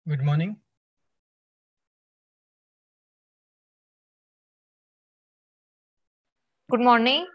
Good morning. Good morning.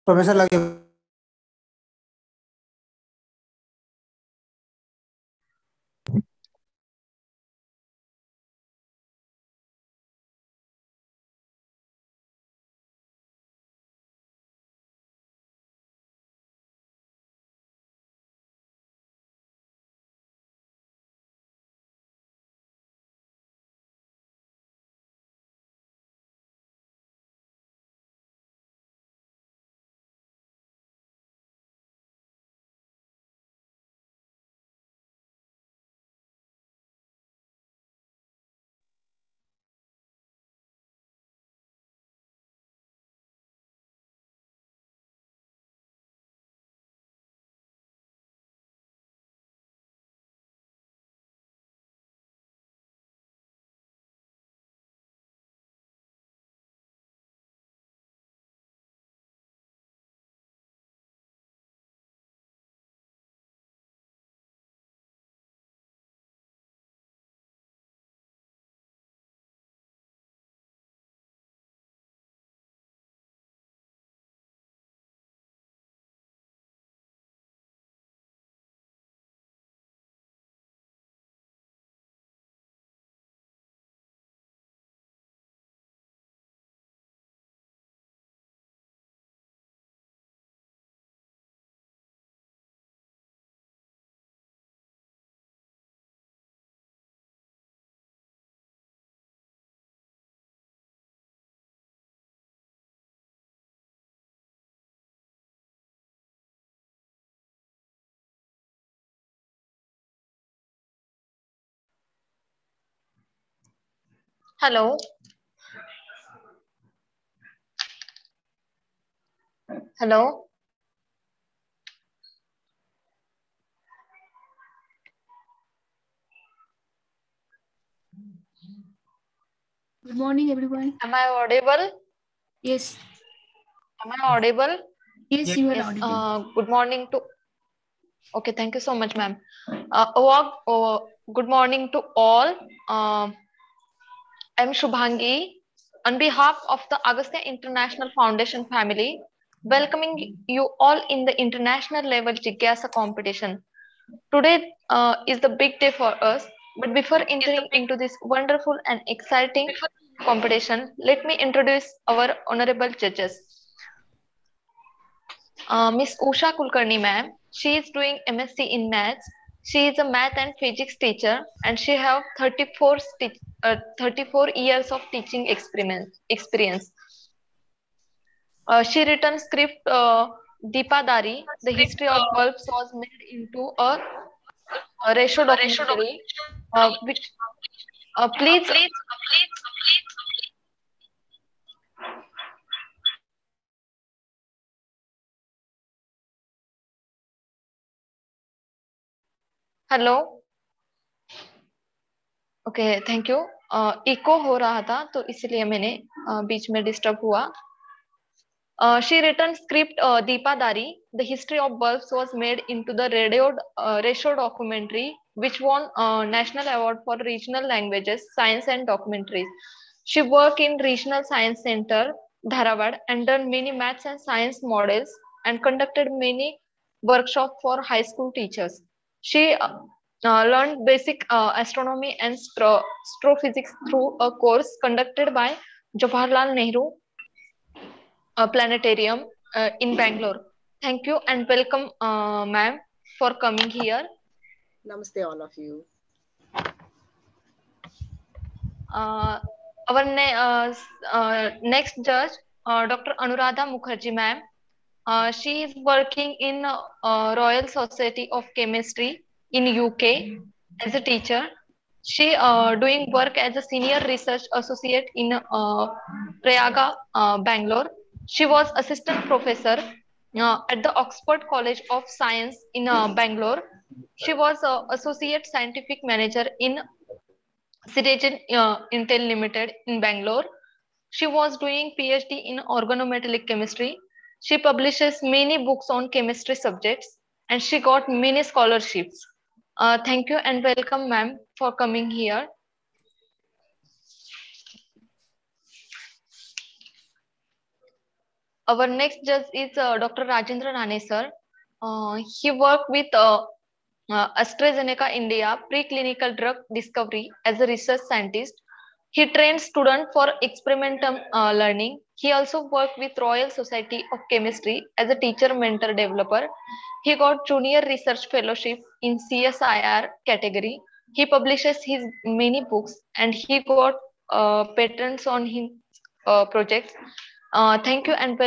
Professor lagi. Hello. Hello. Good morning, everyone. Am I audible? Yes. Am I audible? Yes, you are Yes. audible. Good morning to. Okay, thank you so much, ma'am. Good morning to all. I'm Shubhangi. On behalf of the Agastya International Foundation family, welcoming you all in the international level Jignyasa competition. Today is the big day for us, but before entering into this wonderful and exciting competition, let me introduce our honorable judges. Miss Usha Kulkarni ma'am, she is doing MSc in Maths. She is a math and physics teacher and she have 34 years of teaching experience. She written script Deepadari, the history of bulbs was made into a ratio documentary. Which, please hello. Okay, thank you. Echo हो रहा था तो इसलिए मैंने बीच में disturb हुआ। She written script Deepa Dari. The history of bulbs was made into the ratio documentary, which won National Award for Regional Languages, Science and Documentaries. She worked in Regional Science Center, Dharwad, and done many maths and science models and conducted many workshops for high school teachers. She learned basic astronomy and astrophysics through a course conducted by Jawaharlal Nehru planetarium in Bangalore. Thank you and welcome, ma'am, for coming here. Namaste, all of you. Uh, our next judge, Dr. Anuradha Mukherjee, ma'am. She is working in Royal Society of Chemistry in UK as a teacher. She doing work as a senior research associate in Prayaga, Bangalore. She was assistant professor at the Oxford College of Science in Bangalore. She was associate scientific manager in Citizen Intel Limited in Bangalore. She was doing PhD in organometallic chemistry. She publishes many books on chemistry subjects and she got many scholarships. Thank you and welcome, ma'am, for coming here. Our next judge is Dr. Rajendra Rane, sir. He worked with AstraZeneca India preclinical drug discovery as a research scientist. He trained students for experimental learning. He also worked with Royal Society of Chemistry as a teacher mentor developer. He got junior research fellowship in CSIR category. He publishes his many books and he got patents on his projects. Thank you and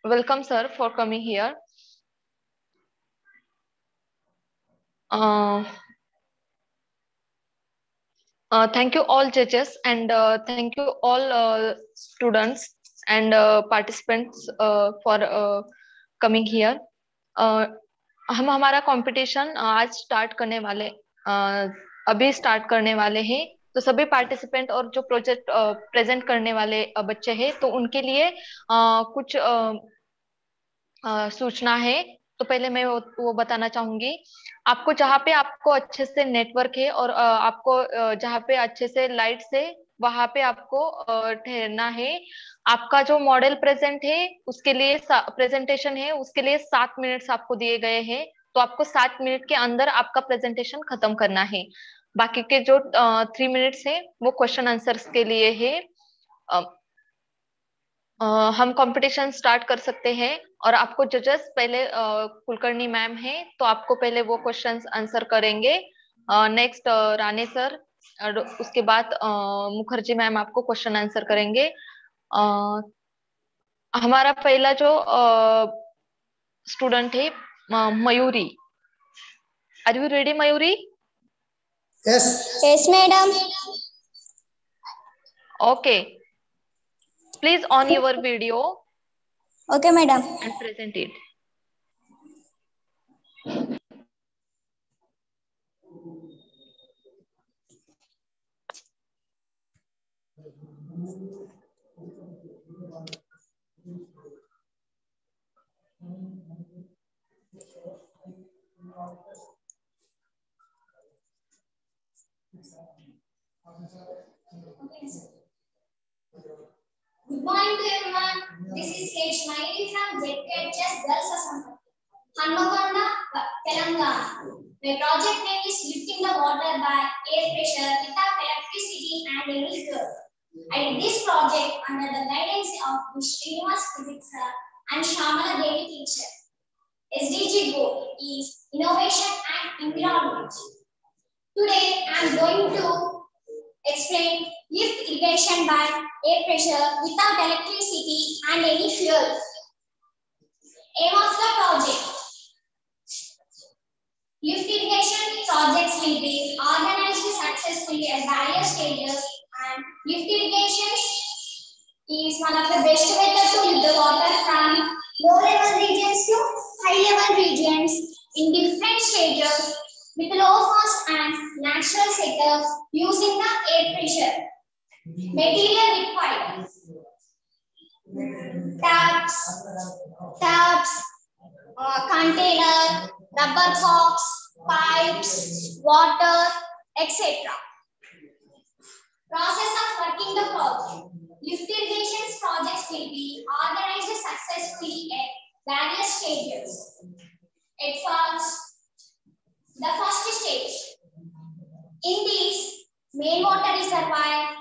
welcome, sir, for coming here. Uh, Thank you all judges and thank you all students and participants for coming here. हम हमारा competition आज start करने वाले अभी start करने वाले हैं। तो सभी पार्टिसिपेंट और जो प्रोजेक्ट प्रेजेंट करने वाले बच्चे हैं तो उनके लिए कुछ सूचना है। तो पहले मैं वो बताना चाहूंगी आपको, जहाँ पे आपको अच्छे से नेटवर्क है और आपको जहाँ पे अच्छे से लाइट से वहां पे आपको ठहरना है। आपका जो मॉडल प्रेजेंट है उसके लिए प्रेजेंटेशन है उसके लिए 7 मिनट्स आपको दिए गए हैं। तो आपको 7 मिनट के अंदर आपका प्रेजेंटेशन खत्म करना है। बाकी के जो 3 मिनट्स है वो क्वेश्चन आंसर्स के लिए है। हम कंपटीशन स्टार्ट कर सकते हैं और आपको जजेस पहले कुलकर्णी मैम है तो आपको पहले वो क्वेश्चंस आंसर करेंगे। नेक्स्ट राणे सर, उसके बाद मुखर्जी मैम आपको क्वेश्चन आंसर करेंगे। हमारा पहला जो स्टूडेंट है Mayuri. Are you ready Mayuri? Yes, madam. Okay, please on your video Okay, madam. and present it. Good morning to everyone. This is H. Mayuri from Jignyasa Girls Assembly, Hanmakonda, Telangana. My project name is Lifting the Water by Air Pressure Without Electricity and Any Fuel. I did this project under the guidance of Jignyasa Physics and Shamala Devi teacher. SDG goal is innovation and environment. Today I am going to explain lift irrigation by air pressure without electricity and any fuel. Aim of the project. Lift irrigation projects will be organized successfully at various stages, and lift irrigation is one of the best methods to lift the water from low level regions to high level regions in different stages with using the air pressure. Material required: taps, container, rubber cocks, pipes, water, etc. Process of working the project. Lift irrigation projects will be organized successfully at various stages. At first, the first stage. In this, main water reservoir,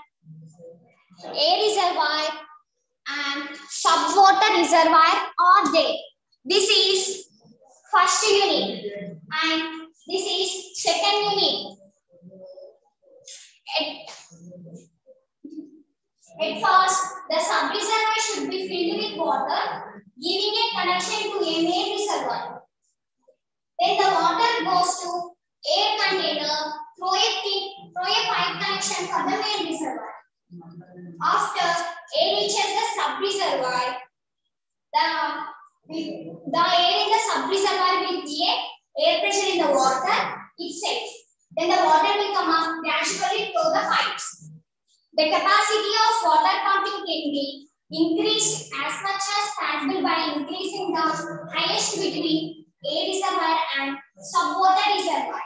air reservoir, and sub-water reservoir are there. This is first unit and this is second unit. At first, the sub-reservoir should be filled with water, giving a connection to a main reservoir. Then the water goes to air container through a pipe connection for the main reservoir. After air reaches the sub-reservoir, the air in the sub-reservoir will create air pressure in the water itself. Then the water will come up gradually through the pipes. The capacity of water pumping can be increased as much as possible by increasing the highest between air reservoir and sub-water reservoir.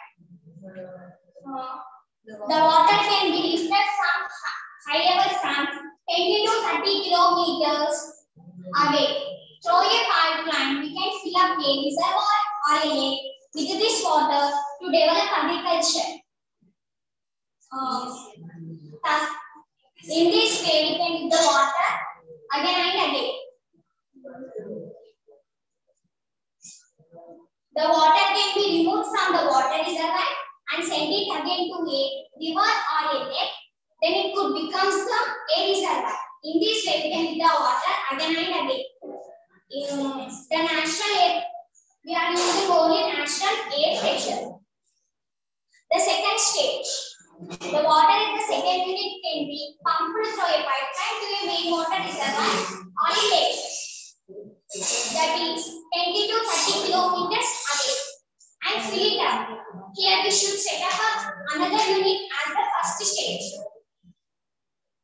The water can be lifted from high level from 20 to 30 kilometers away. Through a pipeline, we can fill up a reservoir or a lake with this water to develop agriculture. In this way, we can use the water again and again. The water can be removed from the water reservoir and send it again to a river or a lake. Then it could become the air reservoir. In this way, we can use the water again and again. The natural air, we are using only natural air pressure. The second stage. The water in the second unit can be pumped through a pipeline to a main water reservoir or a lake. That is 20 to 30 kilometers away. And fill it up. Here we should set up another unit as the first stage.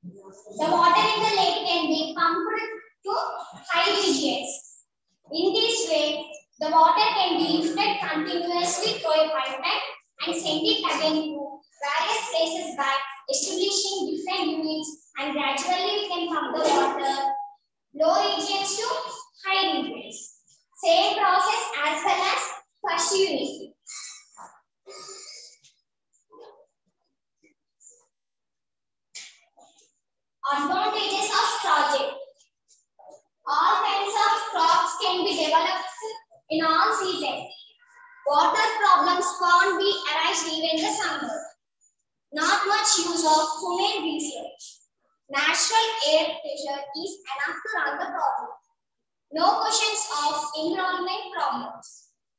The water in the lake can be pumped to high regions. In this way, the water can be lifted continuously through a pipeline and send it again to various places by establishing different units, and gradually we can pump the water low regions to high regions. Same process as well as first unit. Advantages of project. All kinds of crops can be developed in all seasons. Water problems can't be arise even in the summer. Not much use of human research. Natural air pressure is enough to run the project. No questions of environment problems.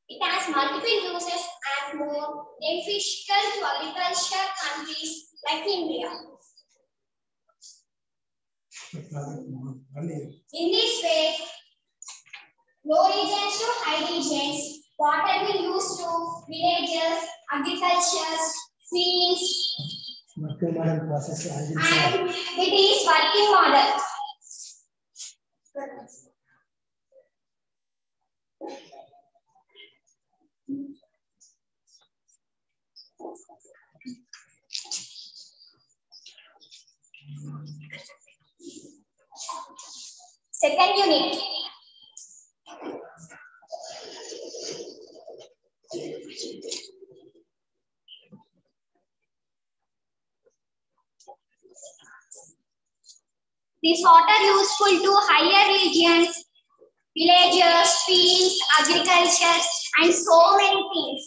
It has multiple uses and more beneficial to agriculture countries like India. In this way, low regions to high regions, water will use to villages, agriculture, fields, model process and it is working model. Second unit. This water useful to higher regions, villages, fields, agriculture, and so many things.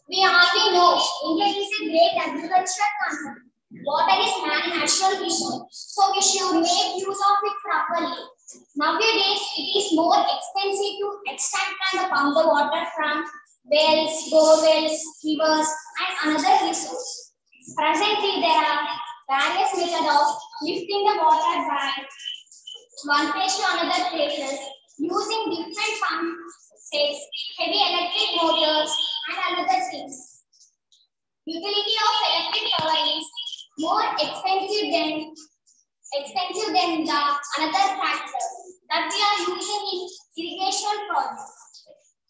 We already know India is a great agricultural country. Water is natural resource, so we should make use of it properly. Nowadays, it is more expensive to extract and pump the water from wells, bore wells, rivers, and another resource. Presently, there are various methods of lifting the water by one place to another places using different pump heavy electric motors, and other things. Utility of electric power is more expensive than the another factor that we are using in irrigation projects.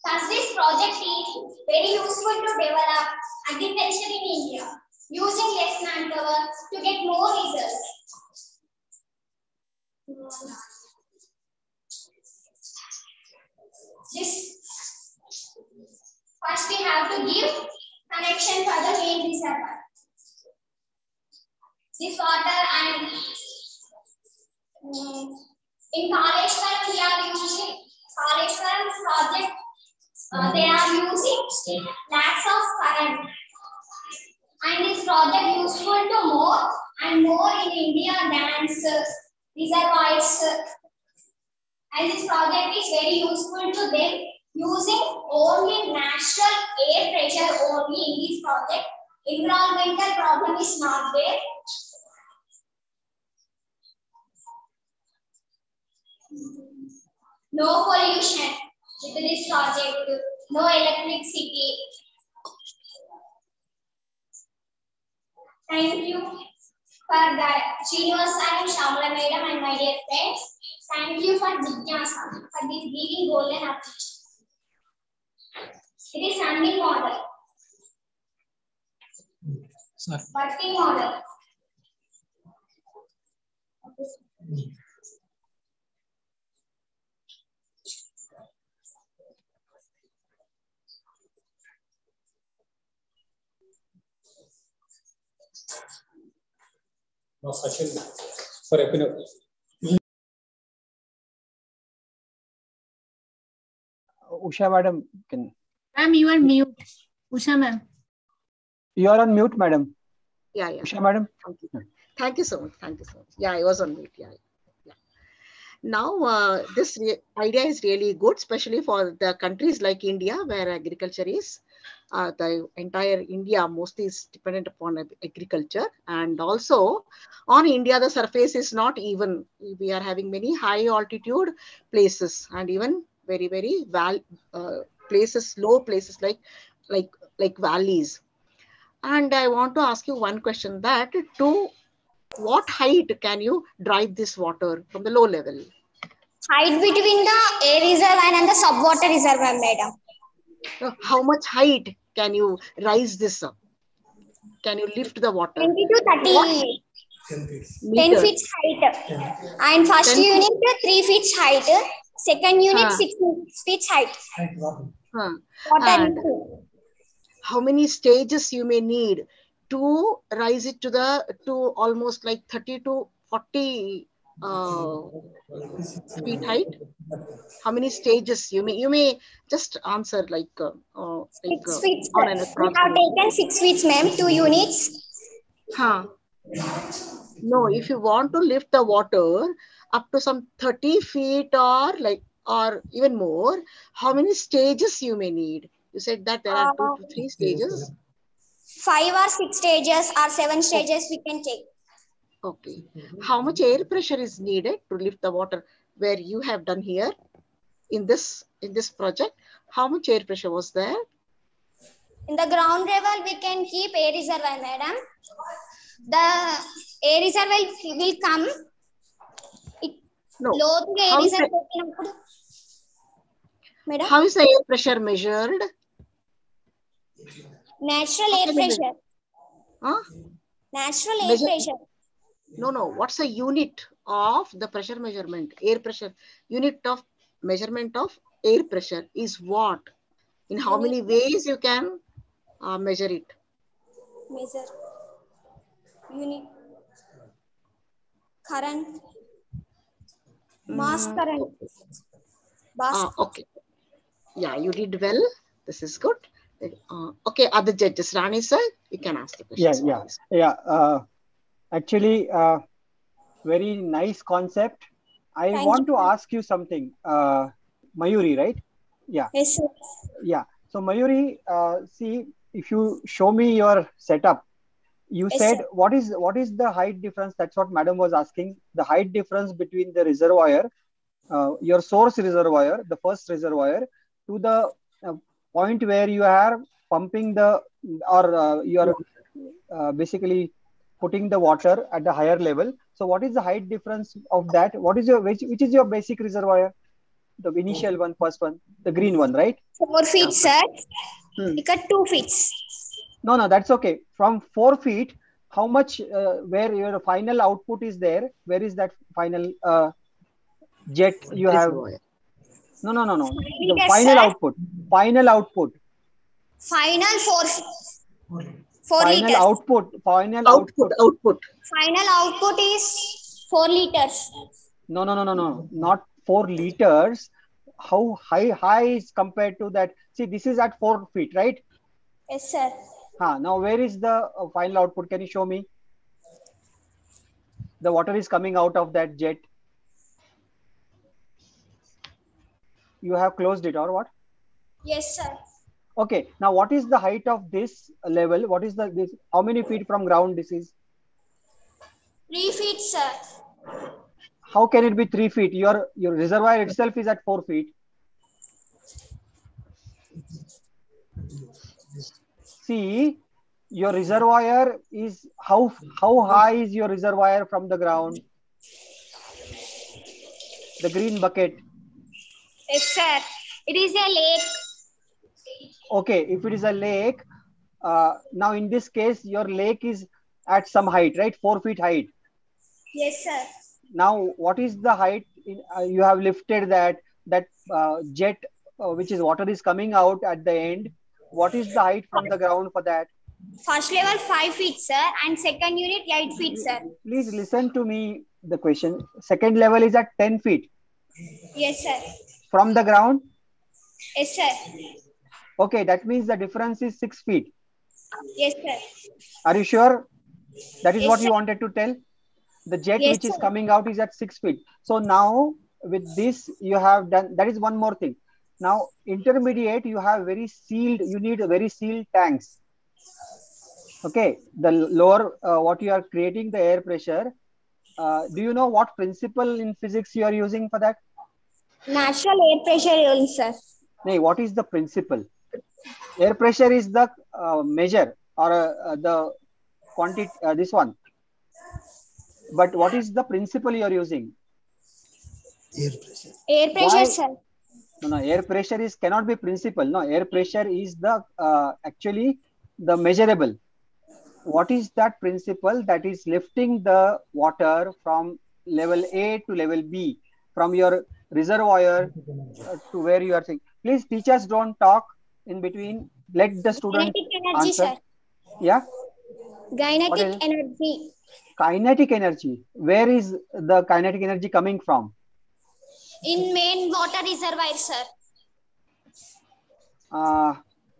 Thus, this project is very useful to develop agriculture in India, using less manpower to get more results. First we have to give connection for the main reservoir. This water and in Kaleshwaram we are using Kaleshwaram project. They are using lakhs of current, and this project useful to more and more in India than reservoirs. And this project is very useful to them, using only natural air pressure only in this project. Environmental problem is not there. No pollution with this project, no electricity. Thank you for that, Jignyasa and Shamla madam and my dear friends. Thank you for Jignyasa for this giving golden appreciation. It is running model. Sorry. Working model. No, Sachin, for Epino. Usha madam, Ma'am, you are mute. Usha ma'am. you are on mute, madam. Yeah, yeah. Usha madam. Thank you. Thank you so much. Thank you so much. Yeah, I was on mute. Yeah. Now, this idea is really good, especially for the countries like India, where agriculture is the entire India mostly is dependent upon agriculture. And also on India, the surface is not even. We are having many high altitude places and even very, very places, low places like valleys. And I want to ask you one question, that to what height can you drive this water from the low level? Height between the air reservoir and the subwater reservoir, madam. How much height can you rise this up? Can you lift the water? 20 to 30 10 feet height. And first unit 3 feet height. Second unit 6 feet height. And how many stages you may need to rise it to almost like 30 to 40 feet height? How many stages you may just answer like 6 feet. on an We have taken 6 feet, ma'am. 2 units. No, if you want to lift the water up to some 30 feet or even more, how many stages you may need? You said that there are 2 to 3 stages. 5 or 6 stages or 7 stages we can take. Okay. How much air pressure is needed to lift the water where you have done here in this project? How much air pressure was there? In the ground level, we can keep air reservoir, madam. The air reservoir will come. No. Low to air reservoir. Madam? How is the air pressure measured? Natural air pressure. Natural air pressure. No. What's the unit of the pressure measurement? Air pressure. Unit of measurement of air pressure is what? In how many ways you can measure it? Measure. Unit. Current. Mass current. Okay. Yeah, you did well. This is good. Okay, other judges. Rani sir, you can ask the questions. Yeah. Actually, very nice concept. I want to ask you something. Mayuri, right? Yeah. Yes, sir. Yeah. So Mayuri, see, if you show me your setup, you said what is the height difference? That's what madam was asking. The height difference between the reservoir, your source reservoir, the first reservoir, to the point where you are pumping the, or you are basically putting the water at the higher level. So what is the height difference of that? What is your, which is your basic reservoir? The initial one, first one, the green one, right? 4 feet, sir. Hmm. Ika 2 feet. No, that's okay. From 4 feet, how much, where your final output is there? Where is that final jet you have? Reservoir. No. The Meters, final sir. output. Final output. Final 4 Final liters. output. Final Output. output. Output. Final output is 4 liters. No. Not 4 liters. How high is compared to that? See, this is at 4 feet, right? Yes, sir. Now where is the final output? Can you show me? The water is coming out of that jet. You have closed it or what? Yes, sir. Okay. Now what is the height of this level? What is this? How many feet from ground this is? 3 feet, sir. How can it be 3 feet? Your reservoir itself is at 4 feet. See, your reservoir is how high is your reservoir from the ground? The green bucket. Yes, sir. It is a lake. Okay, if it is a lake, now in this case, your lake is at some height, right? 4 feet height. Yes, sir. Now, what is the height? You have lifted that jet, which is water is coming out at the end. What is the height from the ground for that? First level 5 feet, sir, and second unit 8 feet, sir. Please listen to me. The question. Second level is at 10 feet. Yes, sir. From the ground. Yes, sir. Okay, that means the difference is 6 feet. Yes, sir. Are you sure? That is Yes, what sir. you wanted to tell? The jet Yes, which is sir. coming out is at 6 feet. So now with this you have done, that is one more thing. Now intermediate, you have very sealed, you need a very sealed tanks. Okay, the lower what you are creating the air pressure. Do you know what principle in physics you are using for that? Natural air pressure rule, sir. No, what is the principle? Air pressure is the measure or the quantity, this one. But what is the principle you are using? Air pressure. Air pressure, Why? sir. No, air pressure is cannot be principle. No, air pressure is the actually the measurable. What is that principle that is lifting the water from level A to level B, from your reservoir to where you are saying? Please, teachers, don't talk in between. Let the student Kinetic energy, answer. sir. Yeah. What is Kinetic it? energy. Kinetic energy. Where is the kinetic energy coming from? In main water reservoir, sir.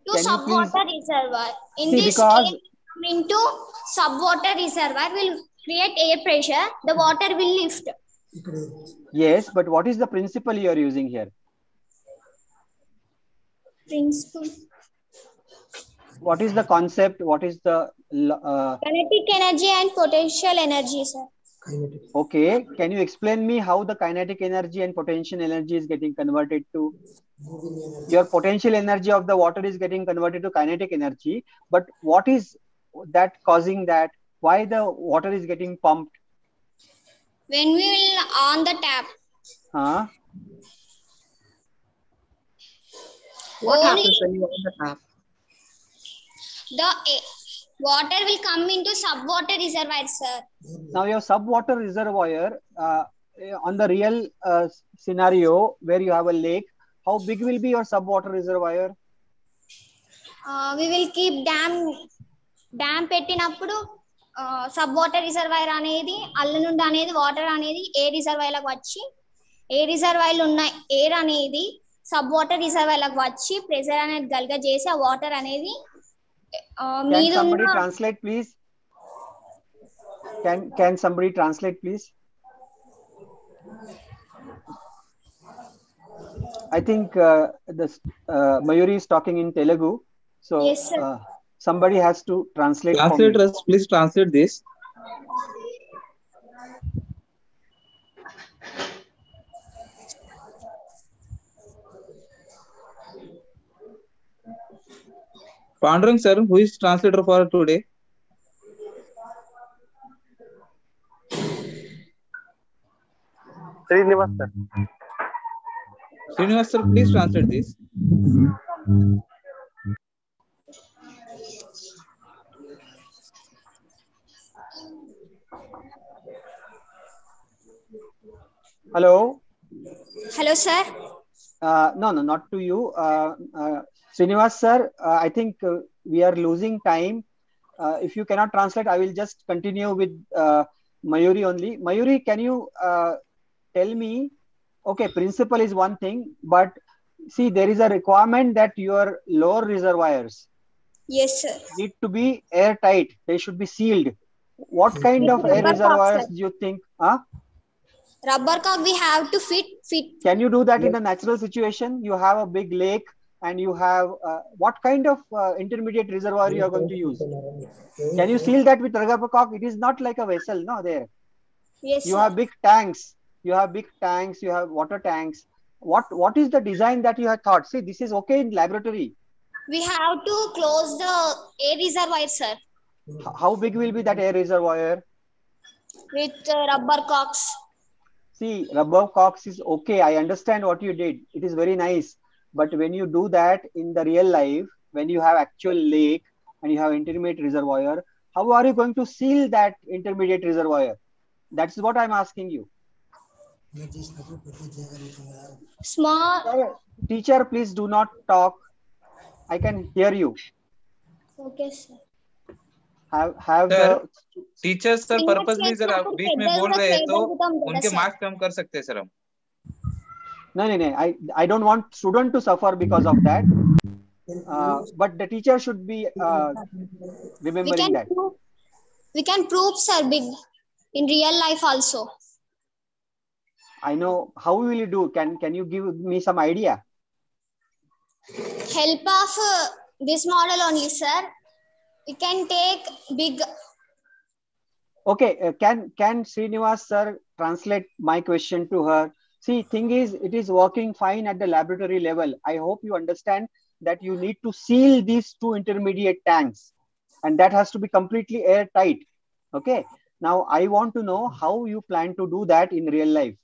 To To subwater reservoir. In see, this because air come into subwater reservoir will create air pressure. The water will lift. yes, but what is the principle you are using here? Principle. What is the concept? What is the Kinetic energy and potential energy, sir. okay, can you explain me how the kinetic energy and potential energy is getting converted to? Your potential energy of the water is getting converted to kinetic energy, but what is that causing that? Why the water is getting pumped? When we will on the tap. What Only happens when you on the tap? the water will come into subwater reservoir, sir. Now your subwater reservoir on the real scenario where you have a lake, how big will be your subwater reservoir? We will keep dam పెట్టినప్పుడు subwater reservoir అనేది అల్ల నుండి అనేది water అనేది ఏ reservoir లకు వచ్చి ఏ reservoir లో ఉన్న ఎయిర్ అనేది subwater reservoir లకు వచ్చి ప్రెషర్ అనేది గల్గ చేసి ఆ వాటర్ అనేది Can somebody translate please? Can somebody translate please? I think Mayuri is talking in Telugu, so yes, sir. Somebody has to translate. Translators, please translate this. Pandurang sir, who is translator for today? Srinivas sir. Srinivas sir, please translate this. Hello. Hello, sir. No, not to you. Srinivas sir, I think we are losing time. If you cannot translate, I will just continue with Mayuri only. Mayuri, can you tell me, okay, principle is one thing, but see, there is a requirement that your lower reservoirs Yes, sir. need to be airtight. They should be sealed. What kind of air Rubber cock, reservoirs sir. do you think? Huh? Rubber cock we have to fit. Can you do that in a natural situation? You have a big lake and you have what kind of intermediate reservoir you are going to use? Can you seal that with rubber cock? It is not like a vessel, no, there. Yes, You sir. have big tanks. You have big tanks. You have water tanks. What is the design that you have thought? See, this is okay in laboratory. We have to close the air reservoir, sir, How big will be that air reservoir? with rubber cocks. See, rubber cocks is okay. I understand what you did. It is very nice. But when you do that in the real life, when you have actual lake and you have intermediate reservoir, how are you going to seal that intermediate reservoir? That's what I'm asking you. Small. Sir, teacher, please do not talk. I can hear you. Okay, sir. Have Sir, the teacher sir Finger purposely change जरा అప్పుడు बीच में పెద్దగా बोल रहे हैं तो చేయగలుగుతాం కదా, उनके sir. मार्क्स कम कर सकते हैं सर हम. no. I don't want student to suffer because of that. But the teacher should be remembering that. We can prove, sir, big in real life also. I know. How will you do? Can you give me some idea? Help of this model only, sir. We can take big. Okay, can Srinivas sir translate my question to her? See, thing is, it is working fine at the laboratory level. I hope you understand that you need to seal these two intermediate tanks, and that has to be completely airtight. Okay. Now, I want to know how you plan to do that in real life,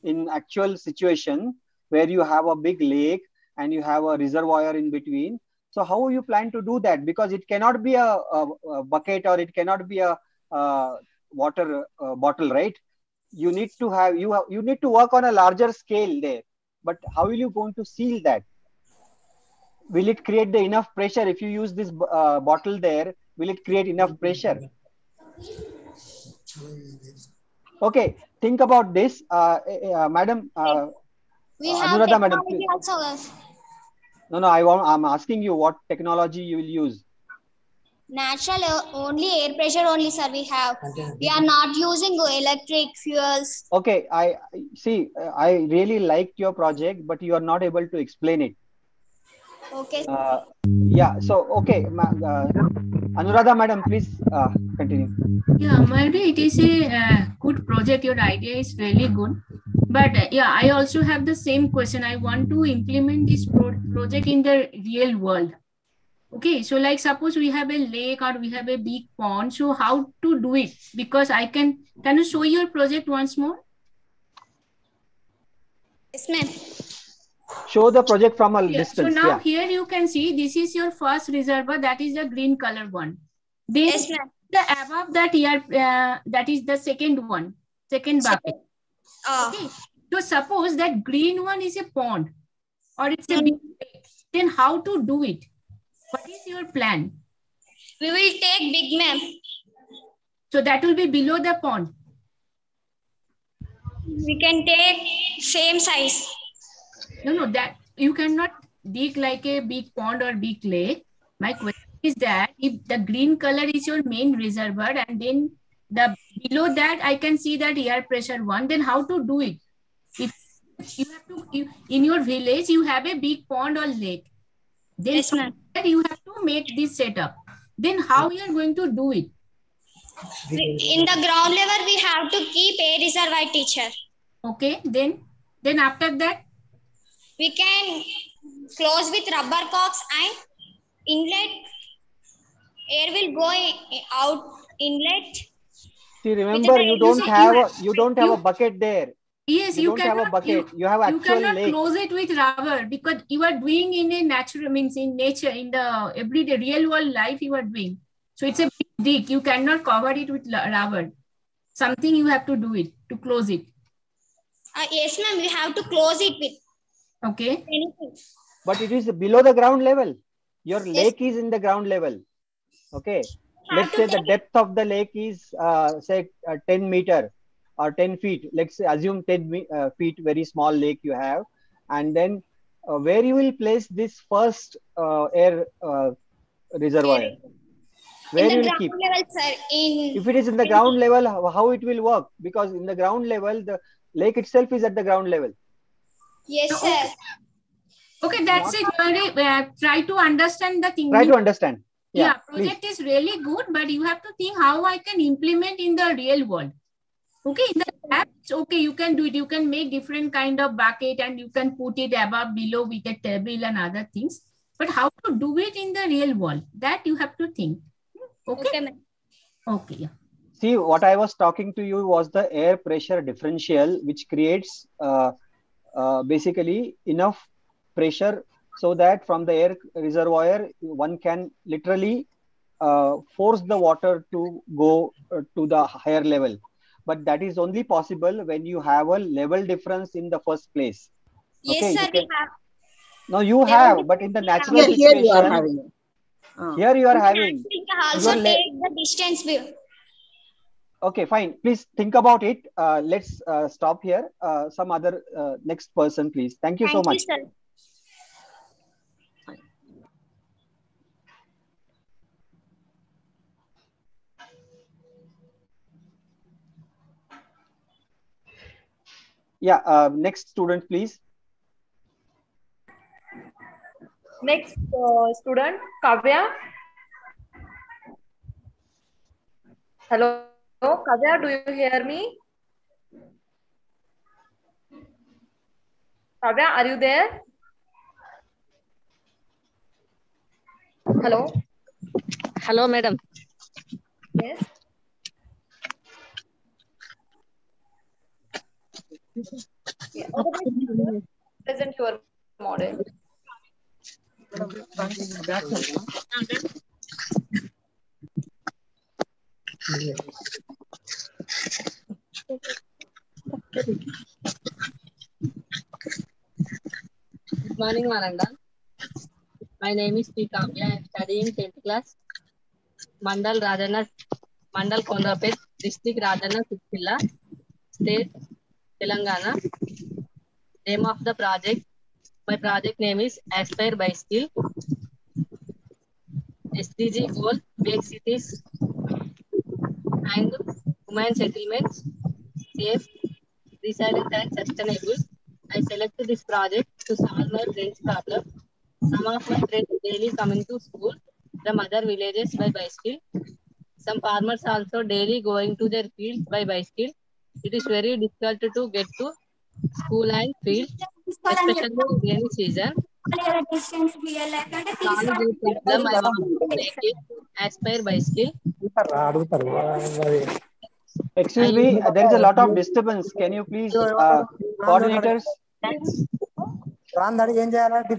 in actual situation where you have a big lake and you have a reservoir in between. So how you plan to do that? Because it cannot be a bucket or it cannot be a water bottle, right? You need to have you need to work on a larger scale there. But how will you going to seal that? Will it create the enough pressure if you use this bottle there? Will it create enough pressure? Okay, think about this, madam. We have Anuradha, madam. technology also. No, I'm asking you what technology you will use. Natural, only air pressure only, sir. We have. We are not using electric fuels. Okay, I see. I really liked your project, but you are not able to explain it. Okay. Yeah. So okay, Anuradha, madam, please continue. Yeah, Mayuri, it is a good project. Your idea is really good. But yeah, I also have the same question. I want to implement this project in the real world. Okay, so like suppose we have a lake or we have a big pond. So how to do it? Because can you show your project once more? Yes, ma'am. Show the project from a Yeah. So distance. now Yeah. here you can see this is your first reservoir. That is the green color one. Then Yes, ma'am. the above that here, that is the second one, second bucket. Okay. So suppose that green one is a pond or it's a big lake. Then how to do it? What is your plan? We will take big, ma'am. So that will be below the pond. We can take same size. No, that you cannot dig like a big pond or big lake. My question is that if the green color is your main reservoir and then the below that I can see that air pressure one, then how to do it? If you have to, in your village, you have a big pond or lake. Then Yes, ma'am. you have to make this setup. Then how you are going to do it? In the ground level, we have to keep a reservoir, teacher. Okay, then after that? We can close with rubber cocks and inlet Air will go out inlet. See, With remember, the you You don't see, have a you bucket there. yes, You you don't have a cannot bucket. You have you actual cannot lake. close it with rubber because you are doing in a natural means in nature in the everyday real world life you are doing. So it's a big dig. You cannot cover it with rubber. Something you have to do it to close it. Yes, ma'am. We have to close it with Okay. anything. But it is below the ground level. Your Yes. lake is in the ground level. Okay. Have Let's to say the take depth of the lake is say 10 meter or 10 feet. Let's say assume 10 feet, very small lake you have. And then where you will place this first air reservoir? air. In Where the you will ground keep? level, sir. If it is in the ground level, how it will work? Because in the ground level, the lake itself is at the ground level. Yes, Okay. sir. Okay, that's it. Try to understand the thing. Try to understand. Yeah, please. project is really good, but you have to think how I can implement in the real world. Okay, in the lab, okay, you can do it. You can make different kind of bucket and you can put it above, below with a table and other things. But how to do it in the real world? That you have to think. Okay. Okay, ma'am. Okay. Yeah. See, what I was talking to you was the air pressure differential, which creates basically enough pressure so that from the air reservoir, one can literally force the water to go to the higher level. But that is only possible when you have a level difference in the first place. Yes, Okay, sir. you can. We have. No, you Level have, but in difference the we have. natural Here you are situation, having it. here you are In the having natural, we can also your take the distance view. Okay, fine. Please think about it. Let's stop here. Some other next person, please. Thank you so Thank you, much. sir. Yeah, next student, please. Next student, Kavya. Hello, Kavya, do you hear me? Kavya, are you there? Hello. Hello, madam. Yes. Yeah. Okay, present your model. Good morning, Maranda. My name is P. Kavya. I am studying 10th class. Mandal Rajana, Mandal Kondrapet, District Rajana Sipilla, State Telangana. Name of the project. My project name is Aspire by Skill. SDG goal, make cities and human settlements safe, resilient and sustainable. I selected this project to solve my friend's problem. Some of my friends daily coming to school from other villages by bicycle. Some farmers also daily going to their fields by bicycle. It is very difficult to get to school and field, especially in rainy season. To solve this problem, I want to make it Aspire bicycle. I Excuse me, use there is a lot of disturbance. Can you please, coordinators? రాందడికి ఏం చేయాలి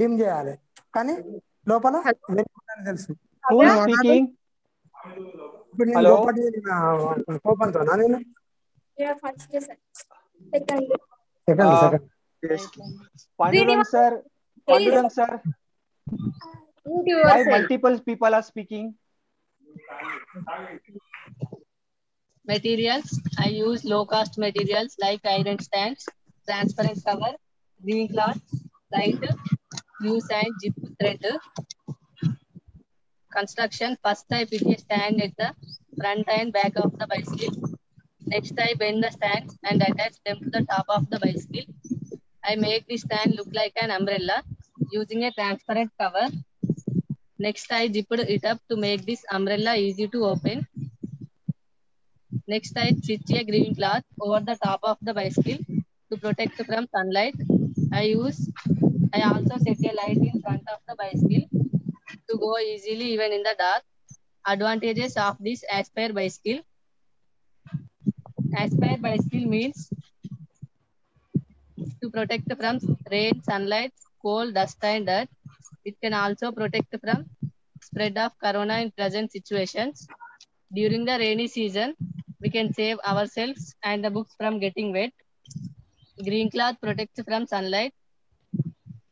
dim చేయాలి కానీ లోపల తెలుసు Who is speaking? ఇప్పుడు నేను Hello? లోపలి కోపంతో నేను second Pandurang sir, Pandurang sir, why multiple people are speaking? materials. I use low cost materials like iron stands, transparent cover, green cloth, light, use and zip thread. Construction. First I put a stand at the front and back of the bicycle. Next I bend the stands and attach them to the top of the bicycle. I make the stand look like an umbrella using a transparent cover. Next I zipped it up to make this umbrella easy to open. Next I stitch a green cloth over the top of the bicycle to protect from sunlight. I also set a light in front of the bicycle to go easily even in the dark. Advantages of this Aspire bicycle. Aspire bicycle means to protect from rain, sunlight, cold, dust, and dirt. It can also protect from spread of corona in present situations. During the rainy season, we can save ourselves and the books from getting wet. Green cloth protects from sunlight.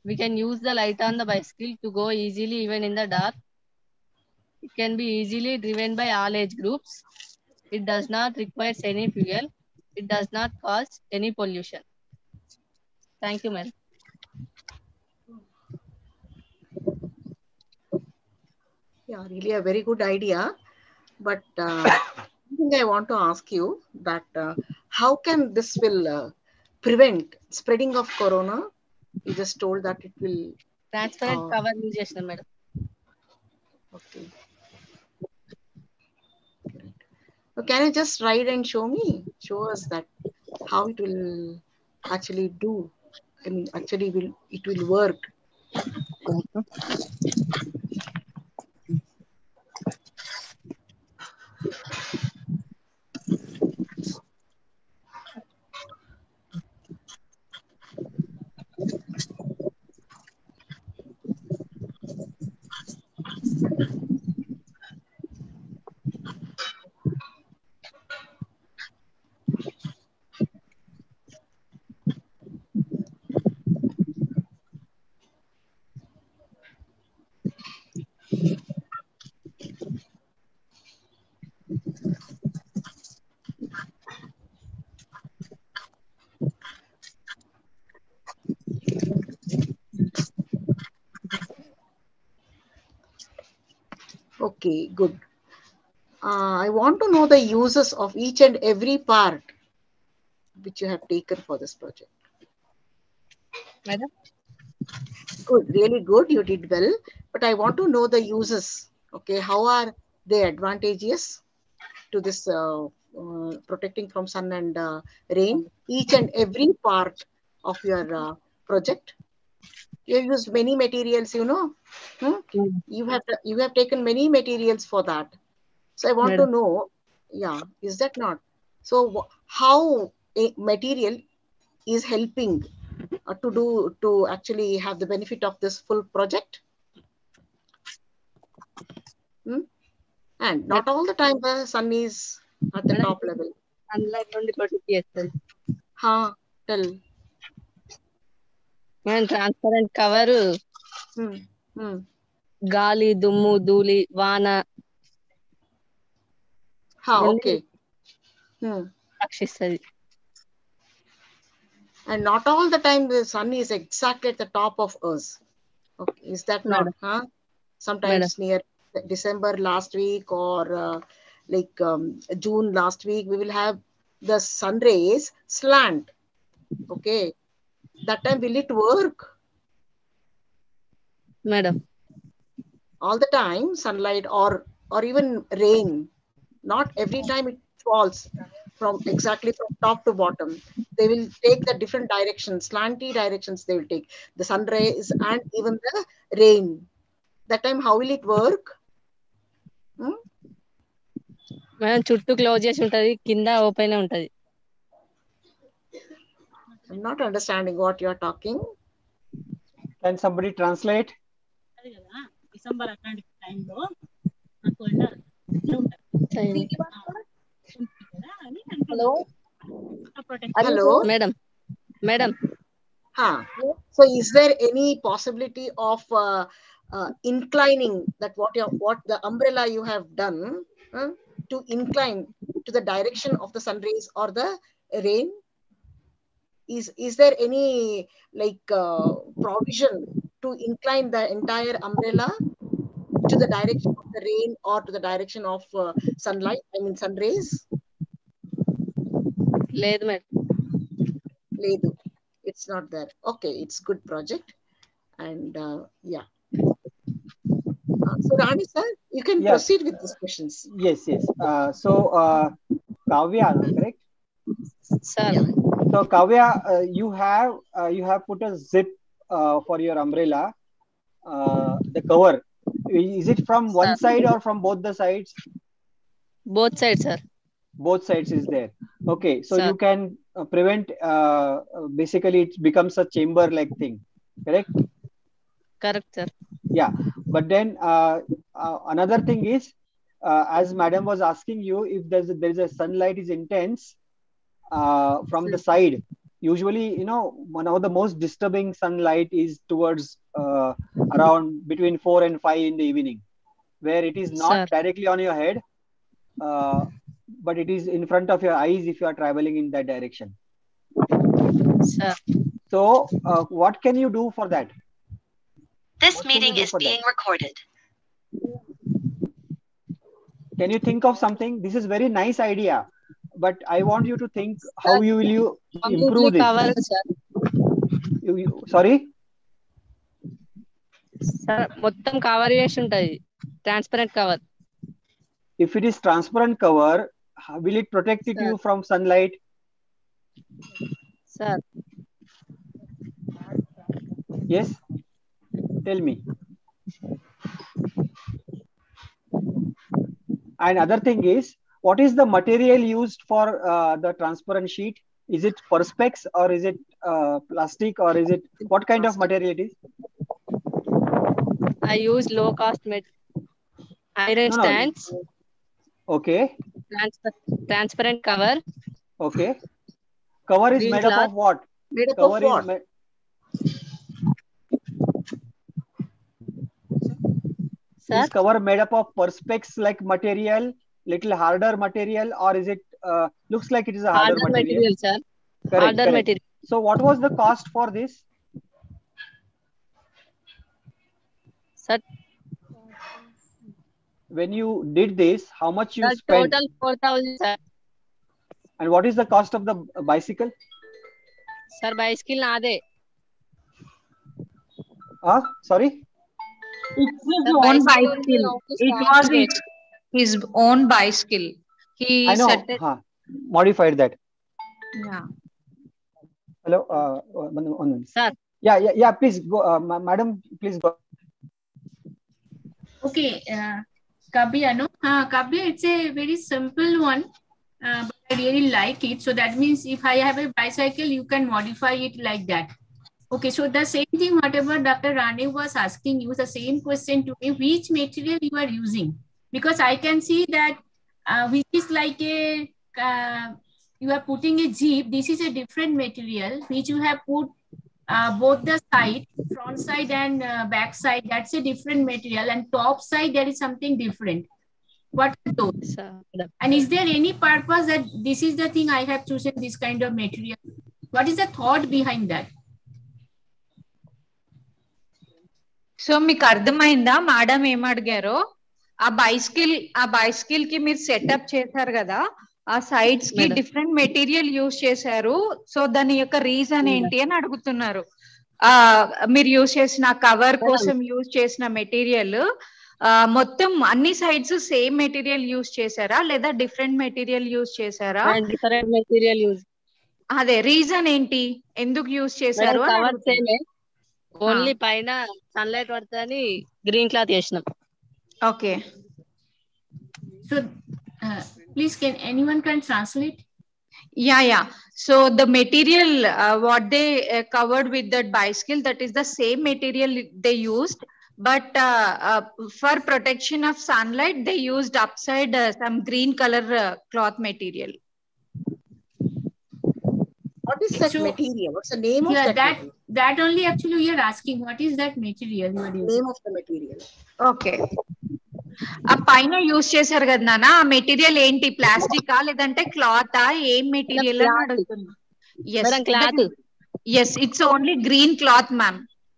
We can use the light on the bicycle to go easily even in the dark. It can be easily driven by all age groups. It does not require any fuel. It does not cause any pollution. Thank you, ma'am. Yeah, really a very good idea. But something I want to ask you that how can this will prevent spreading of corona? You just told that it will. Transparent cover use చేసిన madam. Okay. Correct. So can you just write and show us that how it will actually do? I mean, actually, it will work. Okay, good. I want to know the uses of each and every part which you have taken for this project. Madam? Good, really good. You did well. But I want to know the uses. Okay, how are they advantageous to this protecting from sun and rain? Each and every part of your project. You have used many materials, you know. You have taken many materials for that. So I want to Madam. know, yeah, is that not? So how a material is helping to actually have the benefit of this full project? Hmm? And not all the time the sun is at the top level. Sunlight నుండి protect చేస్తుంది. Tell. మనం transparent cover Hmm. గాలి దుమ్ము ధూళి వాన Okay. రక్షిస్తుంది. And not all the time the sun is exactly at the top of us. Okay. Is that not? Sometimes near December last week or like June last week, we will have the sun rays slant. Okay. That time will it work? Madam. All the time sunlight or even rain. Not every time it falls from exactly from top to bottom. They will take the different directions, slanty directions they will take. The sun rays and even the rain. That time how will it work? మనం చుట్టూ close చేసి ఉంటది కింద open ఉంటది. I'm not understanding what you are talking. Can somebody translate? December అట్లాంటి టైంలో Hello. Hello. Madam. So is there any possibility of inclining that what the umbrella you have done to incline to the direction of the sun rays or the rain? Is there any like provision to incline the entire umbrella to the direction of the rain or to the direction of sunlight? I mean sun rays? లేదు madam. లేదు. It's not there. Okay, it's good project. And yeah. So Rani sir, you can proceed with these questions. Yes. So Kavya, correct? Sir. So Kavya, you have put a zip for your umbrella, the cover. Is it from one side or from both the sides? Both sides, sir. Both sides is there. Okay, so Sir. you can prevent, basically it becomes a chamber like thing, correct? Correct, sir. Yeah, but then another thing is, as madam was asking you, if there's a sunlight is intense from the side, usually, one of the most disturbing sunlight is towards around between 4 and 5 in the evening, where it is not Sir. directly on your head, but it is in front of your eyes if you are traveling in that direction. Sir. So what can you do for that? This meeting is being recorded. Can you think of something? This is very nice idea, but I want you to think how you will improve this. Cover, sir. Sorry? Sir, మొత్తం cover చేసి ఉంటది. Transparent cover. If it is transparent cover, will it protect you from sunlight? Sir. Yes? Tell me. And other thing is, what is the material used for the transparent sheet? Is it perspex or is it plastic, or is it, what kind of material it is? I use low cost iron stands. Okay. Transparent cover. Okay. Cover is Green made cloth. up of what? Made up Cover of what? Is cover made up of perspex like material, little harder material, or is it looks like it is a harder material? Sir. Correct, Harder correct. material. So what was the cost for this? Sir. When you did this, how much you spent? Total 4,000, sir. And what is the cost of the bicycle? Sir, bicycle naade. Sorry? It's his own bicycle. It was his own bicycle. He I know. set it. Modified that. Yeah. Hello. Sir. Yeah. Please go, madam. Please go. Okay. Kavya, no? Kavya, it's a very simple one, but I really like it. So that means if I have a bicycle, you can modify it like that. Okay, so the same thing, whatever Dr. Rane was asking you, the same question to me, which material you are using? Because I can see that which is like a, you are putting a jeep, this is a different material, which you have put both the side, front side and back side, that's a different material, and top side, there is something different. What are those? And is there any purpose that this is the thing I have chosen this kind of material? What is the thought behind that? So మీకు అర్థమైందా madam ఏం అడిగారో? ఆ bicycle కి మీరు setup చేశారు కదా, ఆ sides కి డిఫరెంట్ మెటీరియల్ యూజ్ చేశారు. సో దాని యొక్క రీజన్ ఏంటి అని అడుగుతున్నారు. మీరు యూజ్ చేసిన కవర్ కోసం యూజ్ చేసిన మెటీరియల్ మొత్తం అన్ని సైడ్స్ సేమ్ మెటీరియల్ యూజ్ చేశారా, లేదా డిఫరెంట్ మెటీరియల్ యూజ్ చేశారా? Different material use. అదే రీజన్ ఏంటి, ఎందుకు యూజ్ చేశారు? కవర్ సేమే, ఓన్లీ పైన సన్లైట్ పడుతుందని గ్రీన్ క్లాత్ చేసినాం. Okay. So please, can anyone can translate? Yeah. So the material what they covered with that bicycle, that is the same material they used, but for protection of sunlight they used upside some green color cloth material. What is that material? What's the name of that? That only actually we are asking. What is that material you are using? Name of the material. Okay. ఆ పైన use చేశారు కదా నాన్న, ఆ material ఏంటి, ప్లాస్టికా లేదంటే cloth, ఏం material అని అడుగుతున్నా. Yes, it's only green cloth, ma'am.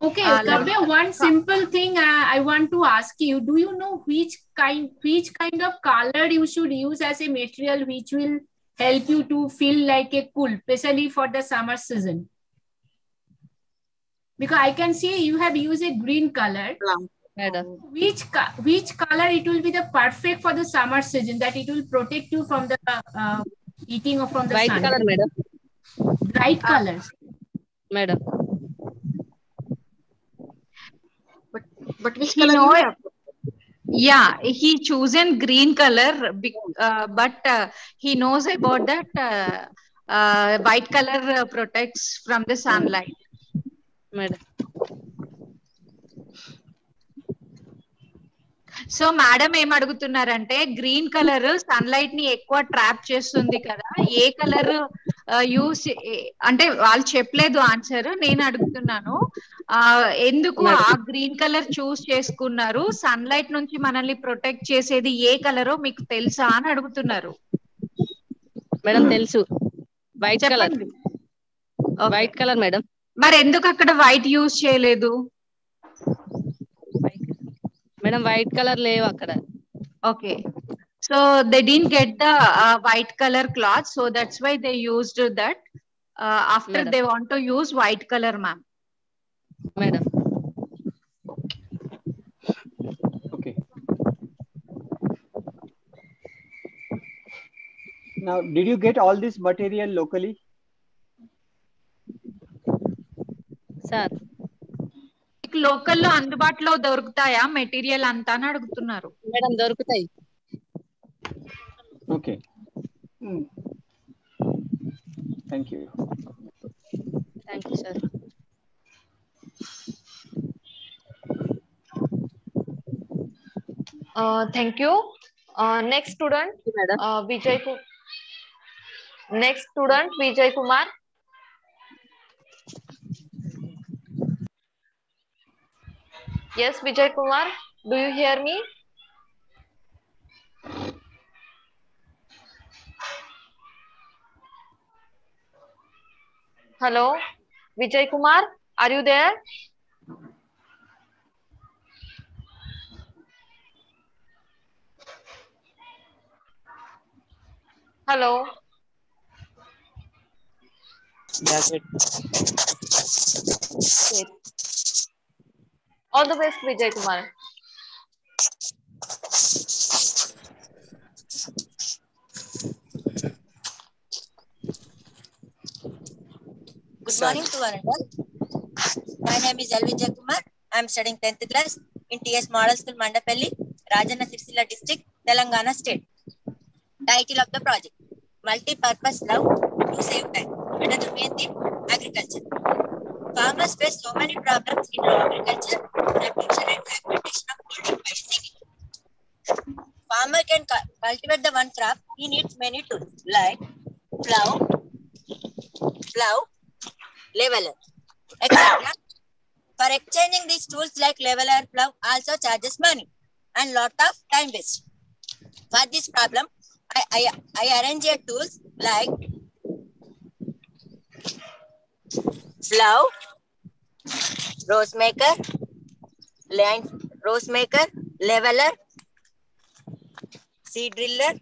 Okay, Kavya, one simple thing I want to ask you, do you know which kind of color you should use as a material which will help you to feel like a cool, especially for the summer season? Because I can see you have used a green color. Which color it will be the perfect for the summer season, that it will protect you from the eating or from the Bright sun? color, madam. Bright colors, madam. But which color? Yeah, he chosen green color, but he knows about that white color protects from the sunlight. Madam. So madam ఏం అడుగుతున్నారంటే green colour sunlight ని ఎక్కువ trap చేస్తుంది కదా, ఏ colour use అంటే వాళ్ళు చెప్పలేదు answer, నేను అడుగుతున్నాను ఎందుకు ఆ గ్రీన్ కలర్ చూస్ చేసుకున్నారు, సన్లైట్ నుంచి మనల్ని ప్రొటెక్ట్ చేసేది ఏ కలరో మీకు తెలుసా అని అడుగుతున్నారు. మేడం తెలుసు, వైట్ కలర్. చెప్పండి. White colour madam. మరి ఎందుకు అక్కడ వైట్ యూస్ చేయలేదు? మేడం వైట్ కలర్ లేవు అక్కడ. Okay, so they didn't get the white color cloth, so that's why they used that. After Madam. they want to use white color, ma'am. Madam. Okay. Now, did you get all this material locally? Sir. లోకల్లో అందుబాటులో దొరుకుతాయా material అంతా అని అడుగుతున్నారు. Madam దొరుకుతాయి. Okay. Thank you. Thank you, sir. Thank you. Next student, Next student, Vijay Kumar. Yes, Vijay Kumar, do you hear me? Hello, Vijay Kumar, are you there? Hello. That's it. Okay. All the best, Vijay Kumar. Good morning to one and all. My name is L. Vijay Kumar. I am studying 10th class in TS Model School, Mandapelli, Rajanna Sircilla District, Telangana State. Title of the project: Multi-Purpose Love to Save Time. Under the main theme, agriculture. Farmers face so many problems in agriculture, production and fragmentation of product by disease. Farmer can cultivate the one crop. He needs many tools like plow, leveler, etc. For exchanging these tools like leveler, plow also charges money and lot of time waste. For this problem, I arrange tools like plow, rose maker, leveler, seed driller,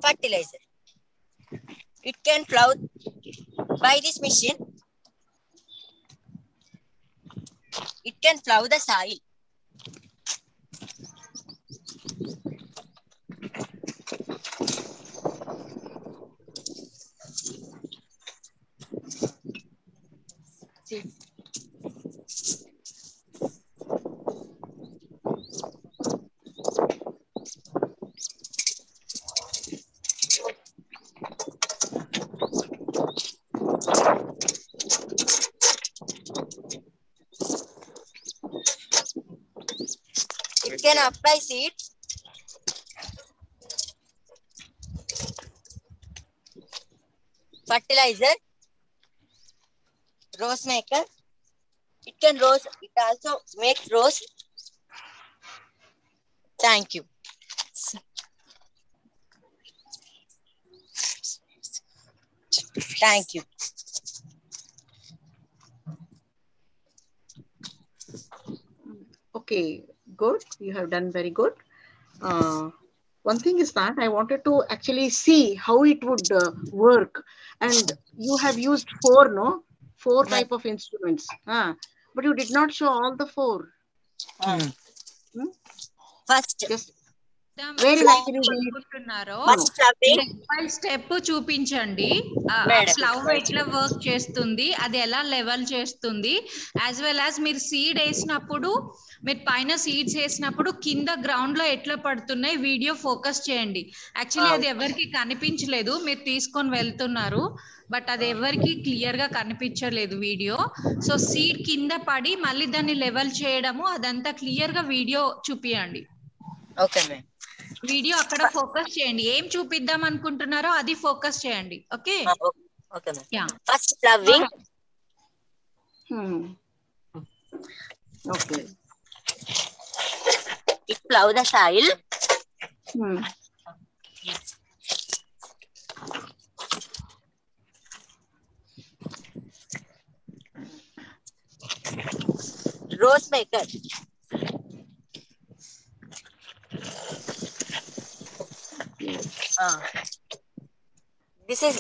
fertilizer. It can plow by this machine. It can plow the soil. It can apply seed, fertilizer, rose maker. It can rose. It also makes rose. Thank you. Thank you. Okay, good. You have done very good. One thing is that I wanted to actually see how it would work. And you have used four type of instruments. But you did not show all the four. First, Very nice. Can you read? అనుకుంటున్నారో First flowering. Step by step చూపించండి. Madam. Flower ఎట్లా work చేస్తుంది, అది ఎలా level చేస్తుంది, as well as మీరు seed వేసినప్పుడు, మీరు పైన సీడ్స్ వేసినప్పుడు కింద గ్రౌండ్ లో ఎట్లా పడుతున్నాయి వీడియో ఫోకస్ చేయండి. యాక్చువల్లీ అది ఎవరికి కనిపించలేదు, మీరు తీసుకొని వెళ్తున్నారు, బట్ అది ఎవరికి క్లియర్ గా కనిపించలేదు వీడియో. సో సీడ్ కింద పడి మళ్ళీ దాన్ని లెవెల్ చేయడము అదంతా క్లియర్ గా వీడియో చూపియండి. Okay ma'am. వీడియో అక్కడ ఫోకస్ చేయండి, ఏం చూపిద్దాం అనుకుంటున్నారో అది ఫోకస్ చేయండి. Okay okay ma'am. Yeah First flowering. Okay. It plow the soil. Rose maker. This is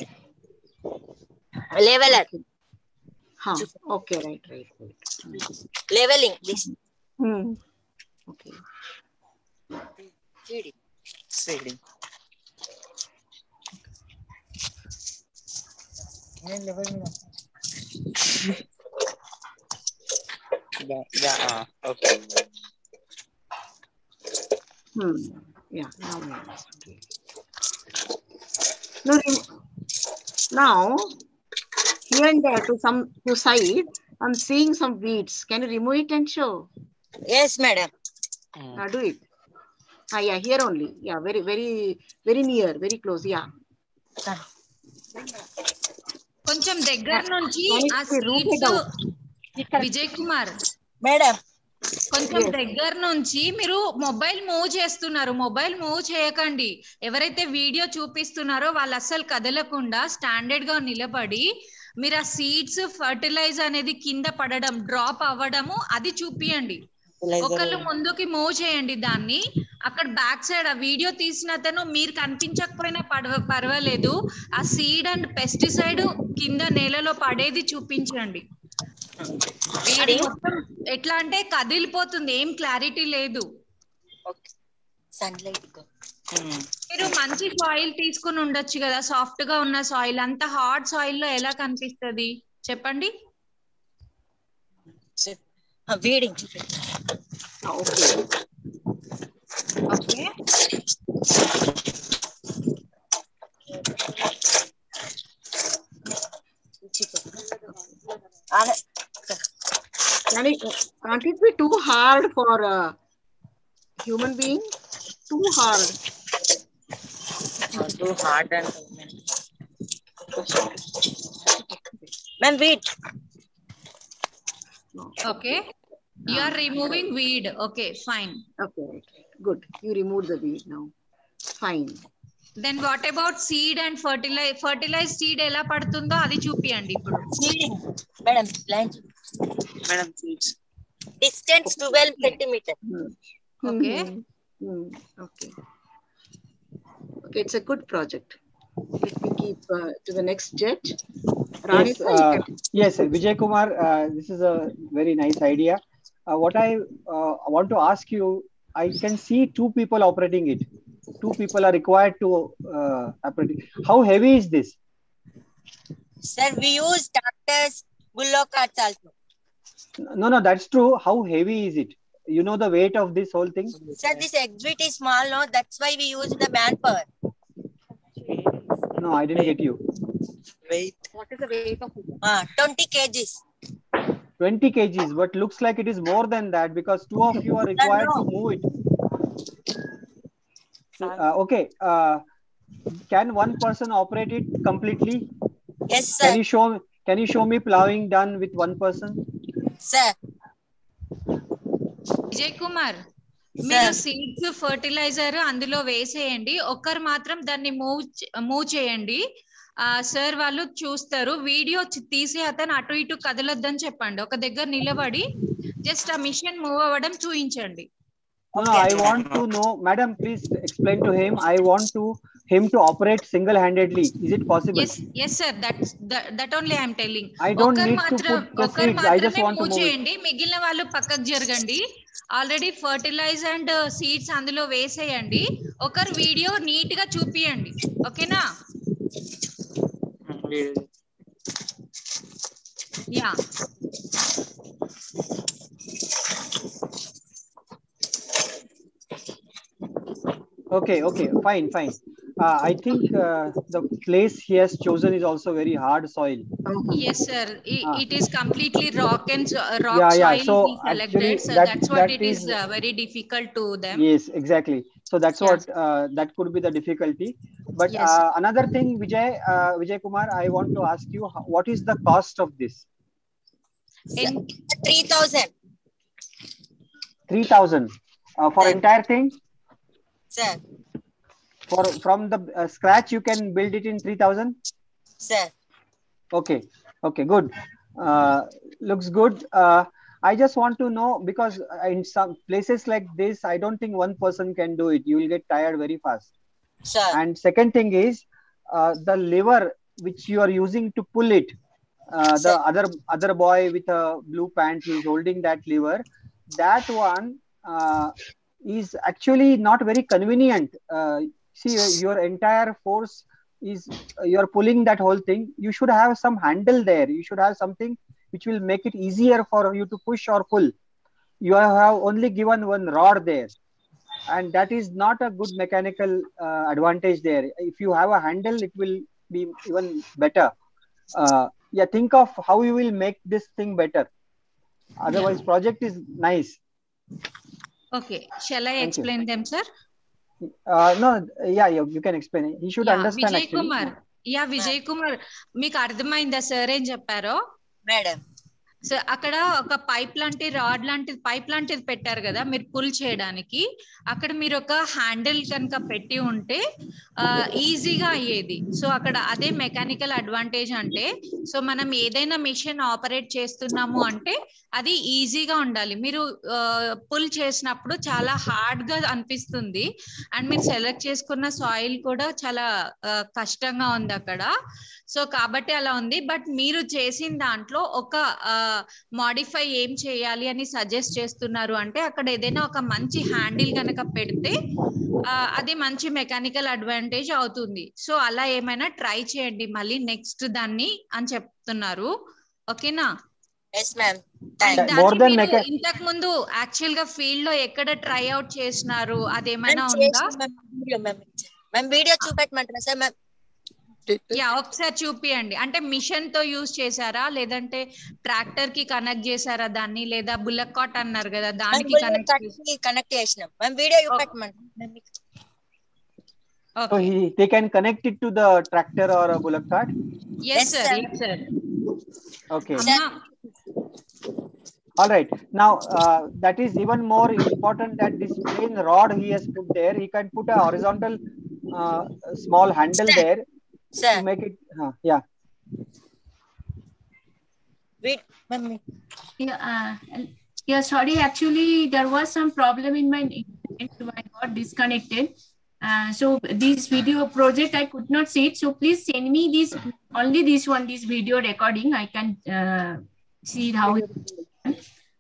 leveler. Okay, right. Leveling this. Okay. Seeding. Okay. Yeah, now I understand. Now, here and there to side, I'm seeing some weeds. Can you remove it and show? Yes, madam. Now do it. Yeah, here only. Yeah, very near, very close. Yeah. కొంచెం దగ్గర నుంచి ఆ seeds, Vijay Kumar madam కొంచెం దగ్గర నుంచి మీరు mobile move చేస్తున్నారు, mobile move చేయకండి. ఎవరైతే వీడియో చూపిస్తున్నారో వాళ్ళు అస్సలు కదలకుండా స్టాండర్డ్ గా నిలబడి మీరు ఆ సీడ్స్ ఫర్టిలైజ్ అనేది కింద పడడం, డ్రాప్ అవ్వడము అది చూపియండి. ఒకళ్ళు ముందుకి మూవ్ చేయండి దాన్ని. అక్కడ బ్యాక్ సైడ్ ఆ వీడియో తీసిన అతను మీరు కనిపించకపోయినా పర్వాలేదు, ఆ సీడ్ అండ్ పెస్టిసైడ్ కింద నేలలో పడేది చూపించండి. అది మొత్తం ఎట్లా అంటే కదిలిపోతుంది, ఏం క్లారిటీ లేదు. మీరు మంచి సాయిల్ తీసుకుని ఉండొచ్చు కదా, సాఫ్ట్ గా ఉన్న సాయిల్. అంత హార్డ్ సాయిల్ లో ఎలా కనిపిస్తుంది చెప్పండి? Weeding. Okay Can't it be too hard for a human being? Too hard. Too hard and ma'am, wait. Okay, you are removing weed. Okay, fine. Okay, good. You removed the weed now. Fine. Then what about seed and fertilized seed ఎలా పడుతుందో అది చూపియండి ఇప్పుడు. Madam plant. Madam seeds. Distance 12 centimeter. Okay. Okay. Okay, it's a good project. Let me keep to the next jet. Yes, Vijay Kumar, this is a very nice idea. What I want to ask you, I can see 2 people operating it. 2 people are required to operate it. How heavy is this? Sir, we use tractors, bullock carts also. No, that's true. How heavy is it? You know the weight of this whole thing? Sir, this exhibit is small, no? That's why we use the manpower. No, I didn't get you. Weight. What is the weight of it? 20 kgs. 20 kgs, but looks like it is more than that because 2 of you are required to move it. Okay. Can one person operate it completely? Yes, sir. Can you show me plowing done with one person? Sir. Vijay Kumar, మీరు seeds fertiliser అందులో వేసేయండి, ఒక్కరు మాత్రం దాన్ని move చేయండి. Sir వాళ్ళు చూస్తారు. Video తీసి అతను అటు ఇటు కదలొద్దని చెప్పండి, ఒక దగ్గర నిలబడి జస్ట్ ఆ మిషన్ మూవ్ అవ్వడం చూపించండి. No, I want to know, madam, please explain to him. I want him to operate single-handedly. Is it possible? Yes, sir. That only I am telling. I don't need to put the seeds. I just want to move చేయండి, మిగిలిన వాళ్ళు పక్కకు జరగండి. Already fertilise and seeds అందులో వేసేయండి. ఒకరు video neat గా చూపియండి, ఓకేనా? Yeah Okay, fine. I think the place he has chosen is also very hard soil. Yes, sir. It is completely rock Yeah, soil so he selected. actually So that's what it is very difficult to them. Yes, exactly. So that's Yeah. what that could be the difficulty. But Yes, sir. another thing, Vijay Kumar, I want to ask you, what is the cost of this? 3,000. 3,000 for entire thing? Sir. From the scratch, you can build it in 3,000? Sir. Okay, good. Looks good. I just want to know, because in some places like this, I don't think one person can do it. You will get tired very fast. Sure. And second thing is the lever which you are using to pull it. The other boy with a blue pant who is holding that lever, that one is actually not very convenient. See, your entire force is you're pulling that whole thing. You should have some handle there. You should have something which will make it easier for you to push or pull. You have only given one rod there, and that is not a good mechanical advantage there. If you have a handle, it will be even better. Yeah, think of how you will make this thing better. Otherwise, project is nice. Okay, shall I explain them, sir? No, yeah, you can explain it. He should understand Vijay actually. Kumar. Yeah, Vijay Kumar. మీకు అర్థమైందా sir ఏం చెప్పారో? Madam. So అక్కడ ఒక pipe లాంటిది పెట్టారు కదా మీరు పుల్ చేయడానికి. అక్కడ మీరు ఒక హ్యాండిల్ కనుక పెట్టి ఉంటే ఈజీగా అయ్యేది. సో అక్కడ అదే మెకానికల్ అడ్వాంటేజ్ అంటే. సో మనం ఏదైనా మిషన్ ఆపరేట్ చేస్తున్నాము అంటే అది ఈజీగా ఉండాలి. మీరు పుల్ చేసినప్పుడు చాలా హార్డ్ గా అనిపిస్తుంది. అండ్ మీరు సెలెక్ట్ చేసుకున్న సాయిల్ కూడా చాలా కష్టంగా ఉంది అక్కడ. సో కాబట్టి అలా ఉంది. బట్ మీరు చేసిన దాంట్లో ఒక మాడిఫై ఏం చేయాలి అని సజెస్ట్ చేస్తున్నారు అంటే అక్కడ ఏదైనా ఒక మంచి హ్యాండిల్ కనుక పెడితే అది మంచి మెకానికల్ అడ్వాంటేజ్ అవుతుంది. సో అలా ఏమైనా ట్రై చేయండి మళ్ళీ నెక్స్ట్ దాన్ని అని చెప్తున్నారు, ఓకేనా? ఇంతకు ముందు యాక్చువల్ గా ఫీల్డ్ లో ఎక్కడ ట్రై అవుట్ చేసినారు అదేమైనా ఉందా? Video చూపెట్టమంటారా sir? యా, ఒకసారి చూపియండి. అంటే మిషన్ తో యూజ్ చేశారా లేదంటే ట్రాక్టర్ కి కనెక్ట్ చేశారా దాన్ని, లేదా బుల్లక్ కార్ట్ అన్నారు కదా దానికి కనెక్ట్ చేసినాం. మేము video చూపెట్టమంటారా? So they can connect it to the tractor or a bullock cart? Yes, sir. Yes, sir. Okay. All right. Now, that is even more important that this plain rod he has put there, he can put a horizontal small handle there to make it. Yeah. Wait, mummy. Yeah, sorry. Actually, there was some problem in my internet. I got disconnected. So this video project I could not see it. So please send me this video recording. I can see how it is.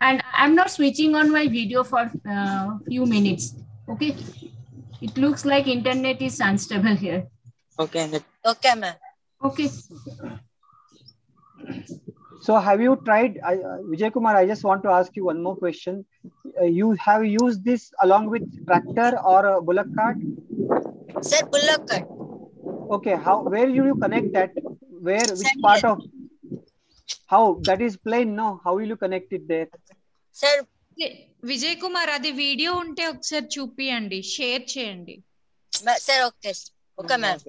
And I'm not switching on my video for few minutes. Okay. It looks like internet is unstable here. Okay. Okay, ma'am. Okay. So have you tried, Vijay Kumar, I just want to ask you one more question. You have used this along with tractor or a bullock cart? Sir, bullock cart. Okay, where do you connect that? Which part of, how, that is plain, no? How will you connect it there? Sir, Vijay Kumar అది video ఉంటే ఒకసారి చూపియండి, share చేయండి. Sir okay ma'am.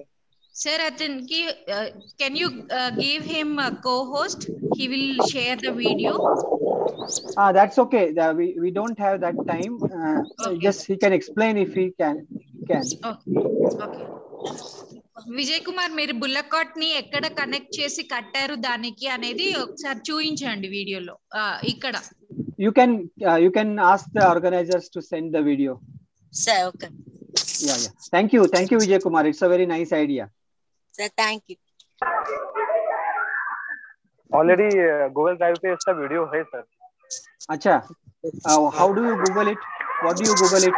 Sir, atanki, can you give him a co-host? He will share the video. That's okay. We don't have that time. Okay. Just he can explain if he can. Okay. Vijay Kumar, మీరు bullock cart ని ఎక్కడ connect చేసి కట్టారు దానికి అనేది ఒకసారి చూపించండి వీడియోలో. ఇక్కడ you can ask the organizers to send the video. Sir, okay. Yeah. Thank you Vijay Kumar. It's a very nice idea. Sir, thank you. Already Google Drive पे इसका वीडियो है सर. अच्छा, How do you Google it? What do you Google it?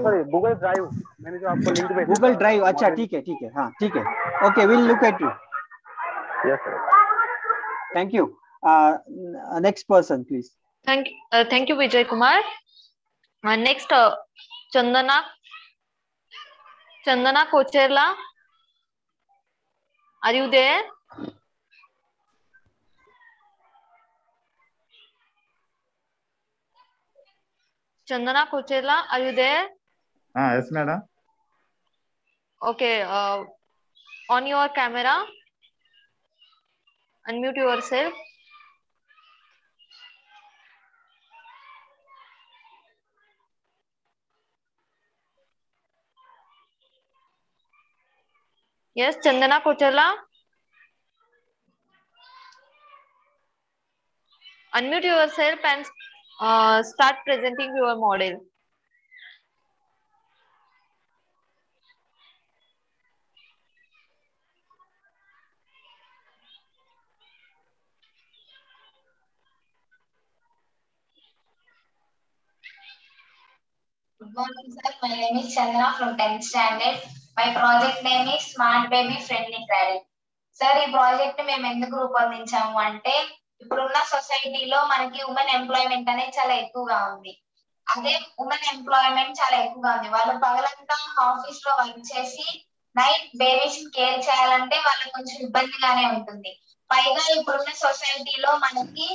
Sorry Google drive मैंने जो आपको link भेजा Google Drive. अच्छा ठीक है हाँ ठीक है. Okay, we'll look at it. Yes, sir. Thank you. Next person, please. Thank you, Vijay Kumar. Next, Chandana Kocherla. Are you there? Chandana Kocherla, are you there? Yes, madam. Okay. On your camera, unmute yourself. Yes, Chandana Kocherla. Unmute yourself and start presenting your model. Good morning, sir. My name is Chandra from 10th standard. My project name is Smart Baby Friendly Cradle. Sir ఈ project మేము ఎందుకు రూపొందించాము అంటే ఇప్పుడున్న సొసైటీలో మనకి women employment అనేది చాలా ఎక్కువగా ఉంది. అదే ఉమెన్ ఎంప్లాయ్మెంట్ చాలా ఎక్కువగా ఉంది. వాళ్ళు పగలంతా ఆఫీస్ లో వర్క్ చేసి నైట్ బేబీస్ కేర్ చేయాలంటే వాళ్ళకి కొంచెం ఇబ్బందిగానే ఉంటుంది. పైగా ఇప్పుడున్న సొసైటీలో మనకి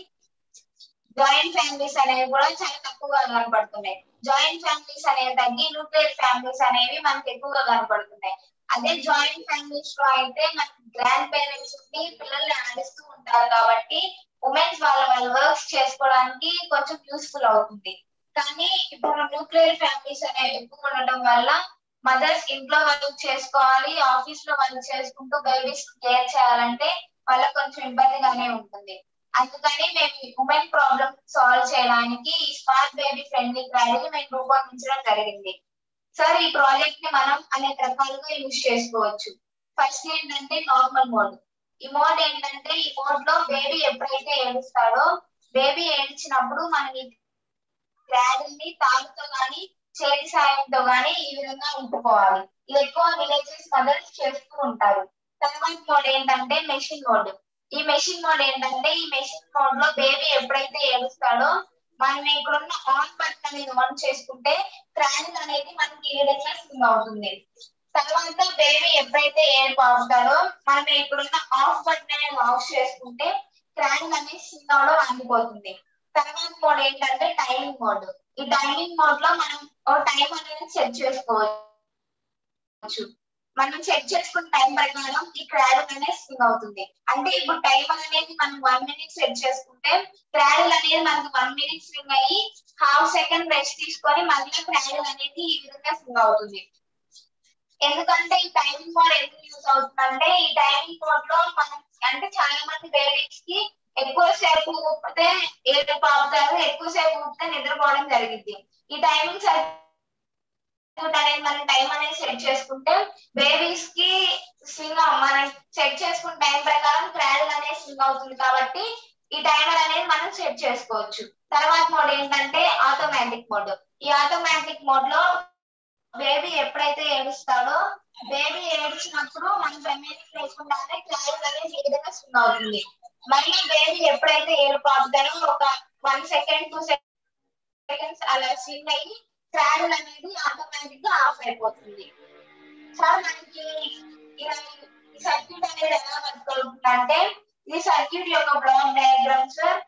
జాయింట్ ఫ్యామిలీస్ అనేవి కూడా చాలా తక్కువగా కనపడుతున్నాయి. జాయింట్ ఫ్యామిలీస్ అనేవి తగ్గి న్యూక్లియర్ ఫ్యామిలీస్ అనేవి మనకి ఎక్కువగా కనపడుతున్నాయి. అదే జాయింట్ ఫ్యామిలీస్ లో అయితే మనకి గ్రాండ్ పేరెంట్స్ ఉండి పిల్లల్ని ఆడిస్తూ ఉంటారు కాబట్టి ఉమెన్స్ వాళ్ళ వర్క్స్ చేసుకోవడానికి కొంచెం యూస్ఫుల్ అవుతుంది. కానీ ఇప్పుడు న్యూక్లియర్ ఫ్యామిలీస్ అనేవి ఎక్కువ ఉండడం వల్ల మదర్స్ ఇంట్లో వర్క్ చేసుకోవాలి, ఆఫీస్ లో వర్క్ చేసుకుంటూ బేబీస్ కేర్ చేయాలంటే వాళ్ళకి కొంచెం ఇబ్బందిగానే ఉంటుంది. అందుకని మేము ఉమెన్ ప్రాబ్లమ్ సాల్వ్ చేయడానికి ఈ స్మార్ట్ బేబీ ఫ్రెండ్లీ క్రాడల్ మేము రూపొందించడం జరిగింది. సార్ ఈ ప్రాజెక్ట్ ని మనం అనేక రకాలుగా యూజ్ చేసుకోవచ్చు. ఫస్ట్ ఏంటంటే నార్మల్ మోడ్. ఈ మోడ్ ఏంటంటే ఈ మోడ్ లో బేబీ ఎప్పుడైతే ఏడుస్తాడో బేబీ ఏడ్చినప్పుడు మనం ఈ క్రాడల్ ని తాడుతో గాని చేతి సాయంతో గాని ఈ విధంగా ఉంటుకోవాలి. ఇది ఎక్కువ విలేజెస్ మదర్స్ చేస్తూ ఉంటారు. తర్వాత మోడ్ ఏంటంటే మెషిన్ మోడ్. ఈ మెషిన్ మోడ్ ఏంటంటే ఈ మెషిన్ మోడ్ లో బేబీ ఎప్పుడైతే ఏడుస్తాడో మనం ఇక్కడున్న ఆన్ బటన్ అనేది ఆన్ చేసుకుంటే క్రాడల్ అనేది మనకి ఈ విధంగా స్వింగ్ అవుతుంది. తర్వాత బేబీ ఎప్పుడైతే ఏడుపు ఆపుతాడో మనం ఇక్కడున్న ఆఫ్ బటన్ అనేది ఆఫ్ చేసుకుంటే క్రాడల్ అనేది స్వింగ్ అవడం ఆగిపోతుంది. తర్వాత మోడ్ ఏంటంటే టైమింగ్ మోడ్. ఈ టైమింగ్ మోడ్ లో మనం టైం అనేది సెట్ చేసుకోవచ్చు. మనం సెట్ చేసుకున్న టైం ప్రకారం ఈ క్రాడల్ అనేది స్వింగ్ అవుతుంది. అంటే ఇప్పుడు టైం అనేది మనం 1 minute సెట్ చేసుకుంటే క్రాడల్ అనేది మనకి 1 minute స్వింగ్ అయ్యి హాఫ్ సెకండ్ రెస్ట్ తీసుకొని మళ్ళీ క్రాడల్ అనేది ఈ విధంగా స్వింగ్ అవుతుంది. ఎందుకంటే ఈ టైమింగ్ మోడ్ ఎందుకు యూజ్ అవుతుందంటే ఈ టైమింగ్ మోడ్ లో మనం అంటే చాలా మంది బేబీస్ కి ఎక్కువసేపు ఊపితే ఏడుపు ఆపుతారు, ఎక్కువసేపు ఊపితే నిద్రపోవడం జరిగింది. ఈ టైమింగ్ అనేది మనం టైం అనేది సెట్ చేసుకుంటే బేబీస్ కి స్వింగ్ మనం సెట్ చేసుకున్న టైం ప్రకారం క్రాడల్ అనేది స్వింగ్ అవుతుంది కాబట్టి ఈ టైమర్ అనేది మనం సెట్ చేసుకోవచ్చు. తర్వాత మోడ్ ఏంటంటే ఆటోమేటిక్ మోడ్. ఈ ఆటోమేటిక్ మోడ్ లో బేబీ ఎప్పుడైతే ఏడుస్తాడో బేబీ ఏడ్చినప్పుడు మనం రెమెడీ లేకుండానే క్రాడల్ అనేది ఈ విధంగా స్వింగ్ అవుతుంది. మళ్ళీ బేబీ ఎప్పుడైతే ఏడుపు ఆపుతాడో ఒక 1 second 2 seconds అలా స్వింగ్ అయ్యి క్రాడల్ అనేది ఆటోమేటిక్ గా ఆఫ్ అయిపోతుంది. సార్ మనకి ఈ సర్క్యూట్ అనేది ఎలా వర్క్ అవుతుందంటే ఈ సర్క్యూట్ యొక్క బ్లాక్ డయాగ్రామ్ సార్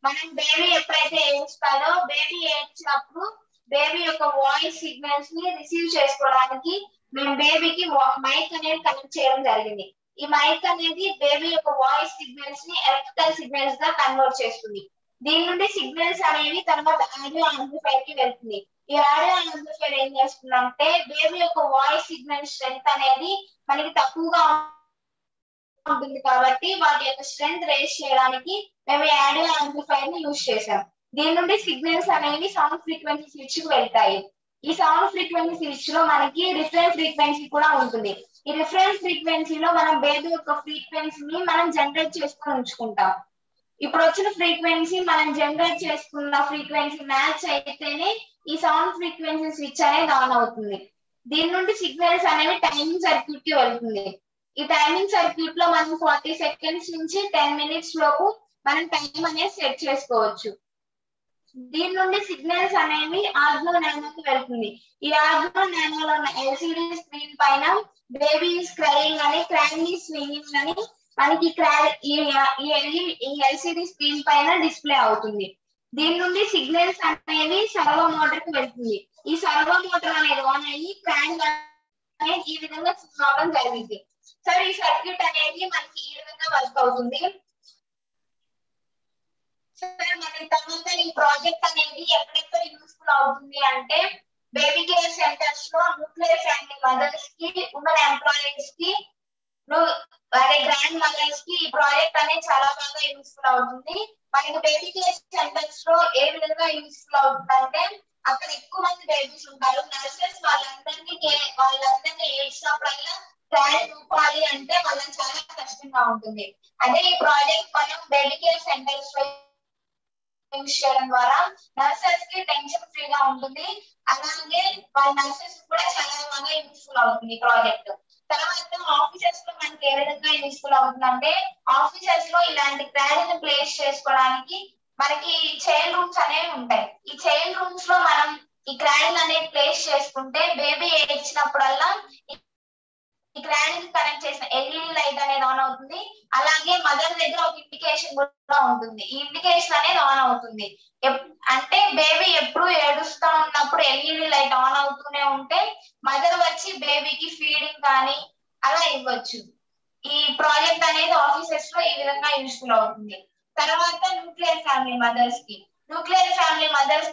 మనం బేబీ ఎప్పుడైతే ఏడుస్తాడో బేబీ ఏడ్చినప్పుడు బేబీ యొక్క వాయిస్ సిగ్నల్స్ ని రిసీవ్ చేసుకోవడానికి మేము బేబీకి మైక్ అనేది కనెక్ట్ చేయడం జరిగింది. ఈ మైక్ అనేది బేబీ యొక్క వాయిస్ సిగ్నల్స్ ని ఎలక్ట్రికల్ సిగ్నల్స్ గా కన్వర్ట్ చేస్తుంది. దీని నుండి సిగ్నల్స్ అనేవి తర్వాత ఆడియో యాంప్లిఫైర్ కి వెళ్తుంది. ఈ ఆడియో యాంప్లిఫైర్ ఏం చేస్తుందంటే బేబీ యొక్క వాయిస్ సిగ్నల్ స్ట్రెంత్ అనేది మనకి తక్కువగా ఉంటుంది కాబట్టి వాటి యొక్క స్ట్రెంత్ రేస్ చేయడానికి మేము ఆడియో యాంప్లిఫైర్ ని యూజ్ చేసాం. దీని నుండి సిగ్నల్స్ అనేవి సౌండ్ ఫ్రీక్వెన్సీ స్విచ్ కు వెళ్తాయి. ఈ సౌండ్ ఫ్రీక్వెన్సీ స్విచ్ లో మనకి రిఫరెన్స్ ఫ్రీక్వెన్సీ కూడా ఉంటుంది. ఈ రిఫరెన్స్ ఫ్రీక్వెన్సీలో మనం బేబీ యొక్క ఫ్రీక్వెన్సీని మనం జనరేట్ చేసుకొని ఉంచుకుంటాం. ఇప్పుడు వచ్చిన ఫ్రీక్వెన్సీ మనం జనరేట్ చేసుకున్న ఫ్రీక్వెన్సీ మ్యాచ్ అయితేనే ఈ సౌండ్ ఫ్రీక్వెన్సీ స్విచ్ అనేది ఆన్ అవుతుంది. దీని నుండి సిగ్నల్స్ అనేవి టైమింగ్ సర్క్యూట్ కి వెళ్తుంది. ఈ టైమింగ్ సర్క్యూట్ లో మనం 40 సెకండ్స్ నుంచి 10 మినిట్స్ లోపు మనం టైం అనేది సెట్ చేసుకోవచ్చు. దీని నుండి సిగ్నల్స్ అనేవి ఆర్డో నానోకి వెళ్తుంది. ఈ ఆర్డో నానోలో ఉన్న ఎల్సిడి స్క్రీన్ పైన బేబీ ఈస్ క్రైయింగ్ అని, క్రాంగ్ ఈస్ స్వింగింగ్ అని మనకి ఈ ఎల్సిడి స్క్రీన్ పైన డిస్ప్లే అవుతుంది. దీని నుండి సిగ్నల్స్ అనేవి సర్వో మోటార్ కి వెళ్తుంది. ఈ సర్వో మోటార్ అనేది ఆన్ అయ్యి క్రాంగ్ అనేది ఈ విధంగా రావడం జరిగింది. సార్ ఈ సర్క్యూట్ అనేది మనకి ఈ విధంగా వర్క్ అవుతుంది. సార్ మన తర్వాత ఈ ప్రాజెక్ట్ అనేది ఎక్కడెక్కడ యూస్ఫుల్ అవుతుంది అంటే బేబీ కేర్ సెంటర్స్ లో న్యూక్లియర్ ఫ్యామిలీ మదర్స్ కి, ఉమెన్ ఎంప్లాయీస్ కి, అదే గ్రాండ్ మదర్స్ కి ఈ ప్రాజెక్ట్ అనేది చాలా బాగా యూస్ఫుల్ అవుతుంది. మనకి బేబీ కేర్ సెంటర్స్ లో ఏ విధంగా యూస్ఫుల్ అవుతుంది అంటే అక్కడ ఎక్కువ మంది బేబీస్ ఉంటారు. నర్సెస్ వాళ్ళందరినీ ఏడ్చినప్పుడల్లా క్యారీ చూపాలి అంటే వాళ్ళకి చాలా కష్టంగా ఉంటుంది. అదే ఈ ప్రాజెక్ట్ మనం బేబీ కేర్ సెంటర్స్ లో యూజ్ చేయడం ద్వారా నర్సెస్ కి టెన్షన్ ఫ్రీగా ఉంటుంది. అలాగే వాళ్ళ నర్సెస్ కూడా చాలా బాగా యూస్ఫుల్ అవుతుంది ఈ ప్రాజెక్ట్. తర్వాత ఆఫీసెస్ లో మనకి ఏ విధంగా యూస్ఫుల్ అవుతుందంటే ఆఫీసెస్ లో ఇలాంటి క్రాడీని ప్లేస్ చేసుకోవడానికి మనకి చైల్డ్ రూమ్స్ అనేవి ఉంటాయి. ఈ చైల్డ్ రూమ్స్ లో మనం ఈ క్రాడీని అనేది ప్లేస్ చేసుకుంటే బేబీ ఏడ్చినప్పుడల్లా ఈ క్రాడీని కనెక్ట్ చేసిన ఎల్ఈడి లైట్ అనేది ఆన్ అవుతుంది. అలాగే మదర్ దగ్గర ఒక ఇండికేషన్ కూడా ఉంటుంది. ఈ ఇండికేషన్ అనేది ఆన్ అవుతుంది. అంటే బేబీ ఎప్పుడు ఏడుస్తా ఉన్నప్పుడు ఎల్ఈడి లైట్ ఆన్ అవుతూనే ఉంటే మదర్ వచ్చి బేబీకి ఫీడింగ్ కానీ అలా ఇవ్వచ్చు. ఈ ప్రాజెక్ట్ అనేది ఆఫీసెస్ లో ఈ విధంగా యూస్ఫుల్ అవుతుంది. తర్వాత న్యూక్లియర్ ఫ్యామిలీ మదర్స్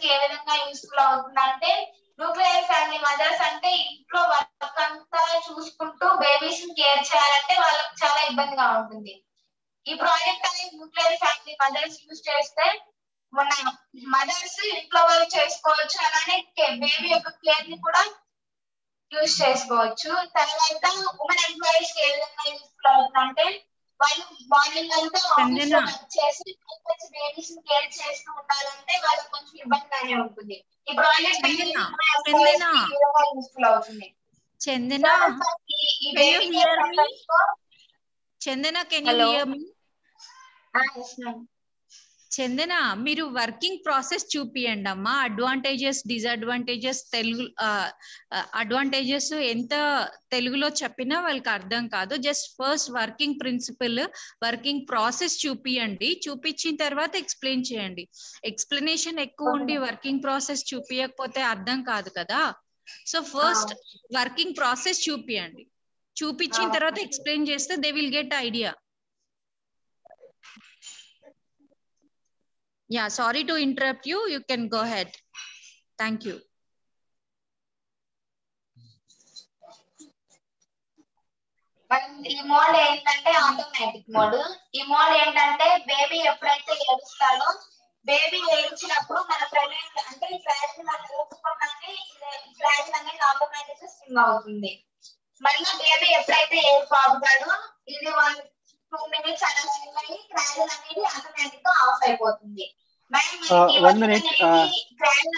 కి ఏ విధంగా యూస్ఫుల్ అవుతుందంటే న్యూక్లియర్ ఫ్యామిలీ మదర్స్ అంటే ఇంట్లో వర్క్ అంతా చూసుకుంటూ బేబీస్ ని కేర్ చేయాలంటే వాళ్ళకి చాలా ఇబ్బందిగా ఉంటుంది. ఈ ప్రాజెక్ట్ అనేది న్యూక్లియర్ ఫ్యామిలీ మదర్స్ యూజ్ చేస్తే మన మదర్స్ ఇంట్లో వర్క్ చేసుకోవచ్చు. అలానే బేబీ యొక్క కేర్ ని కూడా యూజ్ చేసుకోవచ్చు. తర్వాత ఉమెన్ ఎంప్లాయీస్ ఏ విధంగా యూస్ఫుల్ అవుతుందంటే వాళ్ళు మార్నింగ్ అంతా ఆఫీస్ లో వర్క్ చేసి బేబీస్ ని కేర్ చేస్తూ ఉండాలంటే వాళ్ళకి కొంచెం ఇబ్బందిగానే ఉంటుంది. ఈ ప్రాజెక్ట్ అనేది ఉమెన్ ఎంప్లాయీస్ కి ఈ విధంగా యూస్ఫుల్ అవుతుంది. Chandana, ఈ can you baby hear care me? Centres లో Chandana, can you hear me? చందన, మీరు వర్కింగ్ ప్రాసెస్ చూపియండి అమ్మా. అడ్వాంటేజెస్, డిసడ్వాంటేజెస్ తెలుగు అడ్వాంటేజెస్ ఎంత తెలుగులో చెప్పినా వాళ్ళకి అర్థం కాదు. Just first working principle, working process చూపియండి. చూపించిన తర్వాత ఎక్స్ప్లెయిన్ చేయండి. ఎక్స్ప్లెనేషన్ ఎక్కువ ఉండి వర్కింగ్ ప్రాసెస్ చూపించకపోతే అర్థం కాదు కదా. సో ఫస్ట్ వర్కింగ్ ప్రాసెస్ చూపియండి. చూపించిన తర్వాత ఎక్స్ప్లెయిన్ చేస్తే they will get idea. Yeah, sorry to interrupt you. You can go ahead. Thank you. ఈ మోడ్ ఏంటంటే ఆటోమేటిక్ మోడ్. ఈ మోడ్ ఏంటంటే బేబీ ఎప్పుడైతే ఏడుస్తాడో బేబీ ఏడ్చినప్పుడు మన ప్రెగ్నెంట్ అంటే ఈ ఫ్లాష్ మనం చూసుకోవడానికి ఫ్లాష్ అనేది ఆటోమేటిక్ గా స్వింగ్ అవుతుంది. మళ్ళీ బేబీ ఎప్పుడైతే ఏడుపు ఆపుతాడో ఇది 1-2 మినిట్స్ అలా స్వింగ్ అయ్యి క్రాష్ అనేది ఆటోమేటిక్ గా ఆఫ్ అయిపోతుంది. 1 minute,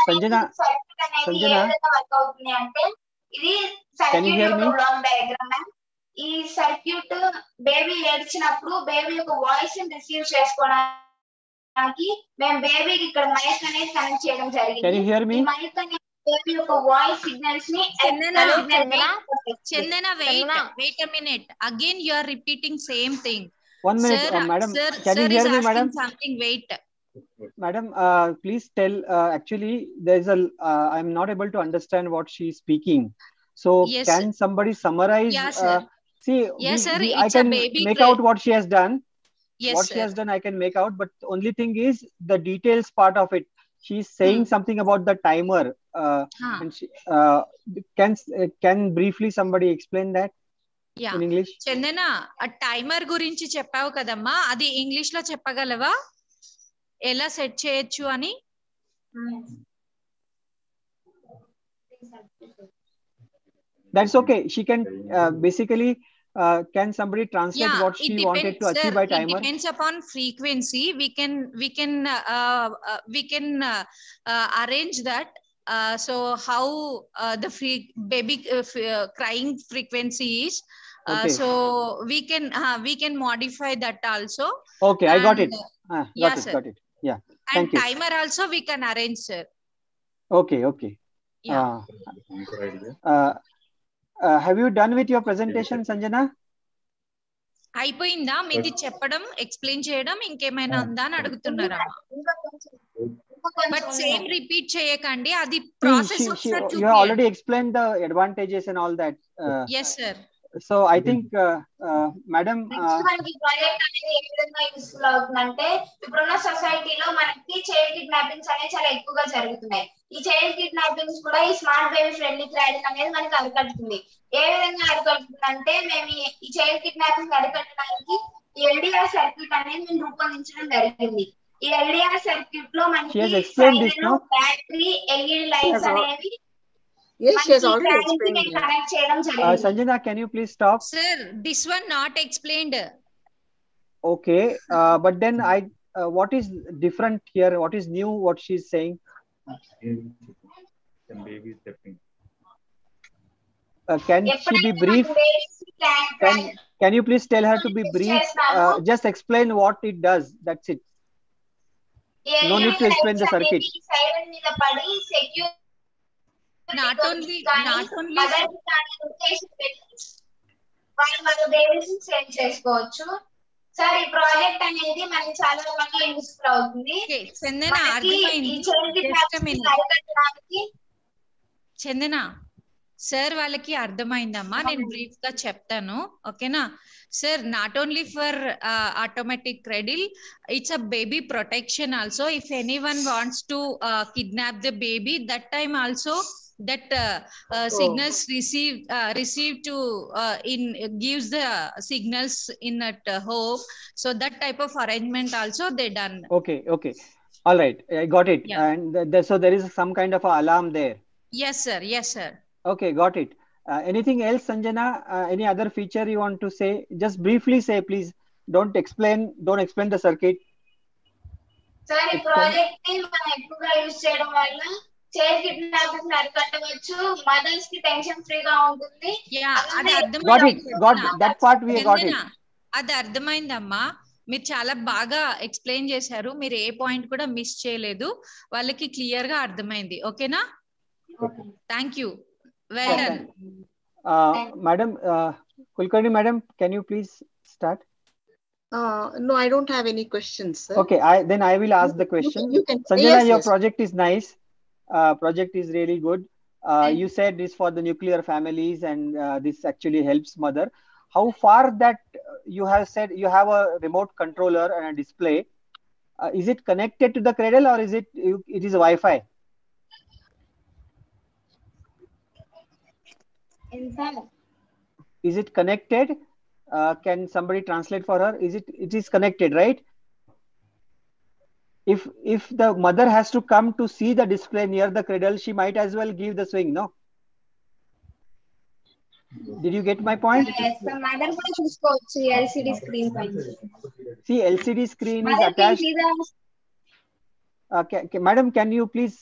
Sanjana, వర్క్ అవుతుంది అంటే ఇది can you సర్క్యూట్ hear యొక్క me? Block diagram. ఈ సర్క్యూట్ బేబీ ఏడ్చినప్పుడు బేబీ యొక్క వాయిస్ రిసీవ్ చేసుకోవడానికి మేము బేబీకి ఇక్కడ మైక్ అనేది కనెక్ట్ చేయడం జరిగింది. Can you hear me? ఈ మైక్ అనేది బేబీ యొక్క వాయిస్ సిగ్నల్స్ ని Chandana, wait a minute. Again, you are repeating same thing. 1 minute, madam. Can you Sir hear is me, asking madam? something. Wait. Madam, please tell. Actually, there's I'm not able to understand what she's speaking. So, Yes. can somebody summarize? Yeah, sir. See, Yes, sir. I It's a can baby make out what she has done. Yes, what sir. she has done, I can make out. But the only thing is the details part of it. She's saying something about the timer. And she, can briefly somebody explain that? Yeah. In English? చందన, ఆ timer గురించి చెప్పావు కదమ్మా, అది English లో చెప్పగలవా? ఎలా set చేయొచ్చు అని? That's okay. She can basically Can somebody translate Yeah, what it she wanted depends, to achieve sir. by It timer? depends upon frequency. We can arrange that. So how the baby crying frequency is. Okay. So we can modify that also. Okay, I got And, it. yeah, Got it. sir. Got it. Yeah. And Thank you. timer also we can arrange, sir. Okay. Okay. Yeah. Have you done with your presentation, Sanjana? అయిపోయిందా మీది చెప్పడం explain చేయడం ఇంకేమైనా ఉందా అని అడుగుతున్నారమ్మా but same repeat చేయకండి అది process ఒకసారి You have చూపియండి already explained the advantages and all that. yes sir So I think, madam. మనకి ప్రాజెక్ట్ అనేది ఏ విధంగా యూస్ఫుల్ అవుతుందంటే ఇప్పుడున్న సొసైటీలో మనకి చైల్డ్ కిడ్నాపింగ్స్ అనేవి చాలా ఎక్కువగా జరుగుతున్నాయి. ఈ చైల్డ్ కిడ్నాపింగ్స్ కూడా ఈ స్మార్ట్ బేబీ ఫ్రెండ్లీ క్రాడింగ్ అనేది మనకి అరికడుతుంది. ఏ విధంగా అరికడుతుందంటే మేము ఈ చైల్డ్ కిడ్నాపింగ్ అరికట్టడానికి ఈ ఎల్డిఆర్ సర్క్యూట్ అనేది మేము రూపొందించడం జరిగింది. ఈ ఎల్డిఆర్ సర్క్యూట్ లో మనకి సైరన్, బ్యాటరీ, ఎల్ఈడి లైట్స్ అనేవి Yes, she has already explained. Connect చేయడం జరిగింది. Sanjana, can you please stop? Sir, this one not explained. Okay, but then what is different here? What is new? What she's saying? Can she be brief? Can you please tell her to be brief? Just explain what it does. That's it. No need to explain the circuit. Not only మన babies send చేసుకోవచ్చు. Sir ఈ project అనేది మనకి చాలా బాగా useful అవుతుంది. చందన sir వాళ్ళకి అర్థమైందమ్మా నేను బ్రీఫ్ గా చెప్తాను ఓకేనా sir not only for automatic cradle it's a baby protection also if anyone wants to kidnap the baby that time also that signals receive to in gives the signals in that home so that type of arrangement also they done. Okay, all right, I got it. Yeah. And so there is some kind of a alarm there. Yes sir. Okay, got it. Anything else, Sanjana? Any other feature you want to say? Just briefly say, please. Don't explain the circuit. Sir, ఈ project ని మనం ఎక్కువగా use చేయడం వల్ల child kidnapping అరికట్టవచ్చు. Mothers కి tension ఫ్రీగా ఉంటుంది. అది అర్థమైంది. Got that part we got it. అది అర్థమైందమ్మా మీరు చాలా బాగా ఎక్స్ప్లెయిన్ చేశారు మీరు ఏ పాయింట్ కూడా మిస్ చేయలేదు వాళ్ళకి క్లియర్ గా అర్థమైంది ఓకేనా thank you well done madam Kulkarni madam can you please start? No, I don't have any questions, sir. Okay, then I will ask the question. You can, Sanjana, yes, your yes. project is nice. Project is really good. You said this for the nuclear families and this actually helps mother. How far that you have said you have a remote controller and a display. Is it connected to the cradle or is it is Wi-Fi? Is it connected? Can somebody translate for her? It is connected, right? If the mother has to come to see the display near the cradle, she might as well give the swing, no? Did you get my point? Yes, the mother కూడా చూసుకోవచ్చు LCD screen పైన. See, LCD screen is attached. Madam, can you please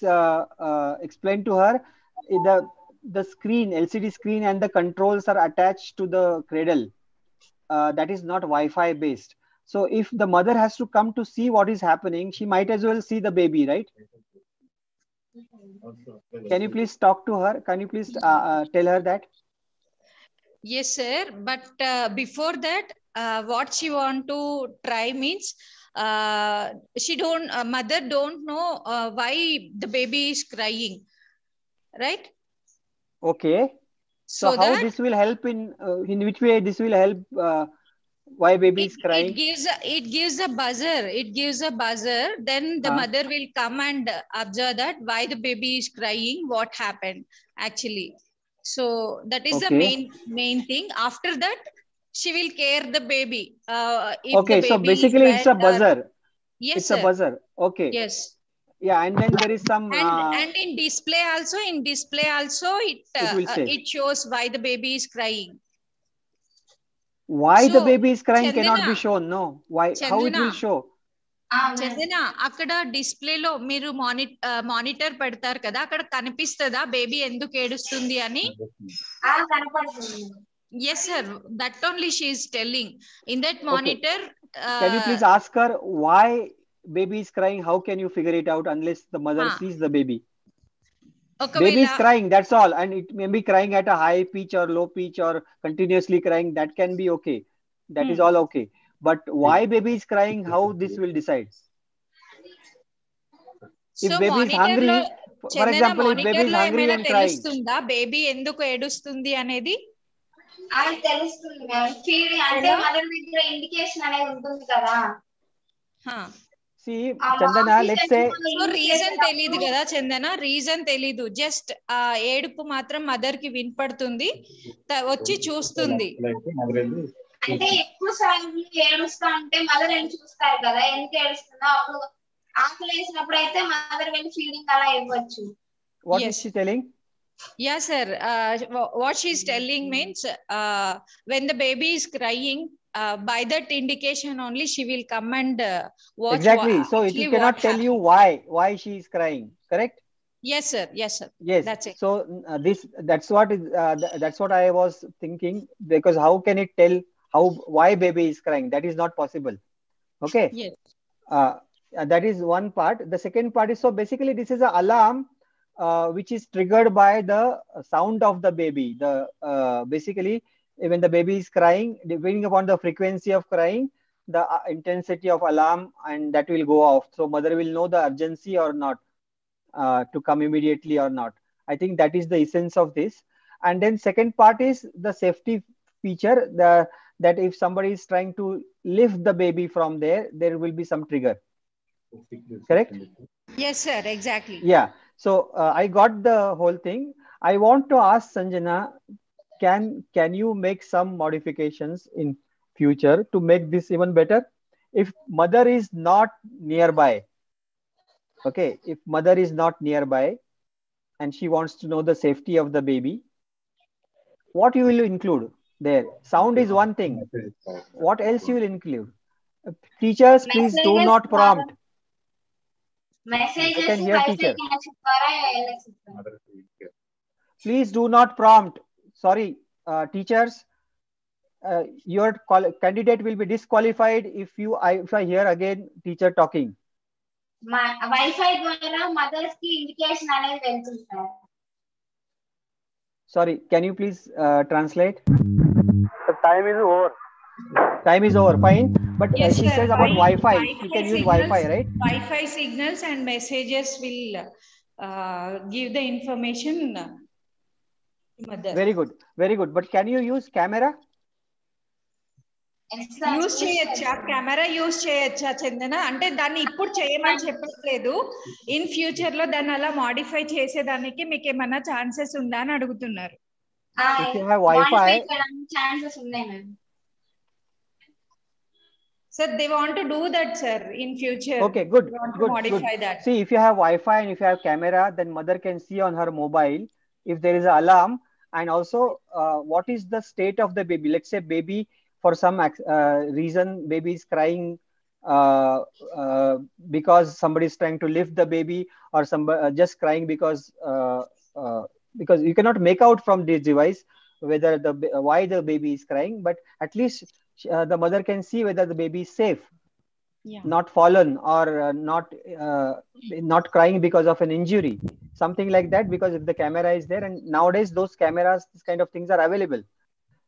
explain to her the screen, LCD screen and the controls are attached to the cradle. That is not Wi-Fi based. So if the mother has to come to see what is happening, she might as well see the baby, right? Can you please talk to her? Can you please tell her that? Yes, sir. But before that, what she want to try means mother don't know why the baby is crying, right? Okay. So how this will help in which way this will help? Why baby is crying? It gives a buzzer. It gives a buzzer. Then the mother will come and observe that why the baby is crying, what happened actually. So that is the main thing. After that, she will care the baby. Okay, so basically it's a buzzer. Yes, it's sir. a buzzer. Okay. Yes. Yeah, and then there is some. And in display also, it shows why the baby is crying. Why the So, baby is crying cannot be Chandana, shown. No. Why? How it will Chandana, show? చందన అక్కడ డిస్ప్లేలో మీరు monitor పెడతారు కదా, అక్కడ కనిపిస్తుందా baby ఎందుకు ఏడుస్తుంది అని? Yes sir, that only she is telling in that monitor. Can you please ask her why baby is crying? How can you figure it out unless the mother sees the baby? Baby is crying, that's all, and it may be crying at a high pitch or low pitch or continuously crying. That can be okay. That is all okay. But why baby is crying? How this will decide? If So baby is hungry, for example, if baby is hungry and crying, తెలుస్తుందా baby ఎందుకు ఏడుస్తుంది అనేది? అది తెలుస్తుంది ma'am. Feeding అంటే mother దగ్గర indication అనేది ఉంటుంది కదా. See, Chandana, let's say reason తెలీదు కదా చందన, రీజన్ తెలీదు, జస్ట్ ఆ ఏడుపు మాత్రం మదర్ కి వినపడుతుంది, వచ్చి చూస్తుంది. అంటే ఎక్కువ సార్లు ఏడుస్తా ఉంటే మదర్ వెళ్ళి చూస్తారు కదా ఎందుకు ఏడుస్తుందో, అప్పుడు ఆకలి వేసినప్పుడు అయితే మదర్ వెళ్ళి ఫీడింగ్ అలా ఇవ్వచ్చు. What is she telling? Yeah sir, what she is telling means when the baby is crying, by that indication only she will come and watch. Exactly. So it cannot tell you why she is crying. Correct? Yes sir. Yes sir. Yes. That's it. So that's what I was thinking, because how can it tell why baby is crying? That is not possible. Okay. Yes. That is one part. The second part is, so basically this is an alarm which is triggered by the sound of the baby. Basically, when the baby is crying, depending upon the frequency of crying, the intensity of alarm, and that will go off. So mother will know the urgency or not, to come immediately or not. I think that is the essence of this. And then second part is the safety feature, that if somebody is trying to lift the baby from there, there will be some trigger. Correct? Yes sir, exactly. Yeah. So I got the whole thing. I want to ask Sanjana, can you make some modifications in future to make this even better? If mother is not nearby, okay, if mother is not nearby and she wants to know the safety of the baby, what you will include there? Sound is one thing. What else you will include? Teachers, please do not prompt. I can hear teacher. Please do not prompt. Sorry, teachers, your candidate will be disqualified if I hear again teacher talking. Wifi ద్వారా mothers కి indication అనేది వెళ్తుంది sir. Sorry, can you please translate? The time is over. Time is over, fine. But Yes, she sir. says about Wi-Fi. You can use Wi-Fi, right? Wi-Fi signals and messages will give the information to mother. Very good, very good. But can you use camera? Use చేయొచ్చా, camera use చేయొచ్చా చందన? అంటే దాన్ని ఇప్పుడు చేయమని చెప్పట్లేదు, in future లో దాన్ని అలా మాడిఫై చేసేదానికి మీకు ఏమైనా ఛాన్సెస్ ఉందా అని అడుగుతున్నారు. If you have Wi-Fi, chances ఉన్నాయి ma'am. Sir, they want to do that, sir, in future. Okay, good, They want to good, modify good. that. See, if you have Wi-Fi and if you have camera, then mother can see on her mobile if there is an alarm, and also what is the state of the baby. Let's say baby, for some reason, baby is crying because somebody is trying to lift the baby, or somebody just crying because you cannot make out from this device whether why the baby is crying, but at least the mother can see whether the baby is safe, not fallen, or not crying because of an injury, something like that. Because if the camera is there, and nowadays those cameras, this kind of things are available.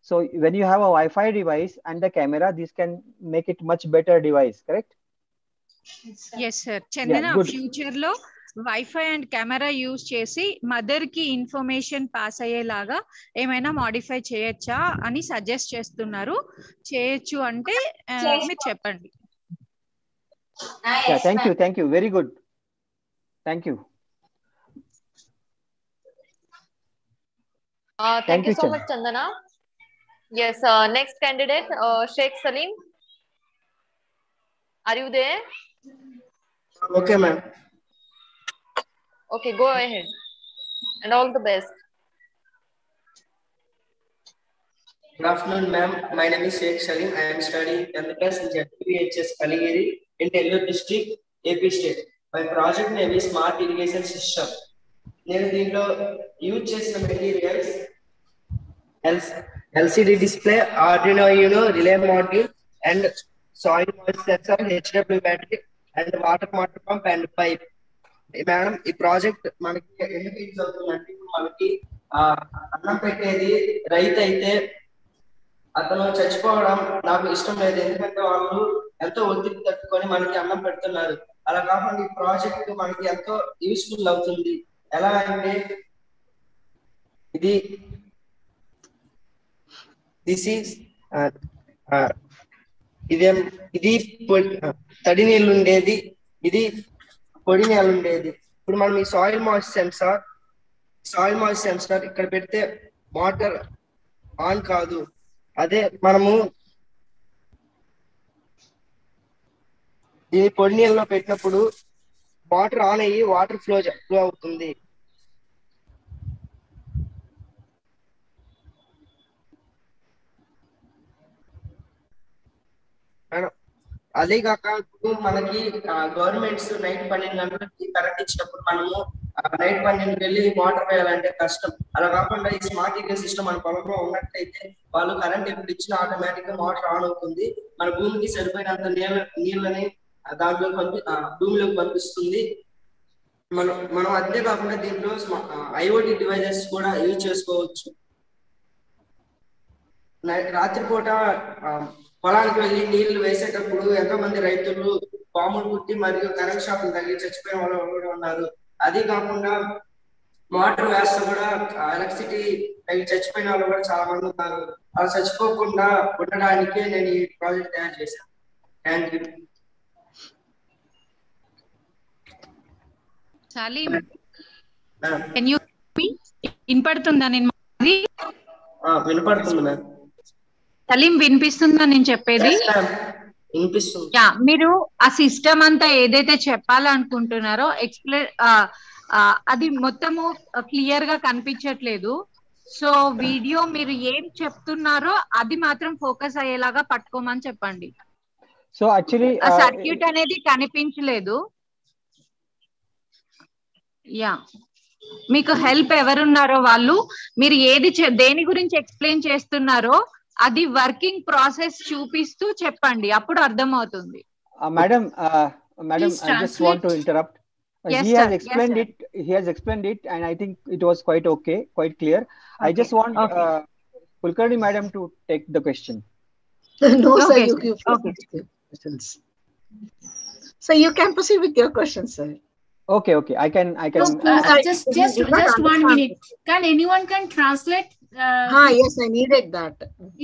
So when you have a Wi-Fi device and the camera, this can make it much better device, correct? Yes sir. Chandana, good. Future లో wifi and camera use చేసి mother కి information pass అయ్యేలాగా ఏమైనా modify చేయొచ్చా అని suggest చేస్తున్నారు. చేయొచ్చు అంటే మీరు చెప్పండి. Yeah, thank you, very good, thank you. Thank you so much, Chandana. Yes, next candidate, Sheikh Salim. Are you there? Okay, ma'am. Okay, go ahead. And all the best. Good afternoon, ma'am. My name is Sheikh Salim. I am studying 10th class in ZPHS Kaligiri in Nellore district, AP state. My project name is Smart Irrigation System. నేను దీంట్లో use చేసిన materials LCD display, Arduino Uno, relay module, and soil moisture sensor, HW battery, and water motor pump and pipe. Madam ఈ project మనకి ఎందుకు use అవుతుందంటే ఇప్పుడు మనకి అన్నం పెట్టేది రైతు అయితే అతను చచ్చిపోవడం నాకు ఇష్టం లేదు, ఎందుకంటే వాళ్ళు ఎంతో ఒత్తిడి తట్టుకొని మనకి అన్నం పెడుతున్నారు. అలా కాకుండా ఈ ప్రాజెక్ట్ మనకి ఎంతో యూస్ఫుల్ అవుతుంది. ఎలా అంటే ఇది దిస్ ఈస్ ఇది తడి నీళ్ళు ఉండేది, ఇది పొడి నేల ఉండేది. ఇప్పుడు మనం ఈ సాయిల్ మాయిశ్చర్ సెన్సార్ ఇక్కడ పెడితే వాటర్ ఆన్ కాదు. అదే మనము దీని పొడి నీళ్ళలో పెట్టినప్పుడు వాటర్ ఆన్ అయ్యి వాటర్ ఫ్లో అవుతుంది. అదే కాక ఇప్పుడు మనకి గవర్నమెంట్స్ నైట్ 12 గంటలకి కరెంట్ ఇచ్చినప్పుడు మనము నైట్ 12 వెళ్ళి వాటర్ వేయాలంటే కష్టం. అలా కాకుండా ఈ స్మార్ట్ ఇరిగేషన్ సిస్టమ్ మన పొలంలో ఉన్నట్లయితే వాళ్ళు కరెంట్ ఎప్పుడు ఇచ్చినా ఆటోమేటిక్ గా వాటర్ ఆన్ అవుతుంది. మన భూమికి సరిపోయినంత నీళ్ళని దాంట్లో భూమిలోకి పంపిస్తుంది. మనం అంతే కాకుండా దీంట్లో IoT డివైజెస్ కూడా యూజ్ చేసుకోవచ్చు. రాత్రిపూట పొలానికి వెళ్ళి నీళ్లు వేసేటప్పుడు ఎంతో మంది రైతులు పాములు కుట్టి మరియు కరెంట్ షాకులు తగిలి చచ్చిపోయిన వాళ్ళు కూడా ఉన్నారు. అది కాకుండా మోటార్ వేస్తే కూడా ఎలక్ట్రిసిటీ తగిలి చచ్చిపోయిన వాళ్ళు కూడా చాలా మంది ఉన్నారు. అలా చచ్చిపోకుండా ఉండడానికే నేను ఈ ప్రాజెక్ట్ తయారు చేశాను. Thank you. Salim, can you వినపడుతుందా? నేను వినపడుతుంది మ్యామ్. సలీం, వినిపిస్తుందా నేను చెప్పేది? యా, మీరు ఆ సిస్టమ్ అంతా ఏదైతే చెప్పాలనుకుంటున్నారో ఎక్స్ప్లెయిన్, అది మొత్తము క్లియర్ గా కనిపించట్లేదు. సో వీడియో మీరు ఏం చెప్తున్నారో అది మాత్రం ఫోకస్ అయ్యేలాగా పట్టుకోమని చెప్పండి. సో యాక్చువల్లీ ఆ సర్క్యూట్ అనేది కనిపించలేదు. యా, మీకు హెల్ప్ ఎవరున్నారో వాళ్ళు, మీరు దేని గురించి ఎక్స్ప్లెయిన్ చేస్తున్నారో అది వర్కింగ్ ప్రాసెస్ చూపిస్తూ చెప్పండి, అప్పుడు అర్థమవుతుంది. Madam, I just want to interrupt. Yes, He sir. has explained Yes, it. He has explained it, and I think it was quite okay, quite clear. I just want Kulkarni Madam to take the question. No, sir, Okay, you give questions. So you can proceed with your questions, sir. Okay. I can. Just 1 minute. Can anyone translate? Yes, I needed that.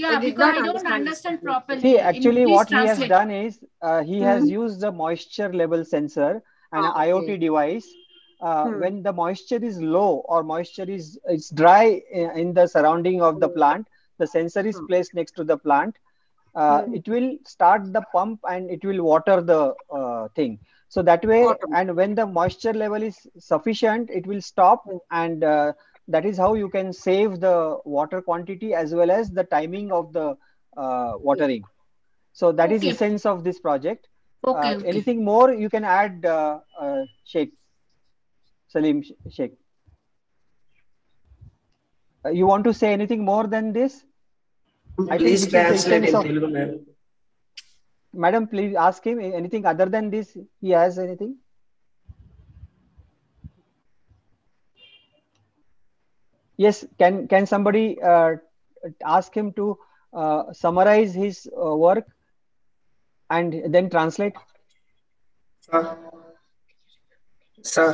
Yeah, because I don't understand properly. See, actually, what he has translate. done is he has used the moisture level sensor and an IoT device. When the moisture is low or moisture is dry in the surrounding of the plant, the sensor is placed next to the plant. It will start the pump and it will water the thing. So that way, and when the moisture level is sufficient, it will stop, and that is how you can save the water quantity as well as the timing of the watering. So that is the sense of this project. Okay. Anything more you can add, Sheikh Salim Sheikh? You want to say anything more than this? Please translate in Telugu, ma'am. Madam, please ask him anything other than this. He has anything? Yes. Can somebody ask him to summarize his work and then translate? Sir.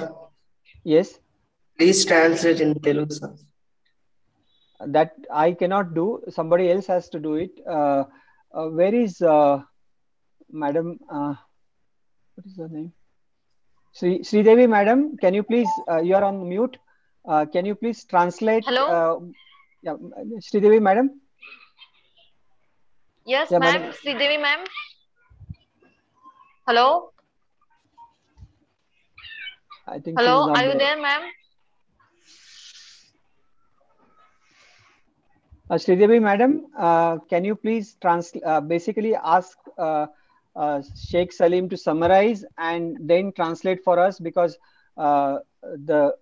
Yes. Please translate in Telugu, sir. That I cannot do. Somebody else has to do it. Where is Madam? What is her name? Sridevi, Madam. Can you please? You are on mute. Can you please translate? Hello. Yeah, Sridevi, Madam. Yes, Yeah, ma'am. madam. Sridevi, ma'am. Hello. I think. Hello. She's not Are you there, ma'am? Sridevi madam, can you please basically ask Sheikh Salim to summarize and then translate for us, because the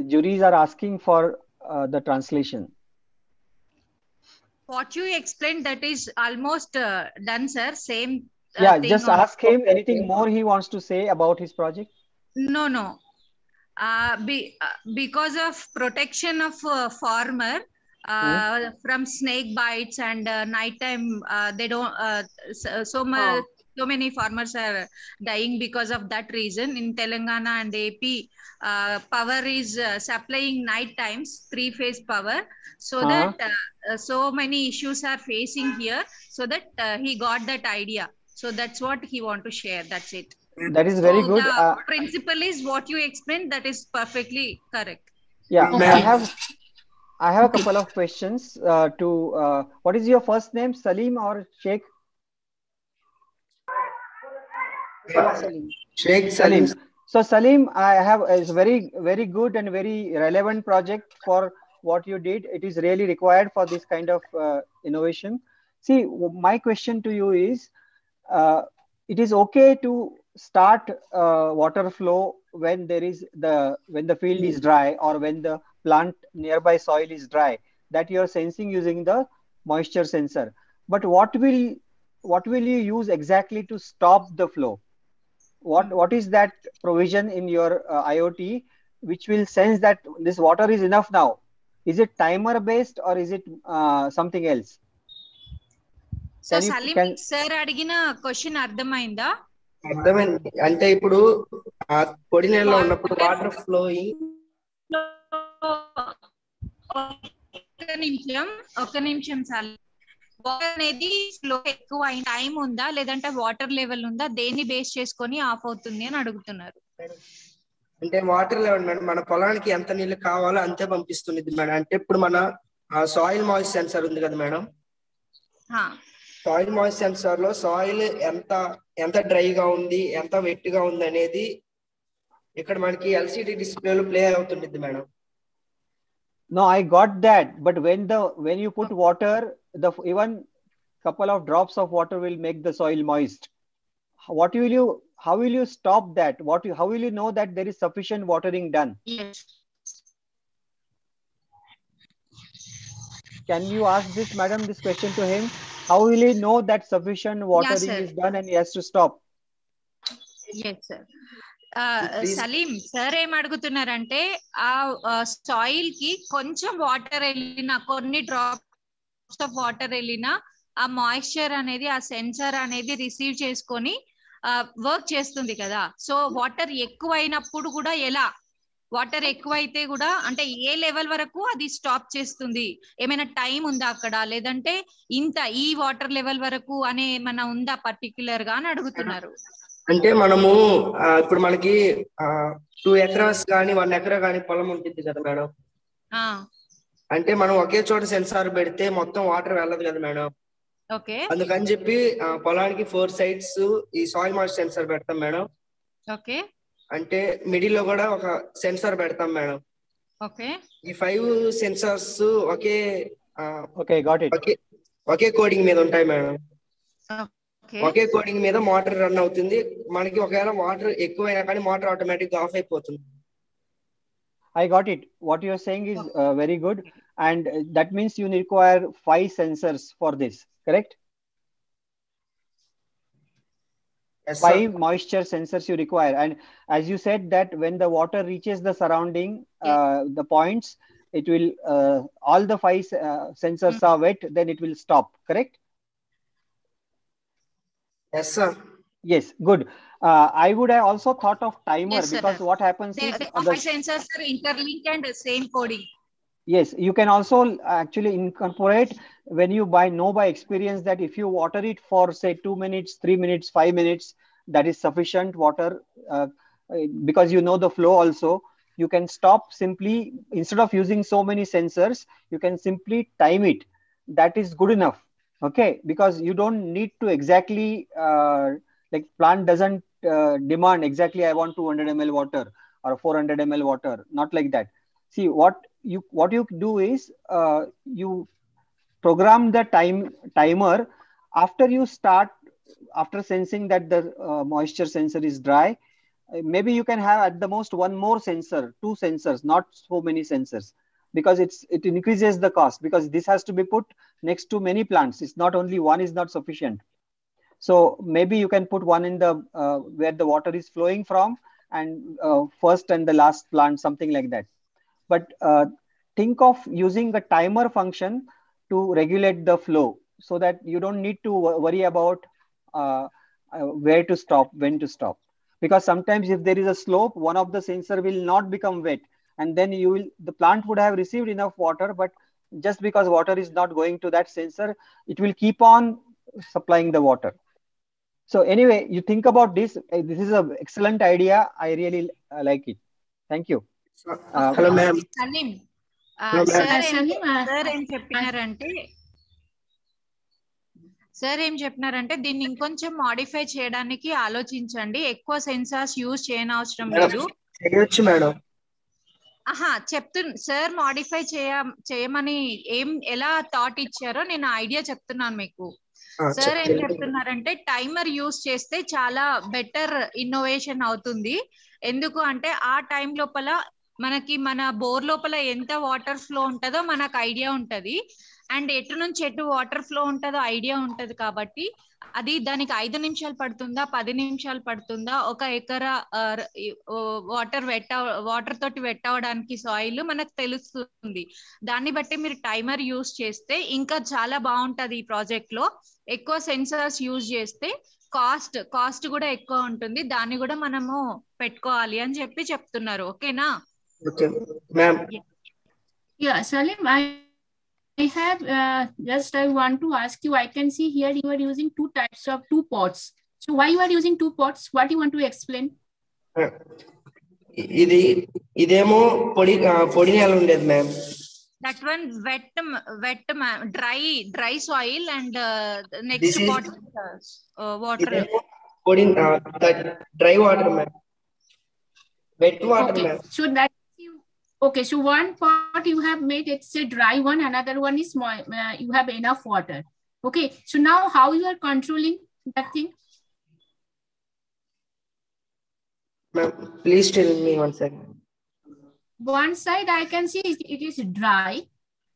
juries are asking for the translation. What you explained, that is almost done, sir. Same Yeah, thing just on. ask him anything more he wants to say about his project. No. Because of protection of farmer from snake bites and nighttime, they don't so many farmers are dying because of that reason. In Telangana and AP, power is supplying night times, three-phase power, so that so many issues are facing here. So that he got that idea. So that's what he want to share. That's it. That is very good. The principle is what you explained. That is perfectly correct. Yeah, I have a couple of questions what is your first name, Salim or Sheikh? Salim. Sheikh Salim. So Salim, I have a very good and very relevant project for what you did. It is really required for this kind of innovation. See, my question to you is, it is okay to start water flow when when the field is dry, or when the plant nearby soil is dry, that you are sensing using the moisture sensor. But what will you use exactly to stop the flow? What is that provision in your IoT which will sense that this water is enough now? Is it timer based, or is it something else? So Salim, sir అడిగిన question అర్థమైందా? అర్థమైంది. అంటే ఇప్పుడు పొడి నేలలో ఉన్నప్పుడు water flowing. ఒక నిమిషం సాలి. వాటర్ అనేది ఫ్లో ఎక్కువ టైం ఉందా, లేదంటే వాటర్ లెవెల్ ఉందా, దేన్ని బేస్ చేసుకొని ఆఫ్ అవుతుంది అని అడుగుతున్నారు. అంటే వాటర్ లెవెల్ మేడం, మన పొలానికి ఎంత నీళ్ళు కావాలో అంతే పంపిస్తుంది మేడం. అంటే ఇప్పుడు మన సాయిల్ మాయిస్ సెన్సార్ ఉంది కదా మేడం, సాయిల్ మాయిస్ సెన్సార్ లో సాయిల్ ఎంత డ్రైగా ఉంది, ఎంత వెట్ గా ఉంది అనేది ఇక్కడ మనకి ఎల్సిడి డిస్ప్లేలో ప్లే అవుతుంది madam. No, I got that. But when you put water, even couple of drops of water will make the soil moist. How will you stop that? How will you know that there is sufficient watering done? Yes. Can you ask this question to him? How will he know that sufficient watering is done and he has to stop? Yes, sir. Salim sir ఏం అడుగుతున్నారంటే, ఆ soil కి కొంచెం water వెళ్ళినా, కొన్ని drops of water వెళ్ళినా, ఆ moisture అనేది ఆ సెన్సార్ అనేది రిసీవ్ చేసుకొని వర్క్ చేస్తుంది కదా. సో వాటర్ ఎక్కువైనప్పుడు కూడా ఎలా, వాటర్ ఎక్కువైతే కూడా అంటే ఏ లెవెల్ వరకు అది స్టాప్ చేస్తుంది, ఏమైనా టైం ఉందా అక్కడ, లేదంటే ఈ వాటర్ లెవెల్ వరకు అనే ఏమైనా ఉందా పర్టిక్యులర్ గా అని అడుగుతున్నారు. అంటే మనము ఇప్పుడు మనకి 2 acres కానీ 1 acre కానీ పొలం ఉంటుంది కదా మేడం. అంటే మనం ఒకే చోట సెన్సార్ పెడితే మొత్తం వాటర్ వెళ్ళదు కదా మేడం. ఓకే, అందుకని చెప్పి పొలానికి 4 sides ఈ సాయిల్ మాయిశ్చర్ సెన్సార్ పెడతాం మేడం. ఓకే, అంటే మిడిల్ లో కూడా ఒక సెన్సార్ పెడతాం మేడం. ఓకే, ఈ 5 sensors got it. Okay coding మీద ఉంటాయి మేడం. ఒకే కోడింగ్ మీద మోటార్ రన్ అవుతుంది. మనకి ఒకవేళ వాటర్ ఎక్కువైనా కానీ మోటార్ ఆటోమేటిక్ గా ఆఫ్ అయిపోతుంది. I got it. What you are saying is very good, and that means you require 5 sensors for this, correct? Yes, 5 moisture sensors you require, and as you said that when the water reaches the surrounding the points, it will all the 5 sensors are wet, then it will stop, correct? Yes, sir. Yes, good. I would have also thought of timer, because what happens is the sensors are interlinked and same coding. Yes, you can also actually incorporate, when you know by experience that if you water it for say 2 minutes, 3 minutes, 5 minutes, that is sufficient water, because you know the flow also, you can stop simply. Instead of using so many sensors, you can simply time it. That is good enough. Okay, because you don't need to exactly like plant doesn't demand exactly I want 200 ml water or 400 ml water, not like that. See, what what you do is you program the timer after you start, after sensing that the moisture sensor is dry. Maybe you can have at the most one more sensor, two sensors, not so many sensors, because it increases the cost, because this has to be put next to many plants. It's not only one is not sufficient. So maybe you can put one in the where the water is flowing from, and first and the last plant, something like that. But think of using a timer function to regulate the flow, so that you don't need to worry about where to stop, when to stop. Because sometimes if there is a slope, one of the sensor will not become wet, and then the plant would have received enough water, but just because water is not going to that sensor, it will keep on supplying the water. So anyway, you think about this. This is an excellent idea. I really like it. Thank you. Hello, ma'am. Salim, Hello, ma'am. Sir ఏం చెప్పినారంటే దీన్ని ఇంకొంచెం modify చేయడానికి ఆలోచించండి. ఎక్కువ sensors use చేయనవసరం లేదు. చేయొచ్చు madam. Sir modify చేయమని ఎలా థాట్ ఇచ్చారో నేను ఐడియా చెప్తున్నాను మీకు. సార్ ఏం చెప్తున్నారంటే టైమర్ యూజ్ చేస్తే చాలా బెటర్ ఇన్నోవేషన్ అవుతుంది. ఎందుకు అంటే ఆ టైం లోపల మనకి మన బోర్ లోపల ఎంత వాటర్ ఫ్లో ఉంటుందో మనకు ఐడియా ఉంటది, అండ్ ఎటు నుంచి ఎటు వాటర్ ఫ్లో ఉంటుందో ఐడియా ఉంటది. కాబట్టి అది దానికి 5 నిమిషాలు పడుతుందా, 10 నిమిషాలు పడుతుందా, 1 ఎకరా వాటర్ తోటి వెట్ అవడానికి సాయిల్ మనకు తెలుస్తుంది. దాన్ని బట్టి మీరు టైమర్ యూజ్ చేస్తే ఇంకా చాలా బాగుంటది. ఈ ప్రాజెక్ట్ లో ఎక్కువ సెన్సార్స్ యూజ్ చేస్తే కాస్ట్ కూడా ఎక్కువ ఉంటుంది. దాన్ని కూడా మనము పెట్టుకోవాలి అని చెప్తున్నారు. ఓకేనా? Okay, ma'am. Yeah, Salim, I have I want to ask you. I can see here you are using two pots. So why you are using 2 pots? What do you want to explain? ఇదేమో పొడి నేల ఉండేది ma'am. That one wet dry soil, and next pot water. పొడి dry water ma'am. Wet water okay. ma'am. So that okay, so one pot you have made, it's a dry one, another one is you have enough water. Okay, so now how you are controlling that thing? Ma'am, please tell me one second. One side I can see it is dry,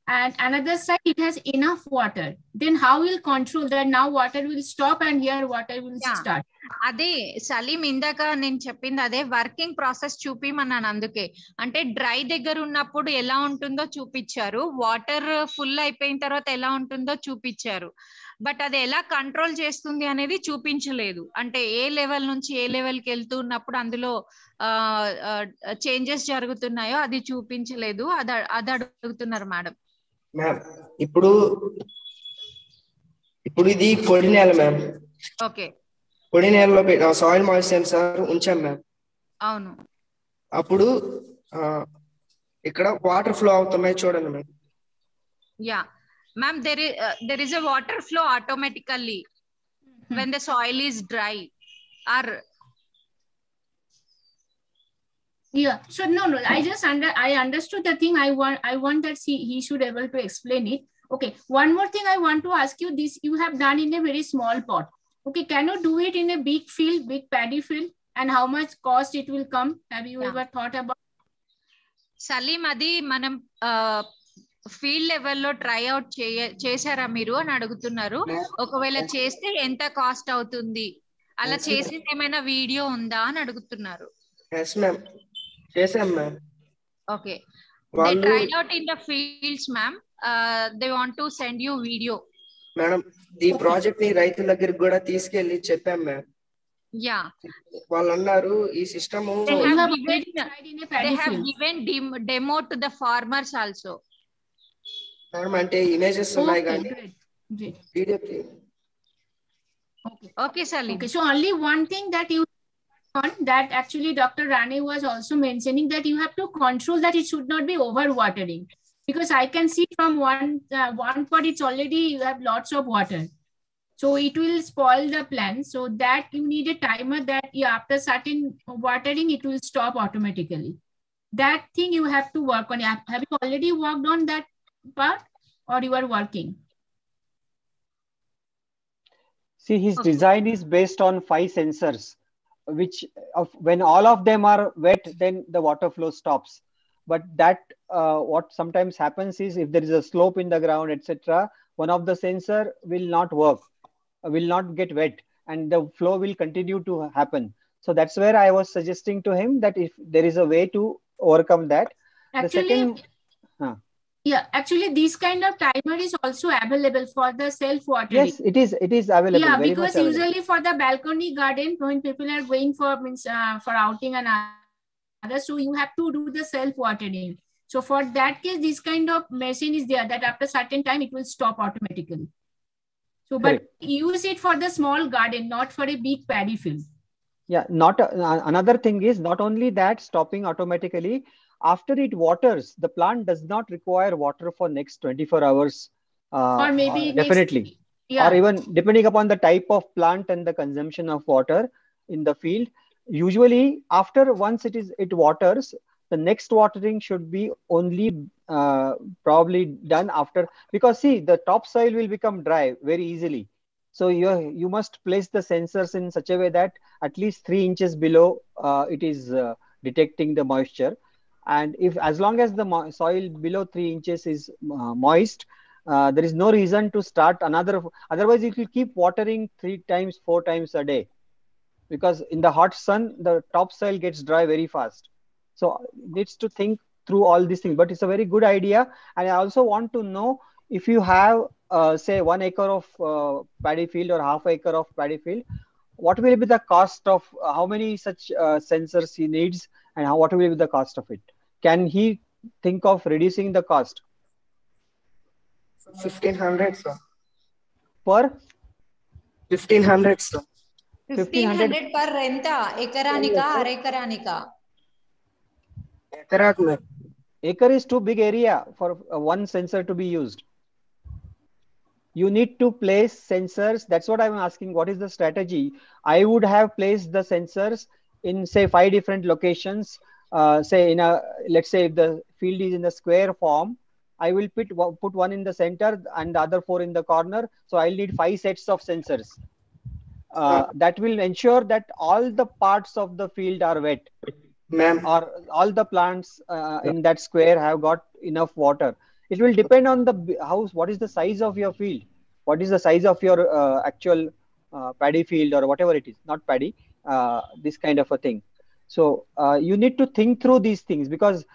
and another side it has enough water. Then how will control that? Now water will stop and here water will start. అదే సలీం ఇందాక నేను చెప్పింది అదే working process చూపిమన్నాను. అందుకే అంటే dry దగ్గర ఉన్నప్పుడు ఎలా ఉంటుందో చూపించారు, వాటర్ ఫుల్ అయిపోయిన తర్వాత ఎలా ఉంటుందో చూపించారు. బట్ అది ఎలా కంట్రోల్ చేస్తుంది అనేది చూపించలేదు. అంటే ఏ లెవెల్ నుంచి ఏ లెవెల్ కి వెళ్తున్నప్పుడు అందులో చేంజెస్ జరుగుతున్నాయో అది చూపించలేదు. అది అడుగుతున్నారు మేడం. మ్యామ్ ఇప్పుడు ఇది పొడి నేల మ్యామ్. ఓకే, పొడి నేలలో సాయిల్ మాయిశ్చర్ సెన్సార్ ఉంచాం మ్యామ్. అవును. అప్పుడు ఇక్కడ వాటర్ ఫ్లో అవుతున్నాయి చూడండి ma'am. Yeah ma'am, there is a water flow automatically when the soil is dry or yeah. So no, I understood the thing. I want that he should able to explain it. Okay, one more thing I want to ask you. This you have done in a very small pot. Okay, can you do it in a big field, big paddy field, and how much cost it will come? Have you ever thought about? Salim, adi manam field లెవెల్లో try out చేశారా మీరు అని అడుగుతున్నారు. ఒకవేళ చేస్తే ఎంత cost అవుతుంది, అలా చేసింది ఏమైనా వీడియో ఉందా అని అడుగుతున్నారు. Okay, they tried out in the fields ma'am. They want to send you video. Madam ఈ ప్రాజెక్ట్ ని రైతుల దగ్గరికి కూడా తీసుకెళ్లి చెప్పాం మ్యామ్. యా, వాళ్ళు అన్నారు ఈ system they have given demo to the farmers also. అంటే ఇమేజెస్ ఉన్నాయి కానీ video. Okay, Salim. Okay, so only one thing that you that actually Dr. Rane was also mentioning, that you have to control that it should not be over watering, because I can see from one pot it's already you have lots of water, so it will spoil the plant. So that you need a timer that after certain watering it will stop automatically. that thing you have to work on. Have you already worked on that part, or you are working? See, his design is based on 5 sensors, which when all of them are wet, then the water flow stops. But that what sometimes happens is if there is a slope in the ground, etc., one of the sensor will not work, will not get wet, and the flow will continue to happen. So that's where I was suggesting to him that if there is a way to overcome that. Actually, yeah, actually this kind of timer is also available for the self-watering. Yes, it is available. Yeah, very because much available. usually for the balcony garden, when people are going for for outing and others, so you have to do the self-watering. So for that case, this kind of machine is there that after certain time it will stop automatically. So, but use it for the small garden, not for a big paddy field. Yeah, not another thing is not only that stopping automatically. After it waters, the plant does not require water for next 24 hours. Or maybe definitely. Yeah. Or even depending upon the type of plant and the consumption of water in the field. Usually, after once it waters, the next watering should be only probably done after, because see, the topsoil will become dry very easily. So you must place the sensors in such a way that at least 3 inches below it is detecting the moisture. And if as long as the soil below 3 inches is moist, there is no reason to start another. Otherwise, it will keep watering 3 times, 4 times a day, because in the hot sun, the topsoil gets dry very fast. So needs to think through all these things. But it's a very good idea. And I also want to know if you have, say, 1 acre of paddy field or half acre of paddy field, what will be the cost of how many such sensors he needs, and what will be the cost of it? Can he think of reducing the cost? 1500, sir. Per 1500, sir. 1500 per renta, ekaranika, arekaranika. Acre is too big area for one sensor to be used. You need to place sensors. That's what I'm asking. What is the strategy? I would have placed the sensors in, say, 5 different locations. Say in a, let's say if the field is in a square form, I will put one in the center and the other 4 in the corner. So I'll need 5 sets of sensors. That will ensure that all the parts of the field are wet. Or all the plants in that square have got enough water. It will depend on the house. What is the size of your field? What is the size of your actual paddy field or whatever it is? Not paddy, this kind of a thing. So you need to think through these things, because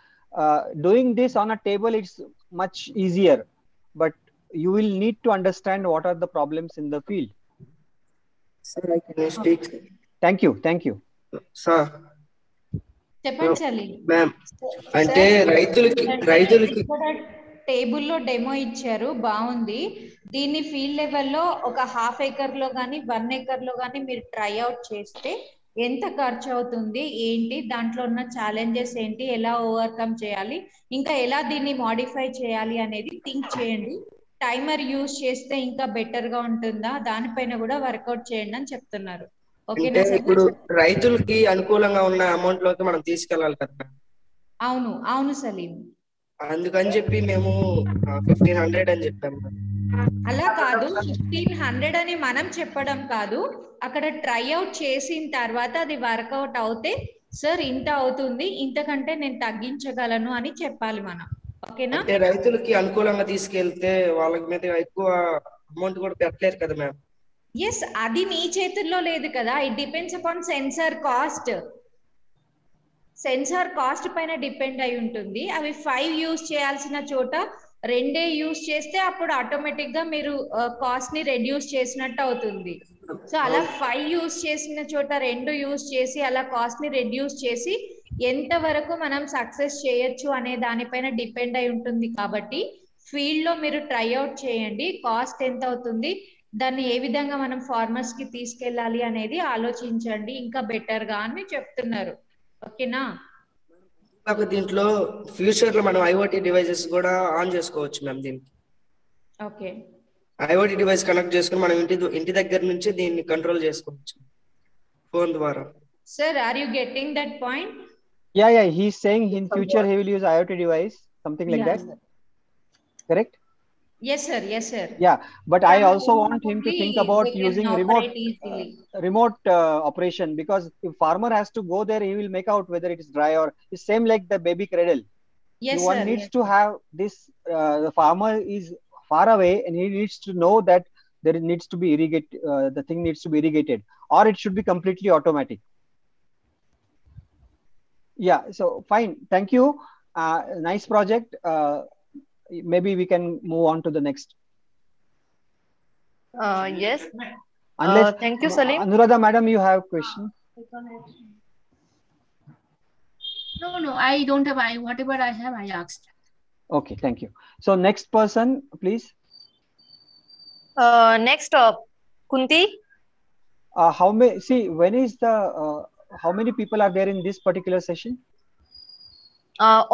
doing this on a table, it's much easier. But you will need to understand what are the problems in the field. Sir, I can speak. Thank you. Thank you. Sir. చెప్పండి చలి ma'am, అంటే రైతులకి టేబుల్లో demo ఇచ్చారు, బాగుంది. దీన్ని field లెవెల్లో ఒక హాఫ్ ఏకర్ లో కానీ 1 ఏకర్ లో కానీ మీరు ట్రై అవుట్ చేస్తే ఎంత ఖర్చు అవుతుంది ఏంటి, దాంట్లో ఉన్న ఛాలెంజెస్ ఏంటి, ఎలా ఓవర్కమ్ చేయాలి, ఇంకా ఎలా దీన్ని మాడిఫై చేయాలి అనేది థింక్ చేయండి. టైమర్ యూజ్ చేస్తే ఇంకా బెటర్ గా ఉంటుందా, దానిపైన కూడా వర్కౌట్ చేయండి అని చెప్తున్నారు. అంటే ఇప్పుడు రైతులకి అనుకూలంగా ఉన్న అమౌంట్ లోకి మనం తీసుకెళ్ళాలి కదా. అవును అవును సలీం, అందుకని చెప్పి మేము 1500 అని చెప్పాము. అలా కాదు, 1500 అని మనం చెప్పడం కాదు, అక్కడ ట్రై అవుట్ చేసిన తర్వాత అది వర్కౌట్ అవుతే సార్ ఇంత అవుతుంది, ఇంతకంటే నేను తగ్గించగలను అని చెప్పాలి మనం. ఓకేనా? అంటే రైతులకి అనుకూలంగా తీసుకెళ్తే వాళ్ళకి మీద ఎక్కువ అమౌంట్ కూడా పెట్టలేరు కదా మ్యామ్. ఎస్, అది నీ చేతుల్లో లేదు కదా. It depends upon sensor cost. Sensor cost పైన డిపెండ్ అయి ఉంటుంది. అవి 5 యూజ్ చేయాల్సిన చోట 2 యూజ్ చేస్తే అప్పుడు ఆటోమేటిక్ గా మీరు కాస్ట్ ని రెడ్యూస్ చేసినట్టు అవుతుంది. సో అలా 5 యూజ్ చేసిన చోట 2 యూజ్ చేసి అలా కాస్ట్ ని రెడ్యూస్ చేసి ఎంత వరకు మనం సక్సెస్ చేయొచ్చు అనే దానిపైన డిపెండ్ అయి ఉంటుంది. కాబట్టి ఫీల్డ్ లో మీరు ట్రై అవుట్ చేయండి, కాస్ట్ ఎంత అవుతుంది, దాన్ని ఏ విధంగా మనం ఫార్మర్స్ కి తీసుకెళ్ళాలి అనేది ఆలోచించండి ఇంకా బెటర్ గా అని చెప్తున్నారు. ఓకేనా? దీంట్లో ఫ్యూచర్ లో మనం ఐఓటీ డివైసెస్ కూడా ఆన్ చేసుకోవచ్చు మ్యామ్. దీనికి ఓకే, ఐఓటీ డివైస్ కనెక్ట్ చేసుకుని మనం ఇంటి దగ్గర నుంచి దీన్ని కంట్రోల్ చేసుకోవచ్చు ఫోన్ ద్వారా. Sir are you getting that point? Yeah, he's saying in future he will use IoT device, something like that. Correct? Yes, sir. Yes, sir. Yeah, but I also want him to think about We can using operate easily. remote operation, because if farmer has to go there, he will make out whether it is dry or it's same like the baby cradle. Yes, One sir. needs Yes, to have this. The farmer is far away, and he needs to know that there needs to be irrigated. The thing needs to be irrigated, or it should be completely automatic. Yeah. So fine. Thank you. Nice project. Maybe we can move on to the next. Yes. Unless Thank you, Salim. Anuradha madam, you have a question? No, I don't have. Whatever I have, I asked. Okay, thank you. So next person, please. Next up, Kunti. How many? See, when is the? How many people are there in this particular session?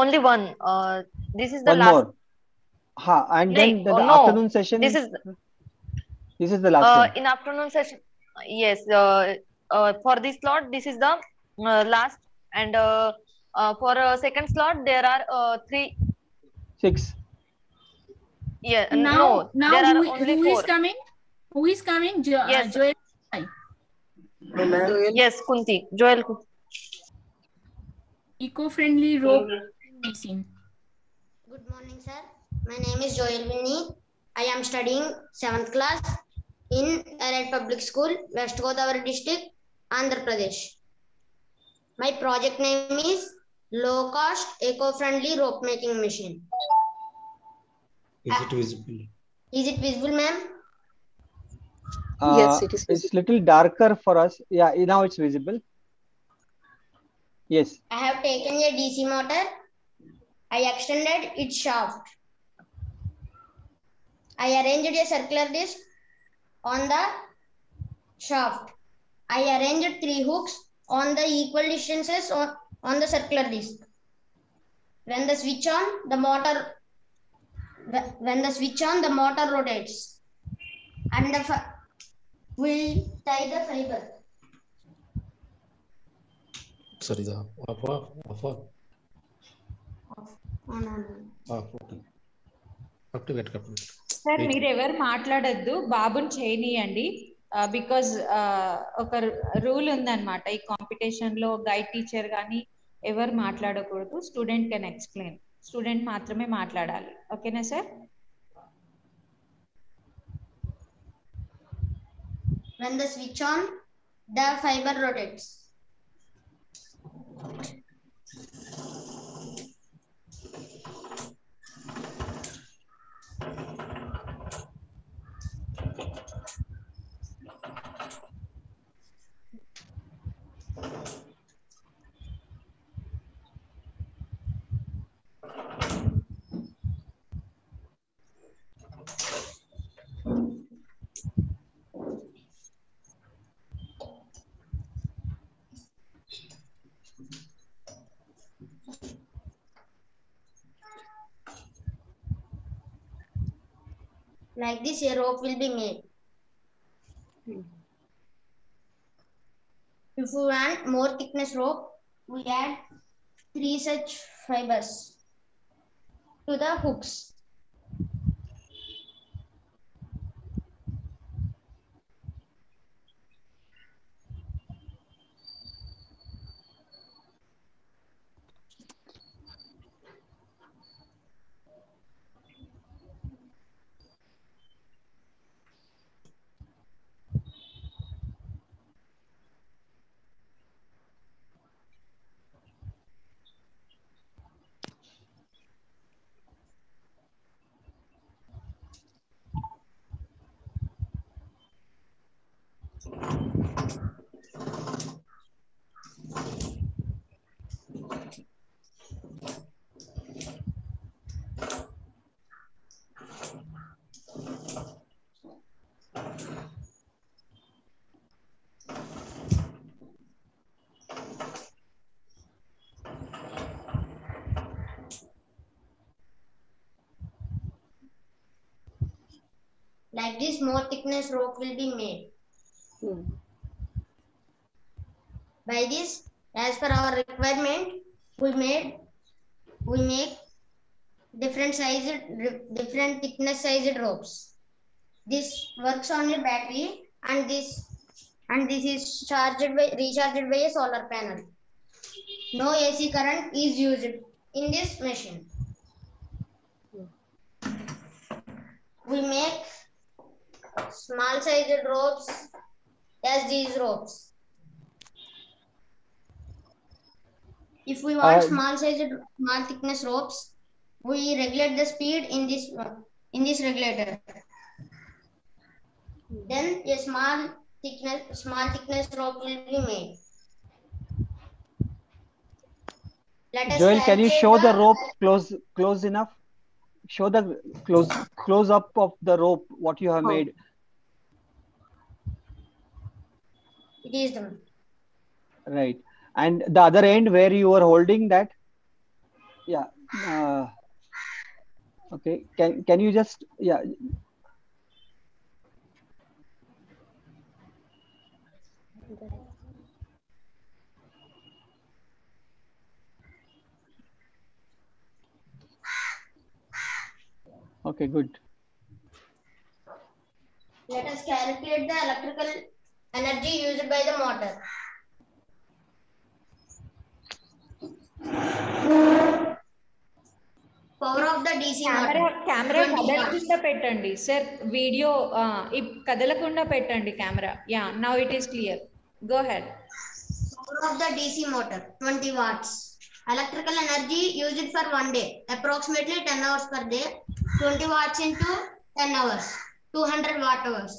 Only one. This is the One last. more. And then the no. afternoon session. This is the last one. in afternoon session. Yes. For this slot, this is the last, and for a second slot, there are 3. 6. Yeah. Now there are who only 4. is coming? Who is coming? Yes. Joel. Yes, Kunti. Joel. Eco-friendly rope machine. Good morning, sir. My name is Joel Vinny. I am studying 7th class in Elite Public School, West Godavari District, Andhra Pradesh. My project name is Low Cost Eco-Friendly Rope Making Machine. Is it visible? Is it visible, ma'am? Yes, it is visible. It's little darker for us. Yeah, now it's visible. Yes. I have taken a DC motor. I extended its shaft. I arranged a circular disc on the shaft. I arranged 3 hooks on the equal distances on the circular disc. When the switch on, the motor rotates, and will tie the fiber. Sorry, the off. Sir మీరు ఎవరు మాట్లాడద్దు, బాబుని చేయనియండి. Because ఒక rule ఉందన్నమాట ఈ competition లో. Guide teacher కానీ ఎవరు మాట్లాడకూడదు. Student can explain. స్టూడెంట్ మాత్రమే మాట్లాడాలి. ఓకేనా sir? When the switch on, the fiber rotates. Like this, a rope will be made. If we want more thickness rope, we add 3 such fibers to the hooks. Like this, more thickness rope will be made. By this, as per our requirement, We make different thickness sized ropes. This works on a battery, and this is recharged by a solar panel. No AC current is used in this machine. We make small sized ropes as these ropes. If we want small thickness ropes, we regulate the speed in this regulator. Then a small thickness rope will be made. Let us Joel, can you calculate show the rope close enough? Show the close up of the rope, what you have made. It is done. Right. And the other end where you are holding that? Yeah. Okay. Can you just, yeah. Okay, good. Let us calculate the electrical energy used by the motor. Power of the DC motor. Camera కదలకుండా పెట్టండి sir video కదలకుండా పెట్టండి camera yeah now it is clear go head Power of the DC motor 20 watts. Electrical energy used for 1 day, approximately 10 hours per day. 20 watts into 10 hours, 200 watt hours.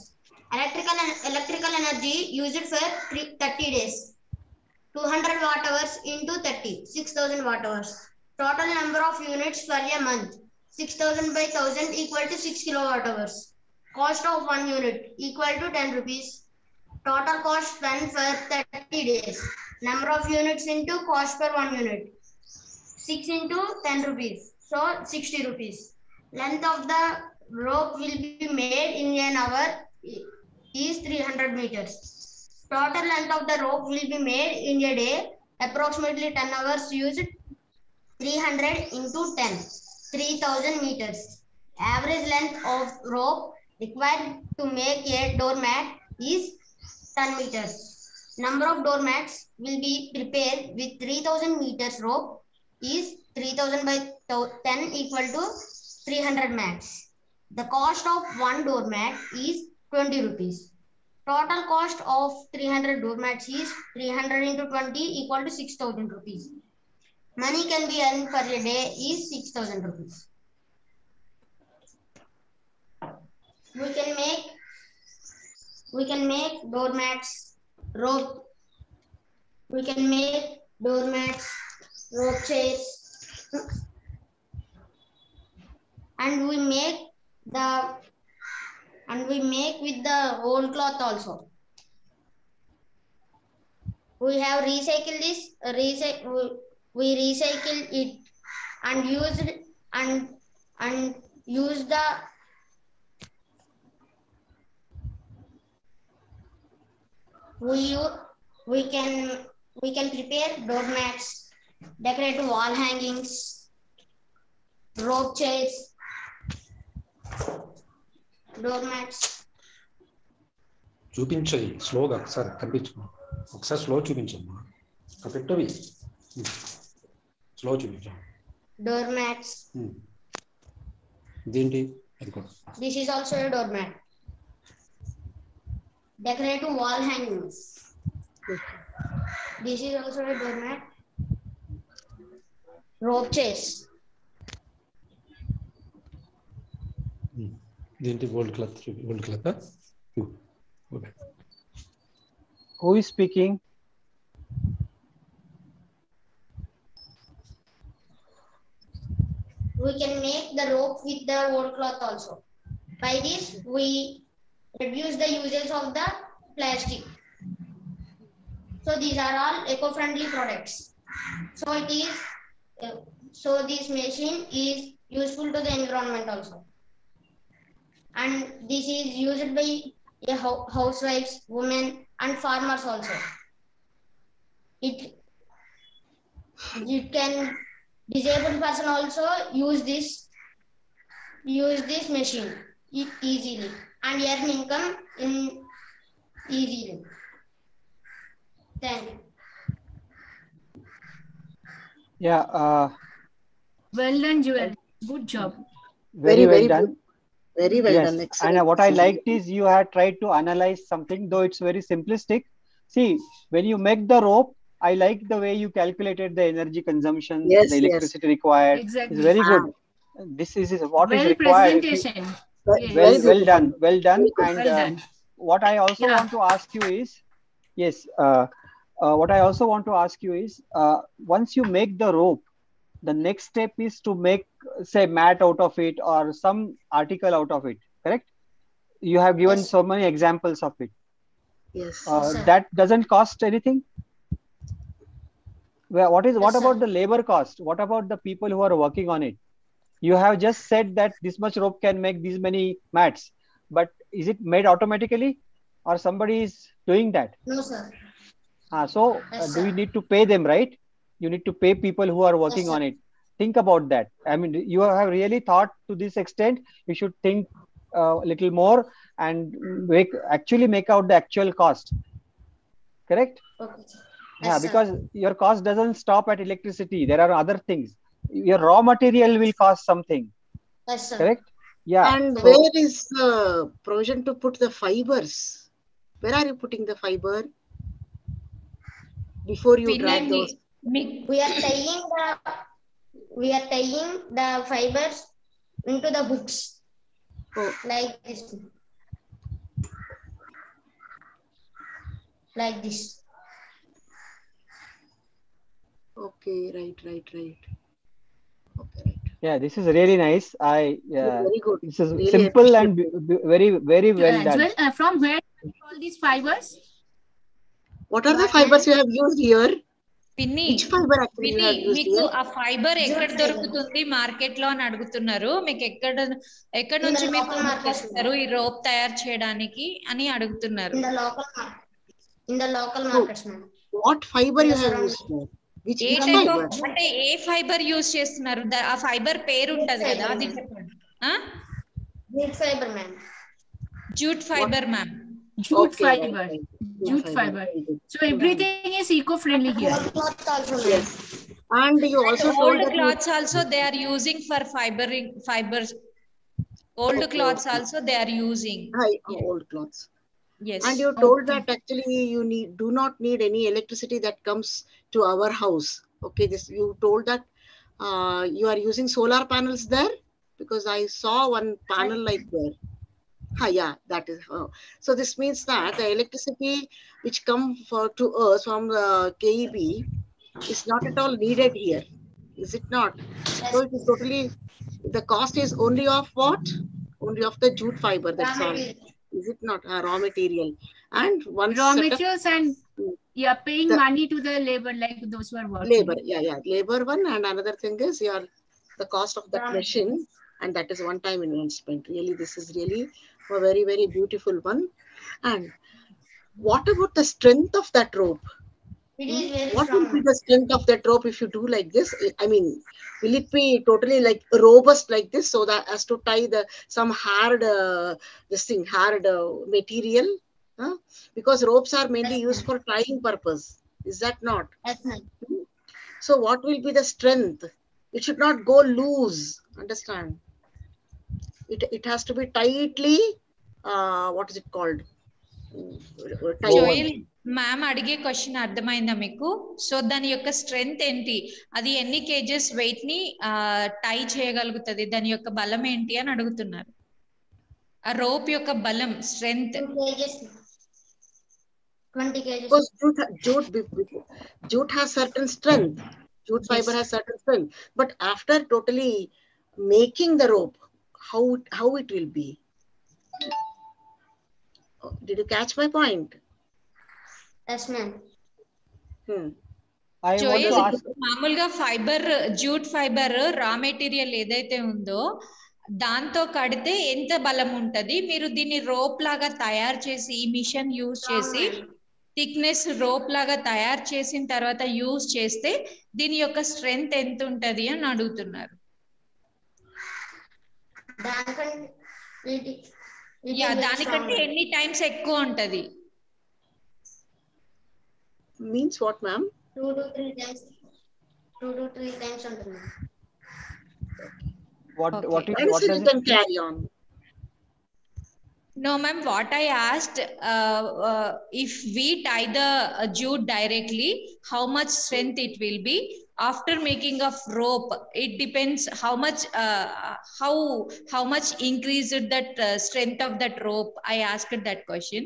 Electrical energy used for 30 days, 200 watt hours into 30, 6000 watt hours. Total number of units for a month, 6000 by 1000 equal to 6 kilowatt hours. Cost of 1 unit equal to 10 rupees. Total cost spent for 30 days. Number of units into cost per 1 unit. 6 into 10 rupees. So 60 rupees. Length of the rope will be made in an hour is 300 meters. Total length of the rope will be made in a day. Approximately 10 hours used. 300 into 10. 3000 meters. Average length of rope required to make a doormat is 10 meters. Number of doormats will be prepared with 3000 meters rope is 3000 by 10 equal to 300 mats. The cost of one doormat is 20 rupees. Total cost of 300 doormats is 300 into 20 equal to 6000 rupees. Money can be earned per a day is 6000 rupees. We can make doormats, rope. We can make doormats, rope chairs, and we make with the old cloth also. We have recycled this. We recycle it and use the. We can prepare doormats, decorative wall hangings, rope chairs, doormats. చూపించాయి స్లోగా ఒకసారి కనిపించు ఒకసారి slow చూపించమ్మా పెట్టవి slow చూపించాం Doormats. ఇదేంటి అది కూడా This is also a doormat. Decorative wall hangings. This is also a doormat. Rope chairs. ఇదేంటి old cloth Who is speaking? We can make the rope with the old cloth also. By this, we reduce the usage of the plastic. So these are all eco-friendly products. So this machine is useful to the environment also. And this is used by housewives, women, and farmers also. it can disabled person also use this machine easily and earn income in easily. Thank you. Yeah. Well done, Joel. Good job. Very well good. done. Very well Yes. done. Excellent. And what I liked is you had tried to analyze something, though it's very simplistic. See, when you make the rope, I like the way you calculated the energy consumption, Yes, the electricity required. Exactly. It's very good. This is what is required. If you, Presentation. well done. Very And well done. what I also want to ask you is, yes, what I also want to ask you is, once you make the rope, the next step is to make, say, mat out of it or some article out of it, correct? You have given so many examples of it. Yes. That doesn't cost anything. What about the labor cost? What about the people who are working on it? You have just said that this much rope can make these many mats, but is it made automatically or somebody is doing that? No, sir. So do you need to pay them, right? You need to pay people who are working on it. Think about that. I mean, you have really thought to this extent. You should think a little more and actually make out the actual cost. Correct? Okay. Yeah, because your cost doesn't stop at electricity. There are other things. Your raw material will cost something. Yes, sir. Correct? Yeah. And where is the provision to put the fibers? Where are you putting the fiber before you drag those? We are tying the fibers into the hooks. Like this. Like this. Okay, right. Yeah, this is really nice. Very good. This is Really simple and very well done. Joel, from where all these fibers? What are the fibers you have used here? పిన్ని Which fiber actually you have పిన్ని used మీకు here? ఆ fibre ఎక్కడ దొరుకుతుంది market లో అని అడుగుతున్నారు. మీకు ఎక్కడ నుంచి మీరు తీసుకొస్తారు ఈ రోప్ తయారు చేయడానికి అని అడుగుతున్నారు. In the local markets, ma'am. What fiber you have used? Which fiber? అంటే ఏ ఫైబర్ యూస్ చేస్తున్నారు? ఆ ఫైబర్ పేరు ఉంటది కదా, అది చెప్పండి. Jute fiber, ma'am. Jute fiber, ma'am. Jute fiber. Jute fiber. So everything is eco-friendly here. Yes. And you also told old that cloths also they are using for fibers. Old cloths also they are using. Old cloths. Yes. And you told that actually you do not need any electricity that comes to our house. Okay, you told that you are using solar panels there, because I saw one panel like there. Yeah, that is. So this means that the electricity which come to us from the KEB is not at all needed here, is it not? So it is totally, the cost is only of what? Only of the jute fiber. That's all. Is it not? Raw material. And once raw materials and paying money to the labor, like those who are working. Labor, labor one, and another thing is the cost of that machine, and that is one-time investment. Really, this is really a very, very beautiful one. And what about the strength of that rope? What will be the strength of that rope if you do like this? I mean, will it be totally like robust like this, so that as to tie some hard material? Because ropes are mainly used for tying purpose. Is that not? Yes, ma'am. So what will be the strength? It should not go loose. Understand? It has to be tightly. What is it called? జోయిల్ ma'am అడిగే question అర్థమైందా మీకు? So దాని యొక్క strength ఏంటి, అది ఎన్ని kgs wait ని టై చేయగలుగుతుంది, దాని యొక్క బలం ఏంటి అని అడుగుతున్నారు. ఆ రోప్ యొక్క బలం, strength. 20 kgs. Because jute has certain strength. Jute fiber has certain strength. But after totally making the rope, how it will be? Did you catch my point? Yes, ma'am. మామూలుగా fibre, jute fibre raw material ఏదైతే ఉందో దాంతో కడితే ఎంత బలం ఉంటది, మీరు దీన్ని రోప్ లాగా తయారు చేసి ఈ మిషన్ యూజ్ చేసి థిక్నెస్ రోప్ లాగా తయారు చేసిన తర్వాత యూజ్ చేస్తే దీని యొక్క స్ట్రెంగ్త్ ఎంత ఉంటది అని అడుగుతున్నారు. దానికంటే ఎన్ని టైమ్స్ ఎక్కువ ఉంటది? Means what, ma'am? 2 to 3 times. 2 to 3 times ఉంటుంది. What does You it can carry on. No, ma'am. What I asked, if we tie the jute directly, how much strength it will be? After making of rope, it depends how much increased that strength of that rope. I asked that question.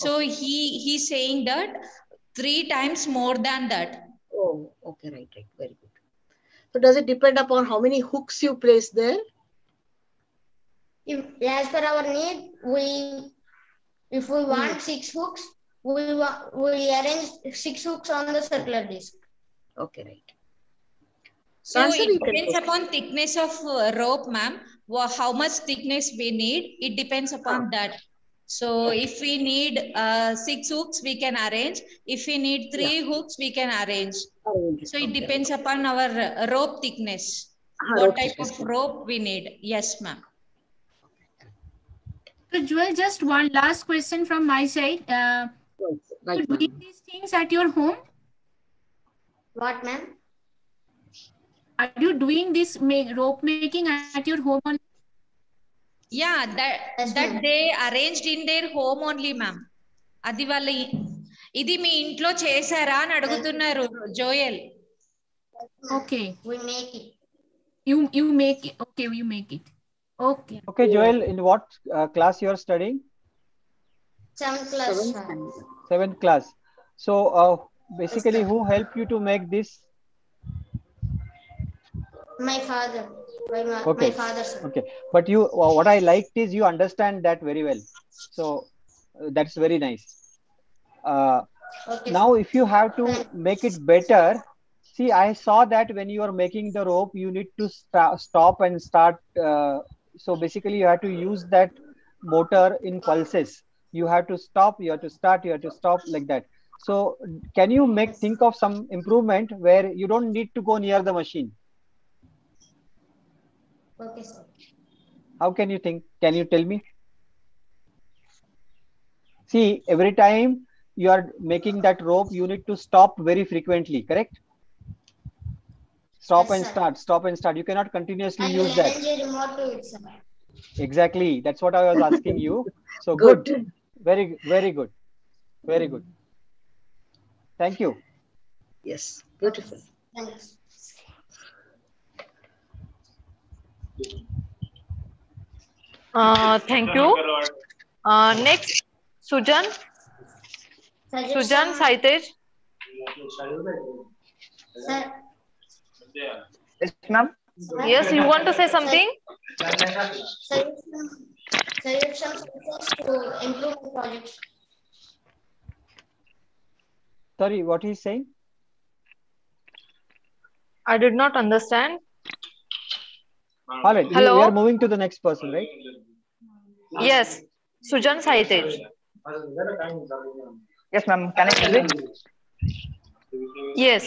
So he's saying that 3 times more than that. Oh, okay, right. Very good. So does it depend upon how many hooks you place there? If as per our need, if we want 6 hooks, we arrange 6 hooks on the circular disc. Okay, right. So it depends upon thickness of rope, ma'am. How much thickness we need, it depends upon that. So if we need 6 hooks, we can arrange. If we need 3 hooks, we can arrange. So it depends upon our rope thickness. What type of rope we need? Yes, ma'am. So Jewel, just one last question from my side. You doing these things at your home? What, ma'am? Are you doing this rope making at your home only? Yeah, that they arranged in their home only, ma'am. అది వాళ్ళ ఇది మీ ఇంట్లో చేశారా అని అడుగుతున్నారు Joel. Okay. We make it. You make it. Okay, you make it. Okay. Okay, Joel, in what class you are studying? 7th class. 7th class. So basically, who helped you to make this? My father. Okay. My father, sir. Okay, but you, what I liked is you understand that very well. So that's very nice. Now, if you have to make it better, see, I saw that when you are making the rope, you need to stop and start. So basically, you have to use that motor in pulses. You have to stop, you have to start, you have to stop, like that. So can you think of some improvement where you don't need to go near the machine? Okay, sir. How can you think? Can you tell me? See, every time you are making that rope, you need to stop very frequently, correct? Stop and start, stop and start. You cannot continuously use that. Arrange a remote to it, sir. Exactly. That's what I was asking you. So good. Very, very good. Very good. Thank you. Yes, beautiful. Thanks. Thank you. Next, Sujan. Sujan Saitej. Sir. Yes, ma'am. Yes, you want to say something? Suggestions to improve the project. Sorry, what he's saying? I did not understand. All right. Hello? We are moving to the next person, right? Yes, Sujan Saitej. Yes, ma'am. Can I proceed? Yes.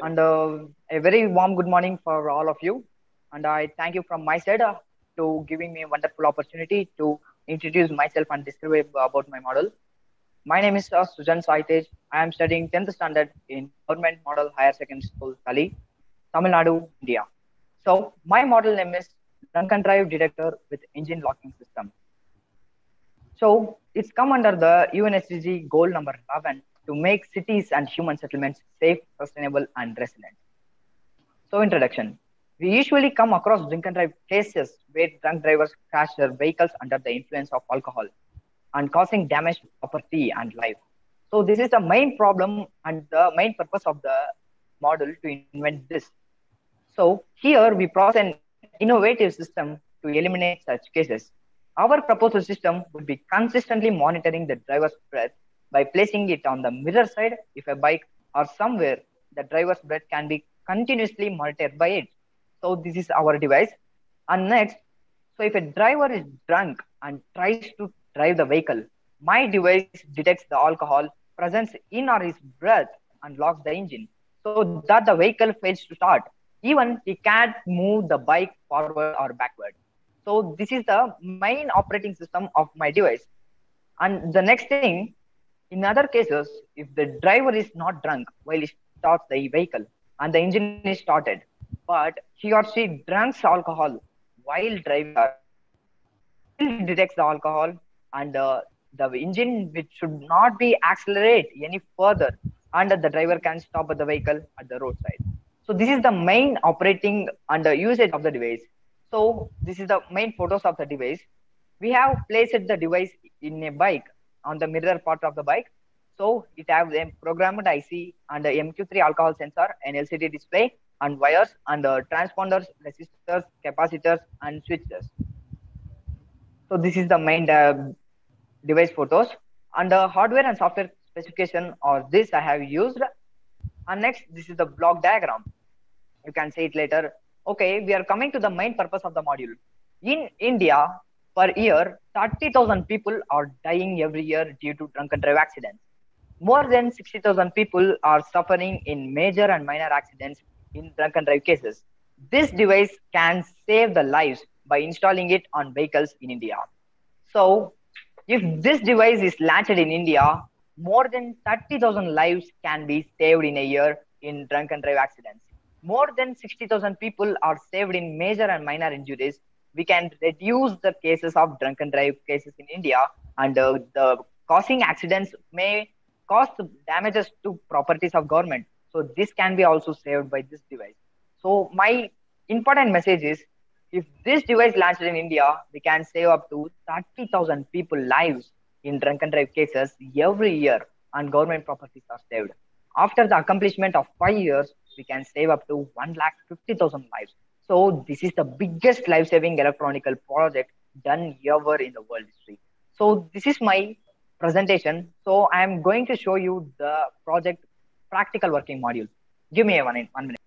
And a very warm good morning for all of you. And I thank you from my side to giving me a wonderful opportunity to introduce myself and describe about my model. My name is Sujan Saitej. I am studying 10th standard in Government Model Higher Secondary School, Tali, Tamil Nadu, India. So my model name is Drunk and Drive Detector with Engine Locking System. So it's come under the UNSDG goal number 11 to make cities and human settlements safe, sustainable, and resilient. So introduction. We usually come across drink and drive cases where drunk drivers crash their vehicles under the influence of alcohol and causing damage to property and life. So this is the main problem and the main purpose of the model to invent this. So here we process an innovative system to eliminate such cases. Our proposed system would be consistently monitoring the driver's breath by placing it on the mirror side if a bike or somewhere the driver's breath can be continuously monitored by it. So this is our device. And next, so if a driver is drunk and tries to drive the vehicle, My device detects the alcohol presence in or his breath and locks the engine so that the vehicle fails to start. Even he can't move the bike forward or backward. So this is the main operating system of my device. And the next thing, in other cases, if the driver is not drunk while he starts the vehicle and the engine is started, but he or she drinks alcohol while driving the car, it still detects the alcohol, and the engine which should not be accelerate any further, and the driver can stop at the vehicle at the roadside. So this is the main operating and the usage of the device. So this is the main photos of the device. We have placed the device in a bike on the mirror part of the bike. So it has a programmed IC and a MQ3 alcohol sensor, an LCD display, and wires and transponders, resistors, capacitors, and switches. So this is the main device photos, and the hardware and software specification or this I have used. And next, this is the block diagram. You can see it later. Okay, we are coming to the main purpose of the module. In India, per year, 30,000 people are dying every year due to drunken drive accidents. More than 60,000 people are suffering in major and minor accidents in drunken drive cases. This device can save the lives by installing it on vehicles in India. So, if this device is launched in India, more than 30,000 lives can be saved in a year in drunken drive accidents. More than 60,000 people are saved in major and minor injuries. We can reduce the cases of drunken drive cases in India, and the causing accidents may cause damages to properties of government. So this can be also saved by this device. So my important message is, if this device launched in India, we can save up to 30,000 people lives in drunken drive cases every year, and government properties are saved. After the accomplishment of 5 years, we can save up to 1,50,000 lives. So this is the biggest life-saving electronical project done ever in the world history. So this is my presentation. So I am going to show you the project practical working module. Give me one minute.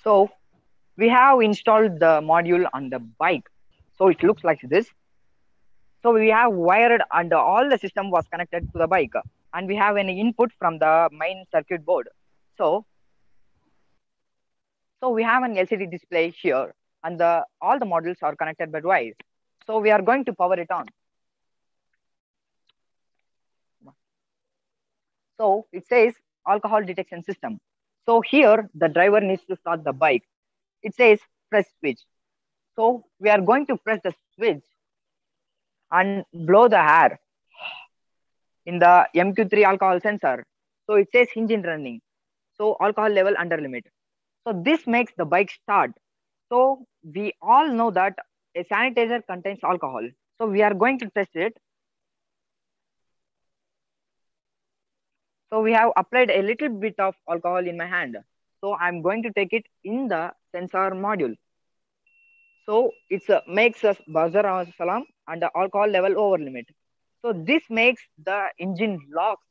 So we have installed the module on the bike. So it looks like this. So we have wired and all the system was connected to the bike, and we have an input from the main circuit board. So we have an LCD display here, and all the modules are connected by wires. So we are going to power it on. So it says alcohol detection system. So here the driver needs to start the bike. It says press switch. So we are going to press the switch and blow the air in the MQ3 alcohol sensor. So it says engine running. So alcohol level under limit. So this makes the bike start. So we all know that a sanitizer contains alcohol. So we are going to test it. So we have applied a little bit of alcohol in my hand. So I'm going to take it in the sensor module. So it makes us buzzer alarm and the alcohol level over limit. So this makes the engine locks,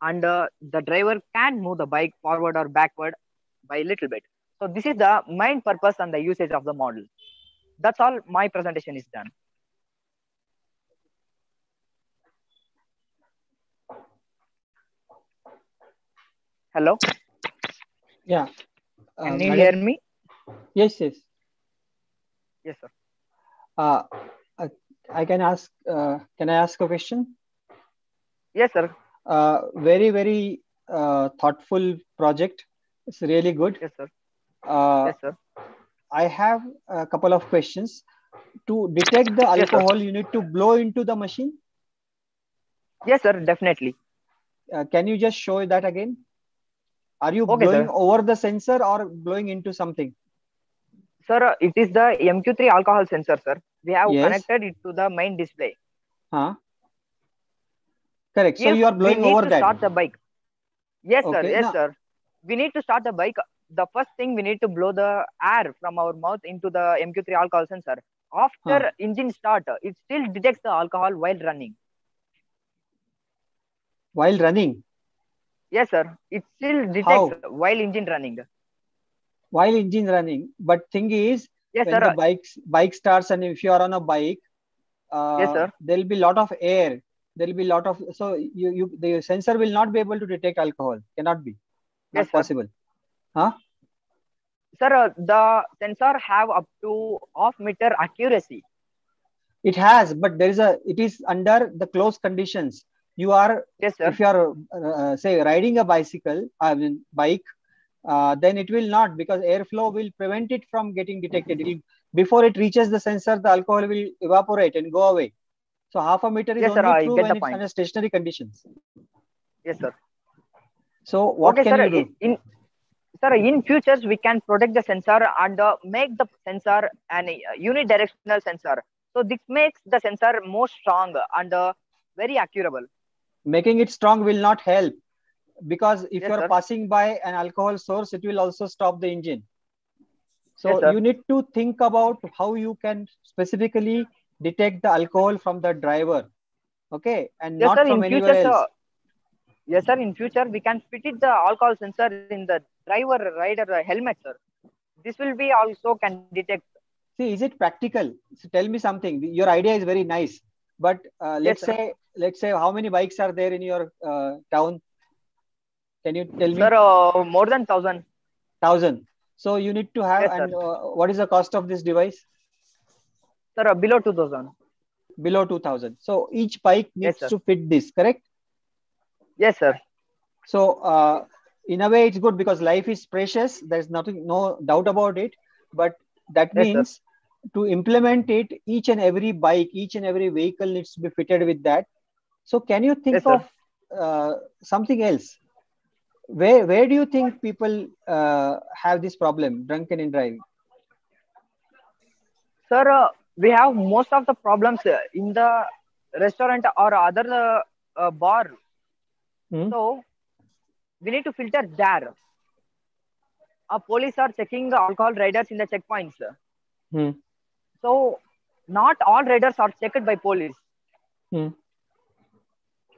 and the driver can move the bike forward or backward by a little bit. So this is the main purpose and the usage of the model. That's all. My presentation is done. Hello. Yeah. Can you hear me? Yes, yes. Yes, sir. I can ask. Can I ask a question? Yes, sir. Very, very thoughtful project. It's really good. Yes, sir. Yes, sir. I have a couple of questions. To detect the alcohol, you need to blow into the machine? Yes, sir, definitely. Can you just show that again? Are you blowing over the sensor or blowing into something? Sir, it is the MQ3 alcohol sensor, sir. We have connected it to the main display. Huh? Correct. So If you are we blowing need over to that. start the bike, yes, sir. Okay. Yes, Now, sir. We need to start the bike. The first thing we need to blow the air from our mouth into the MQ3 alcohol sensor. After engine start, it still detects the alcohol while running. while running. Yes, sir. It still detects How? while engine running. While engine running. But thing is, Yes, when sir. the bike starts, and if you are on a bike, Yes, sir. there'll be a lot of air. There'll be a lot of, so the sensor will not be able to detect alcohol. Cannot be. Not Yes, sir. possible. Huh? Sir, the sensor have up to half-meter accuracy. It has, but it is under the closed conditions. You are, yes, sir. If you are say riding a bicycle, bike, then it will not, because airflow will prevent it from getting detected. Before it reaches the sensor, the alcohol will evaporate and go away. So half a meter is Yes, sir, only I true get when the it's point. under stationary conditions. Yes, sir. So what okay, can sir, you do? In futures, we can protect the sensor and make the sensor an unidirectional sensor. So this makes the sensor more strong and very accurate. Making it strong will not help, because if Yes, you are sir. passing by an alcohol source, it will also stop the engine. So Yes, you need to think about how you can specifically detect the alcohol from the driver, okay, and yes, not sir. from In anywhere future, else. yes, sir. In future, we can fit it the alcohol sensor in the driver rider helmet, sir. This will be also can detect. See, is it practical? So tell me something. Your idea is very nice, but Yes, let's say how many bikes are there in your town? Can you tell me? Sir, more than 1,000. 1,000. So you need to have, Yes, and sir. what is the cost of this device? Sir, below 2,000. Below 2,000. So each bike needs Yes, to fit this, correct? Yes, sir. So in a way, it's good because life is precious. There's no doubt about it. But that Yes, sir. means to implement it, each and every bike, each and every vehicle needs to be fitted with that. So can you think Yes, sir. of something else? Where do you think people have this problem, drunken in driving? Sir, we have most of the problems in the restaurant or other bar. So we need to filter there. Police are checking the alcohol riders in the checkpoints. So not all riders are checked by police.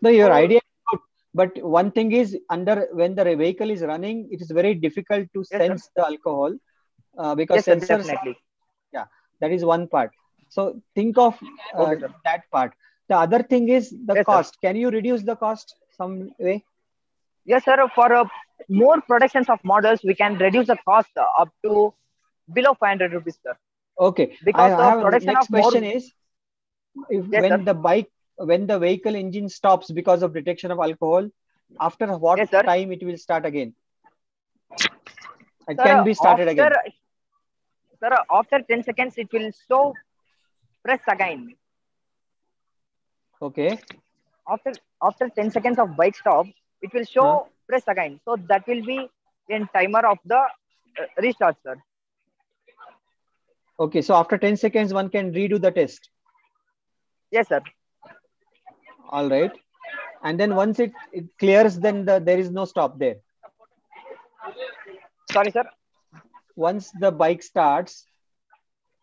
No, your idea is good, but one thing is, when the vehicle is running, it is very difficult to sense the alcohol because yes, sensors. Sir, definitely. Yeah, that is one part. So think of that part. The other thing is the cost. Sir. Can you reduce the cost some way? Yes, sir. For more productions of models, we can reduce the cost up to below 500 rupees, sir. Okay. Because I have production next of more. question is, when the vehicle engine stops because of detection of alcohol, after what time it will start again? It can be started again. Sir, after 10 seconds, it will show press again. Okay. After 10 seconds of bike stop, it will show press again. So that will be in timer of the restart, sir. Okay, so after 10 seconds, one can redo the test. Yes, sir. All right. And then once it clears, then there is no stop there. Sorry, sir. Once the bike starts,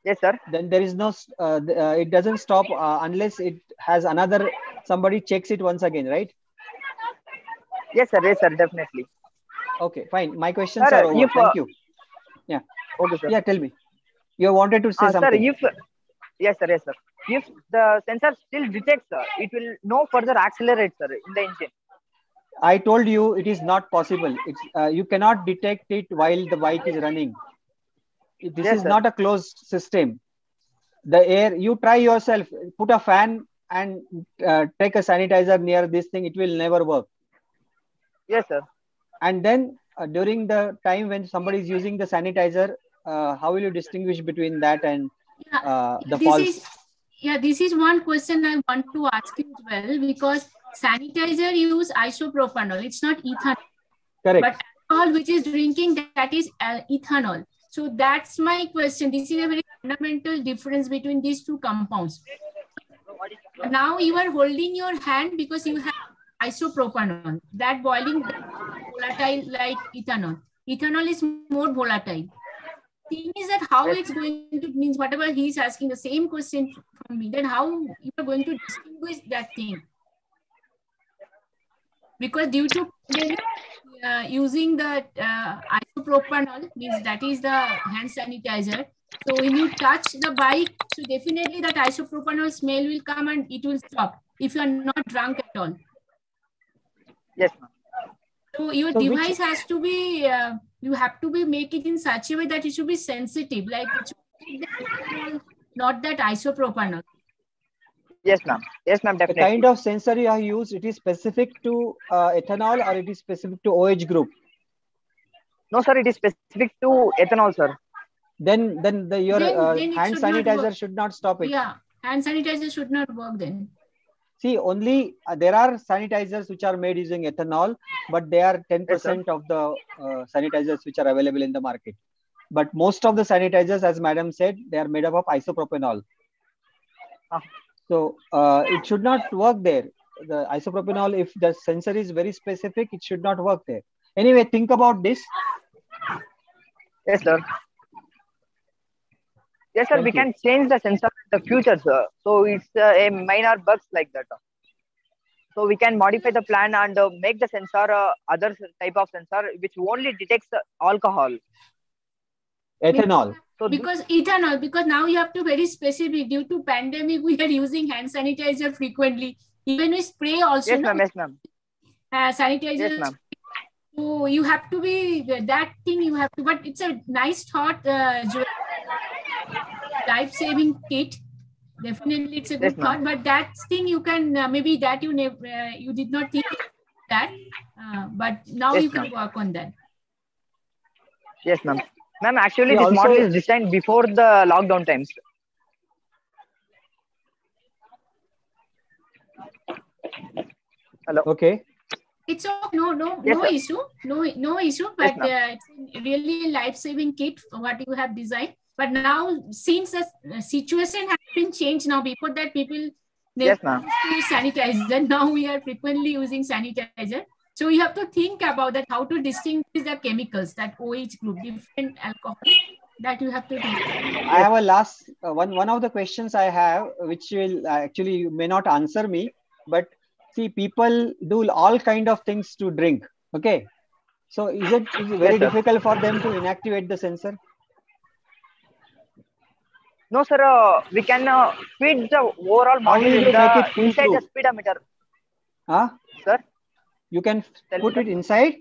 yes, sir. Then there is no, it doesn't stop unless it has somebody checks it once again, right? Yes, sir. Yes, sir. Definitely. Okay, fine. My questions are over. Thank you. Yeah. Okay, sir. Yeah, tell me. You wanted to say something. Sir, yes, sir. Yes, sir. If the sensor still detects, it will no further accelerate, sir, in the engine. I told you it is not possible. You cannot detect it while the bike is running. This is not a closed system. The air, you try yourself, put a fan and take a sanitizer near this thing, it will never work. Yes, sir. And then during the time when somebody is using the sanitizer, how will you distinguish between that and the false? This is one question I want to ask you as well, because sanitizer use isopropanol. It's not ethanol. Correct. But alcohol which is drinking, that is ethanol. So that's my question. This is a very fundamental difference between these two compounds. Now you are holding your hand because you have isopropanol. That boiling volatile like ethanol. Ethanol is more volatile. Thing is that how it's going to means whatever he's asking the same question from me, then how you are going to distinguish that thing? Because due to using the isopropanol, means that is the hand sanitizer. So when you touch the bike, so definitely that isopropanol smell will come and it will stop if you are not drunk at all. Yes. So your device has to be, you have to be make it in such a way that it should be sensitive, like it should be the ethanol, not that isopropanol. Yes, ma'am. Yes, ma'am. The Definitely. kind of sensor you have used, it is specific to ethanol or it is specific to OH group? No, sir. It is specific to ethanol, sir. Then your hand sanitizer should not stop it. Yeah, hand sanitizer should not work then. See, only there are sanitizers which are made using ethanol, but they are 10% of the sanitizers which are available in the market. But most of the sanitizers, as madam said, they are made up of isopropanol. So it should not work there. The isopropanol, if the sensor is very specific, it should not work there. Anyway, think about this. Yes, sir. Yes, sir. We can change the sensor in the future, sir. So it's a minor bugs like that. So we can modify the plan and make the sensor other type of sensor which only detects alcohol. Ethanol. So because ethanol, because now you have to very specific. Due to pandemic, we are using hand sanitizer frequently. Even we spray also. Yes, ma'am. Yes, ma'am. Sanitizer. Yes, ma'am. So you have to be that thing. You have to. But it's a nice thought. Life-saving kit. Definitely, it's a good thought. But that thing you can maybe that you never you did not think that. But now you can work on that. Yes, ma'am. Ma'am, actually, this model is designed before the lockdown times. Hello. Okay. It's okay. No issue. No issue. But it's really a life-saving kit what you have designed. But now, since the situation has been changed now, before that people never used to sanitizer. Now we are frequently using sanitizer. So you have to think about that, how to distinguish the chemicals, that OH group, different alcohol, that you have to think. I have a last one of the questions I have, which will actually you may not answer me, but see, people do all kind of things to drink. Okay. So is it very difficult for them to inactivate the sensor? No, sir. We can feed the overall module inside the speedometer. Huh? Sir? You can put it inside?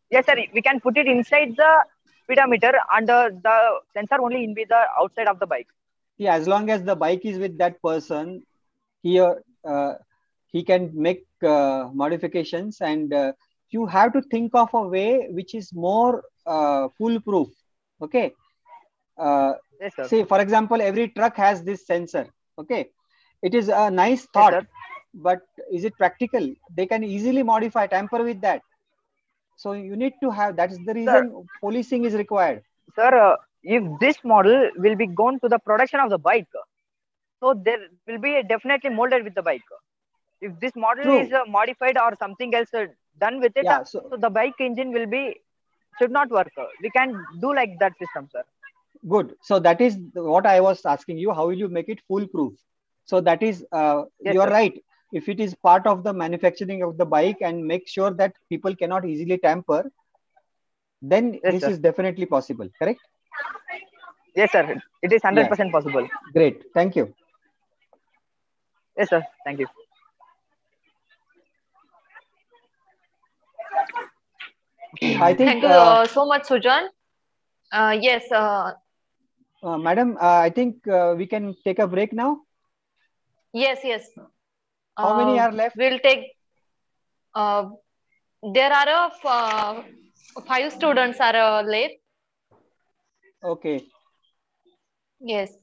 Yes, sir. We can put it inside the speedometer and the sensor only in the outside of the bike. Yeah, as long as the bike is with that person, he can make modifications, and you have to think of a way which is more foolproof. Okay. Yes, sir. Say, for example, every truck has this sensor. Okay. It is a nice thought. Yes, but is it practical? They can easily modify, tamper with that. So you need to have, that is the reason policing is required. Sir, if this model will be gone to the production of the bike, so there will be definitely molded with the bike. If this model is modified or something else done with it, so the bike engine should not work. We can do like that system, sir. Good. So that is what I was asking you. How will you make it foolproof? So that is, you are right. If it is part of the manufacturing of the bike and make sure that people cannot easily tamper, then this is definitely possible. Correct? Yes, sir. It is 100% possible. Great. Thank you. Yes, sir. Thank you. I think. Thank you so much, Sujan. Yes. Madam, I think we can take a break now. Yes. How many are left? We'll take. There are 5 students are left. Okay. Yes.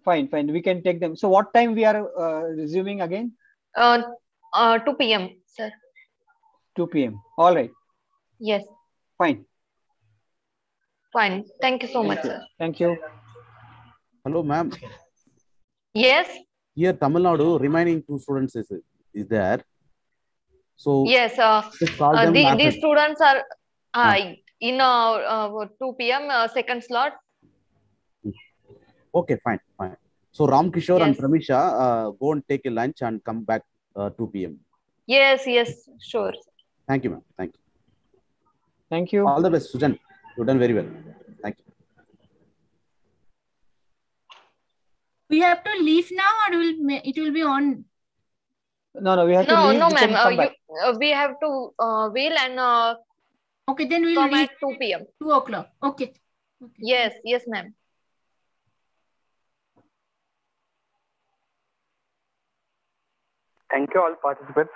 Fine. We can take them. So what time we are resuming again? 2 p.m. sir. 2 p.m. All right. Yes. Fine. Thank you so much, sir. Thank you. Hello, ma'am. Yes. Here, Tamil Nadu, remaining 2 students is there. So Yes, just call them these students are Ah. in 2 p.m. Second slot. Okay, fine. So Ram Kishore and Yes. Pramisha, go and take a lunch and come back 2 p.m. Yes, sure. Thank you, ma'am. Thank you. Thank you. All the best, Sujan. You've done very well. Thank you. We have to leave now, or it will be on? No, we have to leave. No, We can come ma'am. back. We have to wheel and okay, then we'll come leave at 2 p.m. 2 o'clock. Okay. Yes, ma'am. Thank you all participants.